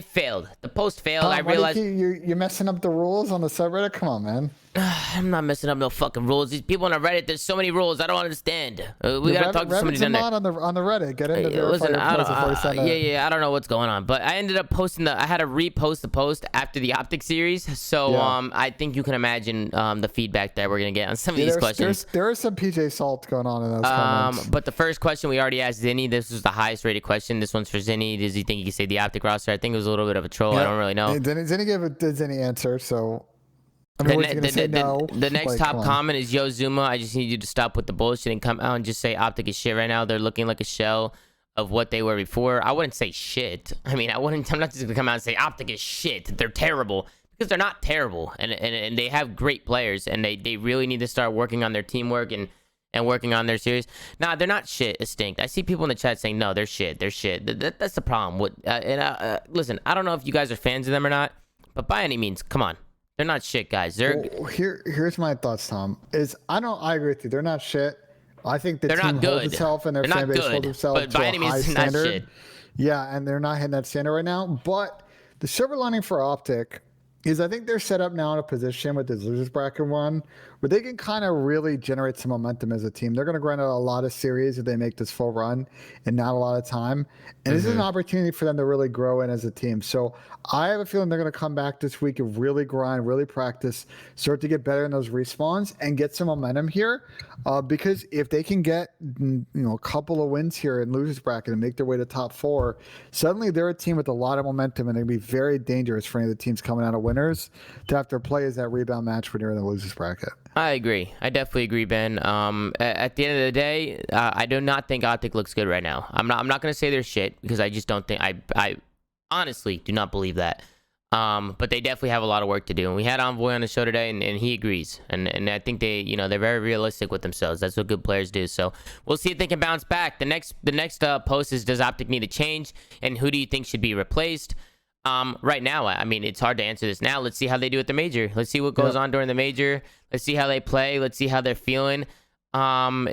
failed. The post failed. Tom, I realized you're messing up the rules on the subreddit. Come on, man. I'm not messing up no fucking rules. These people on the Reddit, there's so many rules. I don't understand. We gotta talk to somebody down there. on the Reddit. Get into there. Listen, I don't know what's going on, but I ended up posting I had to repost the post after the Optic series. So I think you can imagine the feedback that we're gonna get on some of these questions. There is some PJ Salt going on in those comments. But the first question we already asked Zinni. This was the highest rated question. This one's for Zinni. Does he think he can say the Optic roster? I think it was a little bit of a troll. I don't really know. Zinni gave a Zinni answer, so. The next top comment is, yo, Zoomaa, I just need you to stop with the bullshit and come out and just say Optic is shit right now. They're looking like a shell of what they were before. I wouldn't say shit. I mean, I'm not just going to come out and say Optic is shit. They're terrible. Because they're not terrible. And they have great players. And they really need to start working on their teamwork and working on their series. Nah, they're not shit. It stinks. I see people in the chat saying, no, they're shit. They're shit. That's the problem. Listen, I don't know if you guys are fans of them or not. But by any means, come on. They're not shit, guys. Here's my thoughts, Tom. I agree with you. They're not shit. I think the team holds itself and their fan base holds itself to a high standard. Yeah, and they're not hitting that standard right now. But the silver lining for Optic is I think they're set up now in a position with this losers bracket one where they can kind of really generate some momentum as a team. They're going to grind out a lot of series if they make this full run and not a lot of time. And this is an opportunity for them to really grow in as a team. So I have a feeling they're going to come back this week and really grind, really practice, start to get better in those respawns and get some momentum here. Because if they can get, a couple of wins here in losers bracket and make their way to top 4, suddenly they're a team with a lot of momentum and they're going to be very dangerous for any of the teams coming out of winners to have to play as that rebound match when you're in the losers bracket. I agree. I definitely agree, Ben. At the end of the day, I do not think Optic looks good right now. I'm not going to say they're shit because I just don't think I honestly do not believe that. But they definitely have a lot of work to do. And we had Envoy on the show today, and he agrees. And I think they, they're very realistic with themselves. That's what good players do. So we'll see if they can bounce back. The next post is, does Optic need a change, and who do you think should be replaced? Right now, I mean, it's hard to answer this now. Let's see how they do at the major. Let's see what goes on during the major. Let's see how they play. Let's see how they're feeling. I'm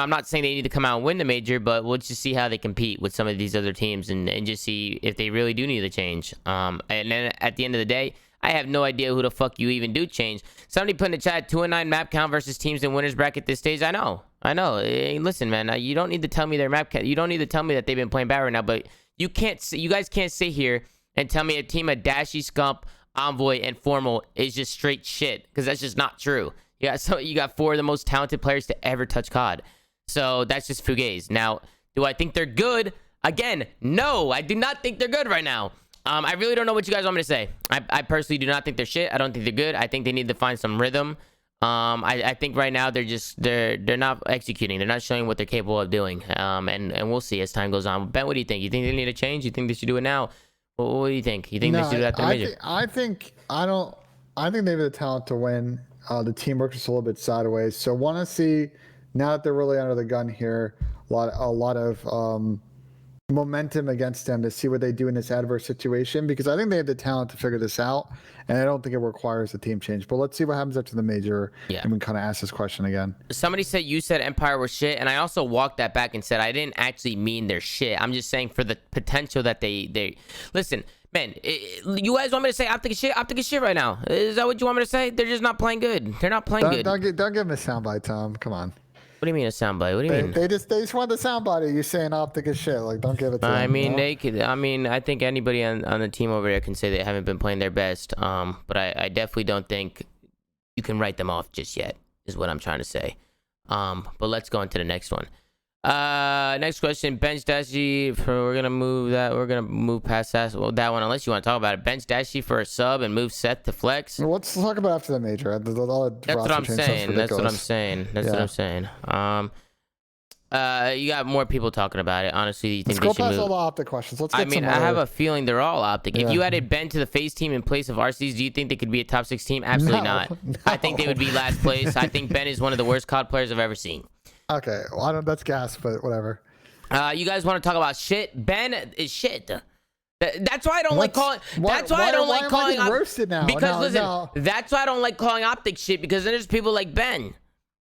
not saying they need to come out and win the major, but we'll just see how they compete with some of these other teams and just see if they really do need a change. And then at the end of the day, I have no idea who the fuck you even do change. Somebody put in the chat 2-9 map count versus teams in winners bracket this stage. I know. Hey, listen, man, you don't need to tell me their map count. You don't need to tell me that they've been playing bad right now, but you guys can't sit here and tell me a team of Dashy, Scump, Envoy, and Formal is just straight shit, because that's just not true. You got 4 of the most talented players to ever touch COD. So that's just Fugazi. Now, do I think they're good? Again, no, I do not think they're good right now. I really don't know what you guys want me to say. I personally do not think they're shit. I don't think they're good. I think they need to find some rhythm. I think right now they're not executing. They're not showing what they're capable of doing. And we'll see as time goes on. Ben, what do you think? You think they need a change? You think they should do it now? What do you think? You think they should do that? I think they have the talent to win. The teamwork is a little bit sideways. So want to see, now that they're really under the gun here, a lot of momentum against them to see what they do in this adverse situation, because I think they have the talent to figure this out, and I don't think it requires a team change. But let's see what happens after the major, and we can kind of ask this question again. Somebody said you said Empire was shit, and I also walked that back and said I didn't actually mean they're shit. I'm just saying for the potential that they listen. Man, you guys want me to say Optic is shit? Optic is shit right now. Is that what you want me to say? They're just not playing good. They're not playing good. Don't give them a soundbite, Tom. Come on. What do you mean a soundbite? What do you mean? They just want the soundbite of you saying Optic is shit. Like, don't give it to them. I mean, they could. I mean, I think anybody on the team over there can say they haven't been playing their best. But I definitely don't think you can write them off just yet, is what I'm trying to say. But let's go on to the next one. Next question, bench Dashy we're gonna move past that one, unless you want to talk about it. Bench Dashy for a sub and move Seth to flex. Well, let's talk about after the major. That's what I'm saying. You got more people talking about it. Honestly, you think let's they go should past move? all the Optic questions. Let's get I have a feeling they're all Optic. If you added Ben to the Faze team in place of RCs, do you think they could be a top 6 team? Absolutely not. No. I think they would be last place. I think Ben is one of the worst COD players I've ever seen. Okay, well, that's gas, but whatever. You guys want to talk about shit? Ben is shit. That's why I don't like calling. That's why I don't like calling. Roasted now. Because that's why I don't like calling Optic shit, because then there's people like Ben.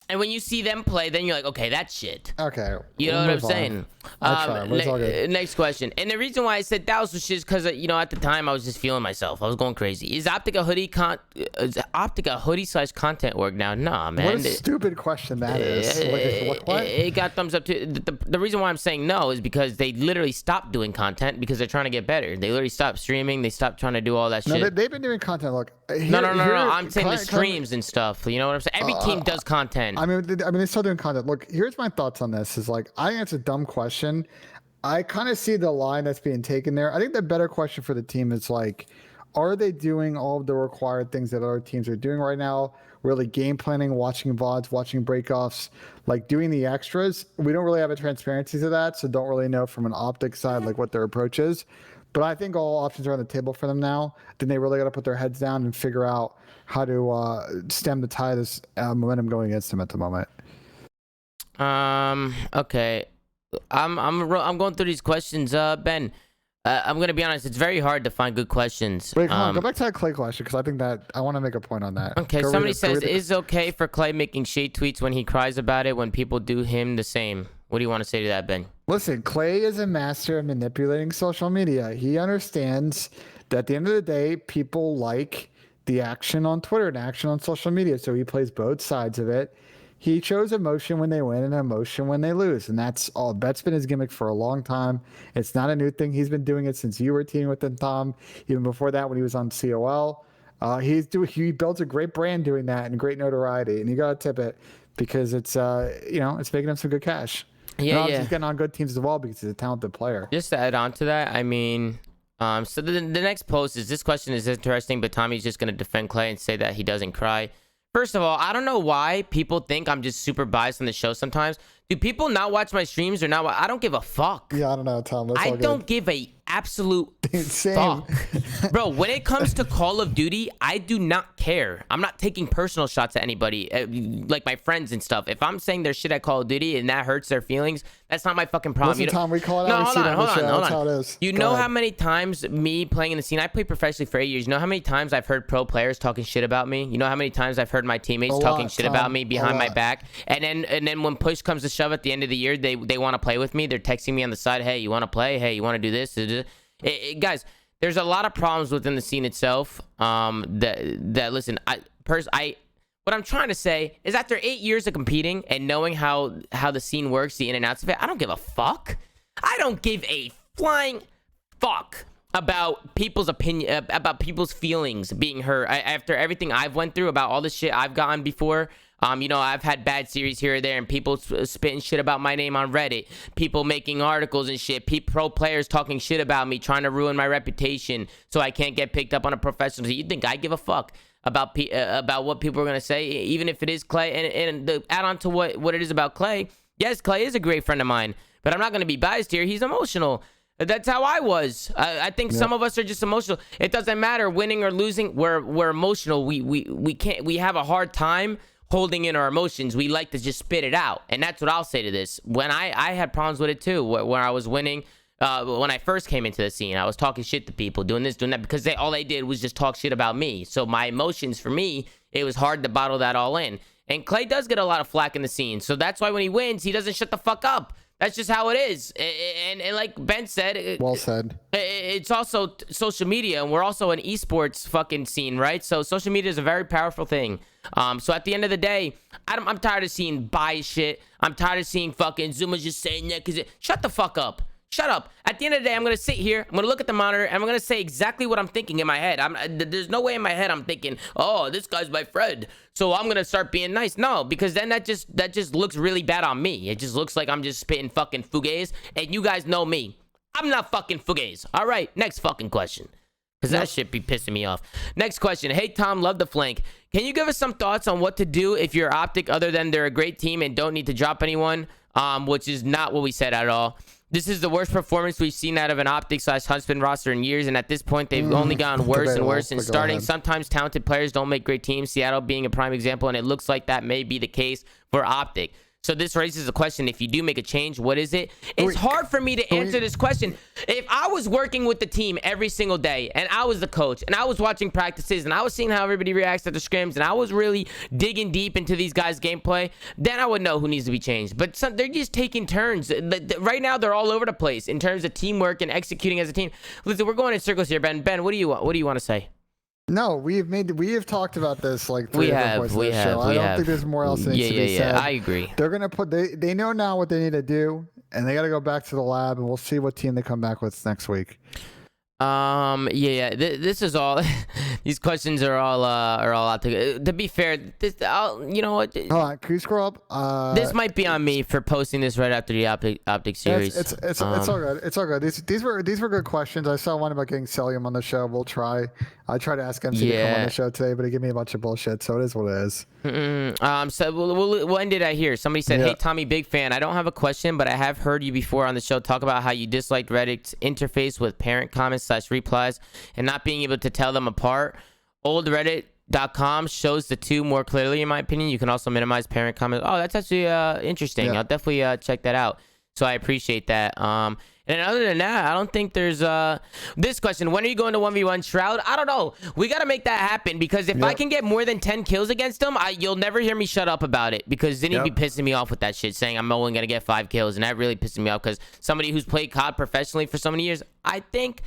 And when you see them play, then you're like, okay, that's shit. Okay. You know what I'm saying? Next question. And the reason why I said that was just because, at the time I was just feeling myself. I was going crazy. Is Optic a hoodie / content org now? Nah, man. What a stupid question that is. What? It got thumbs up too. The reason why I'm saying no is because they literally stopped doing content because they're trying to get better. They literally stopped streaming. They stopped trying to do all that shit. No, they've been doing content. Look. No. I'm saying the streams and stuff. You know what I'm saying? Every team does content. I mean, they're still doing content. Look, here's my thoughts on this. Is like, I think it's a dumb question. I kind of see the line that's being taken there. I think the better question for the team is like, are they doing all of the required things that other teams are doing right now? Really game planning, watching VODs, watching breakoffs, like doing the extras. We don't really have a transparency to that, so don't really know from an Optic side like what their approach is. But I think all options are on the table for them now. Then they really got to put their heads down and figure out how to stem the tide of momentum going against them at the moment. Okay. I'm going through these questions. Ben, I'm gonna be honest. It's very hard to find good questions. Wait, come on. Go back to that Clay question, because I think that I want to make a point on that. Okay. Somebody says, is it okay for Clay making shade tweets when he cries about it when people do him the same? What do you want to say to that, Ben? Listen, Clay is a master of manipulating social media. He understands that at the end of the day, people like the action on Twitter and action on social media. So he plays both sides of it. He shows emotion when they win and emotion when they lose. And that's all. That's been his gimmick for a long time. It's not a new thing. He's been doing it since you were teaming with him, Tom. Even before that, when he was on COL. He builds a great brand doing that and great notoriety. And you got to tip it because it's, it's making him some good cash. Yeah, He's getting on good teams as well because he's a talented player. Just to add on to that, I mean, so the next post is, this question is interesting, but Tommy's just going to defend Clay and say that he doesn't cry. First of all, I don't know why people think I'm just super biased on the show sometimes. Do people not watch my streams or not? I don't give a fuck. Yeah, I don't know, Tom. I don't give a absolute fuck. Bro, when it comes to Call of Duty, I do not care. I'm not taking personal shots at anybody, like my friends and stuff. If I'm saying their shit at Call of Duty and that hurts their feelings, that's not my fucking problem. Listen, Tom, we call it no, out. hold on. That's how it is. You know how many times me playing in the scene, I played professionally for 8 years. You know how many times I've heard pro players talking shit about me? You know how many times I've heard my teammates talking shit about me behind my back? And then when push comes to shove at the end of the year, they want to play with me. They're texting me on the side, hey, you want to play? Hey, you want to do this? Guys, there's a lot of problems within the scene itself. Listen, what I'm trying to say is, after 8 years of competing and knowing how the scene works, the in and outs of it, I don't give a fuck. I don't give a flying fuck about people's opinion, about people's feelings being hurt. After everything I've went through, about all the shit I've gotten before. I've had bad series here or there, and people spitting shit about my name on Reddit, people making articles and shit, pro players talking shit about me, trying to ruin my reputation so I can't get picked up on a professional team. You think I give a fuck about what people are gonna say, even if it is Clay? And the add on to what it is about Clay, yes, Clay is a great friend of mine, but I'm not gonna be biased here. He's emotional. That's how I was. I think some of us are just emotional. It doesn't matter winning or losing. We're emotional. We can't. We have a hard time holding in our emotions. We like to just spit it out, and that's what I'll say to this. When I had problems with it too, where I was winning, when I first came into the scene, I was talking shit to people, doing this, doing that, because all they did was just talk shit about me. So my emotions, for me, it was hard to bottle that all in. And Clay does get a lot of flack in the scene, so that's why when he wins, he doesn't shut the fuck up. That's just how it is. And like Ben said, well said, it's also social media, and we're also an esports fucking scene, right? So social media is a very powerful thing. So at the end of the day, I'm tired of seeing bias shit. I'm tired of seeing fucking Zoomaa just saying that because shut the fuck up. Shut up. At the end of the day, I'm going to sit here, I'm going to look at the monitor, and I'm going to say exactly what I'm thinking in my head. There's no way in my head I'm thinking, oh, this guy's my friend, so I'm going to start being nice. No, because then that just looks really bad on me. It just looks like I'm just spitting fucking fugazi, and you guys know me. I'm not fucking fugazi. All right, next fucking question. Because that shit be pissing me off. Next question. Hey, Tom, love the flank. Can you give us some thoughts on what to do if you're Optic, other than they're a great team and don't need to drop anyone, which is not what we said at all. This is the worst performance we've seen out of an Optic/Huntsman roster in years, and at this point, they've only gotten worse and worse in starting. Sometimes talented players don't make great teams, Seattle being a prime example, and it looks like that may be the case for Optic. So this raises a question. If you do make a change, what is it? It's hard for me to answer this question. If I was working with the team every single day, and I was the coach, and I was watching practices, and I was seeing how everybody reacts to the scrims, and I was really digging deep into these guys' gameplay, then I would know who needs to be changed. But they're just taking turns. Right now, they're all over the place in terms of teamwork and executing as a team. Listen, we're going in circles here, Ben. Ben, what do you want to say? No, we have talked about this like three different points in the show. I don't think there's more else that needs to be said. I agree. They're gonna they know now what they need to do, and they got to go back to the lab, and we'll see what team they come back with next week. This is all. These questions are all out to be fair. You know what? Hold on, can you scroll up? This might be on me for posting this right after the Optic series. It's all good. It's all good. These were good questions. I saw one about getting Celium on the show. We'll try. I tried to ask MC to come on the show today, but he gave me a bunch of bullshit. So it is what it is. So we'll end it right here. Somebody said, "Hey Tommy, big fan. I don't have a question, but I have heard you before on the show talk about how you disliked Reddit's interface with parent comments/replies and not being able to tell them apart. Old Reddit.com shows the two more clearly, in my opinion. You can also minimize parent comments. Oh, that's actually interesting. I'll definitely check that out. So I appreciate that. And other than that, I don't think there's this question. When are you going to 1v1 Shroud? I don't know. We got to make that happen, because if I can get more than 10 kills against them, you'll never hear me shut up about it, because then he'd be pissing me off with that shit, saying I'm only going to get 5 kills. And that really pisses me off, because somebody who's played COD professionally for so many years, I think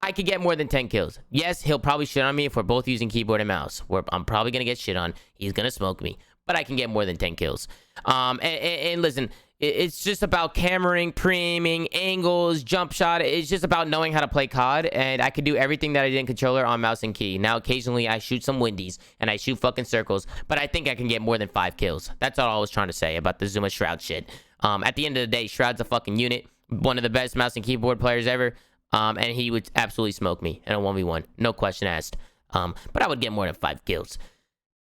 I could get more than 10 kills. Yes, he'll probably shit on me if we're both using keyboard and mouse. I'm probably going to get shit on. He's going to smoke me. But I can get more than 10 kills. And listen, it's just about cameraing, pre-aiming, angles, jump shot. It's just about knowing how to play COD. And I could do everything that I did in controller on mouse and key. Now, occasionally, I shoot some windies. And I shoot fucking circles. But I think I can get more than 5 kills. That's all I was trying to say about the Zoomaa Shroud shit. At the end of the day, Shroud's a fucking unit. One of the best mouse and keyboard players ever. And he would absolutely smoke me in a 1v1. No question asked. But I would get more than 5 kills.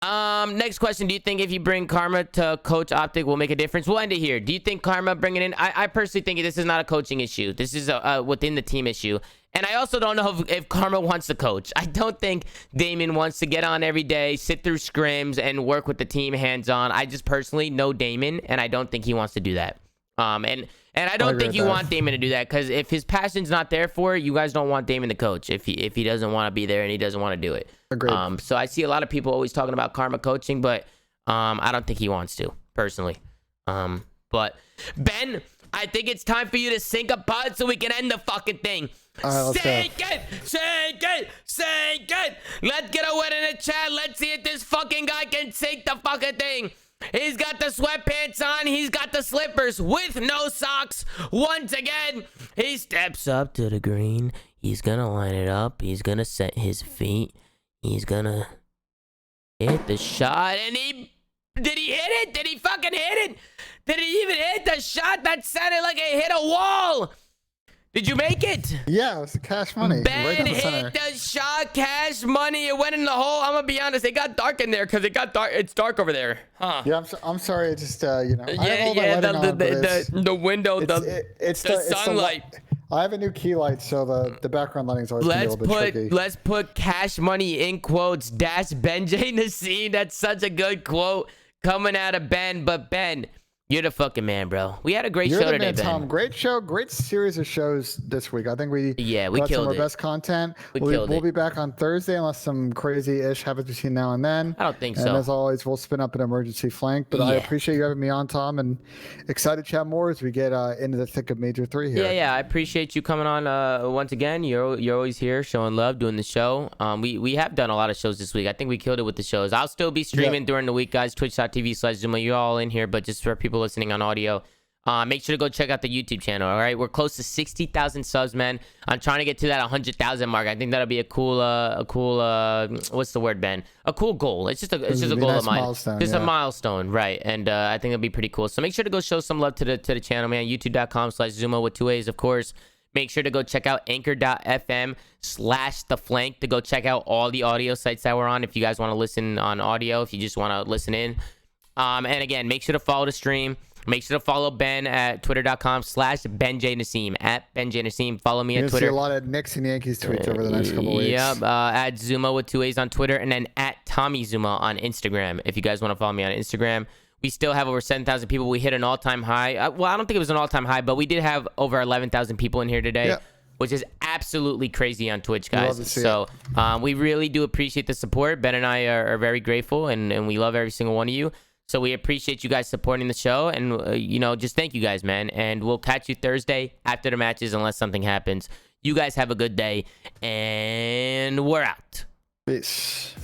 Next question. Do you think if you bring Karma to coach Optic will make a difference? We'll end it here. Do you think Karma bringing in... I personally think this is not a coaching issue. This is a within the team issue. And I also don't know if Karma wants to coach. I don't think Damon wants to get on every day, sit through scrims, and work with the team hands-on. I just personally know Damon, and I don't think he wants to do that. And I don't think you want Damon to do that, because if his passion's not there for it, you guys don't want Damon to coach if he doesn't want to be there and he doesn't want to do it. Agreed. So I see a lot of people always talking about Karma coaching, but I don't think he wants to, personally. But Ben, I think it's time for you to sync a pod so we can end the fucking thing. Sync it! Let's get a win in the chat. Let's see if this fucking guy can sync the fucking thing. He's got the sweatpants on. He's got the slippers with no socks. Once again, he steps up to the green. He's going to line it up. He's going to set his feet. He's going to hit the shot. And did he hit it? Did he fucking hit it? Did he even hit the shot? That sounded like it hit a wall. Did you make it? Yeah, it was cash money. Ben right down the hit center. the shot, cash money. It went in the hole. I'm gonna be honest. It got dark in there because it got dark. It's dark over there, huh? Yeah, I'm sorry. It just you know. The window, the sunlight. I have a new key light, so the background lighting is always a little bit tricky. Let's put cash money in quotes. Dash Benjay Nassim. That's such a good quote coming out of Ben. But Ben, you're the fucking man, bro. We had a great show today, Ben. Tom. Great show, great series of shows this week. I think we killed some of our it. best content. We'll be back on Thursday unless some crazy-ish happens between now and then. I don't think so. And as always, we'll spin up an emergency flank. But I appreciate you having me on, Tom, and excited to chat more as we get into the thick of Major 3 here. Yeah. I appreciate you coming on once again. You're always here, showing love, doing the show. We have done a lot of shows this week. I think we killed it with the shows. I'll still be streaming during the week, guys. Twitch.tv/Zoomaa. You're all in here, but just for people listening on audio. Make sure to go check out the YouTube channel. All right, we're close to 60,000 subs, man. I'm trying to get to that 100,000 mark. I think that'll be a cool what's the word, Ben? A cool goal. It's just a goal of mine. A milestone, right? And I think it'll be pretty cool. So make sure to go show some love to the channel, man. YouTube.com/Zoomaa with 2 A's, of course. Make sure to go check out anchor.fm/theflank to go check out all the audio sites that we're on. If you guys want to listen on audio, if you just want to listen in. And again, make sure to follow the stream. Make sure to follow Ben at twitter.com/BenJNassim at BenJNassim. Follow me at Twitter. See a lot of Knicks and Yankees tweets over the next couple weeks. Yep. At Zoomaa with 2 A's on Twitter, and then at Tommy Zoomaa on Instagram. If you guys want to follow me on Instagram, we still have over 7,000 people. We hit an all-time high. Well, I don't think it was an all-time high, but we did have over 11,000 people in here today, which is absolutely crazy on Twitch, guys. So we really do appreciate the support. Ben and I are very grateful, and we love every single one of you. So we appreciate you guys supporting the show, and just thank you guys, man. And we'll catch you Thursday after the matches, unless something happens. You guys have a good day, and we're out. Peace.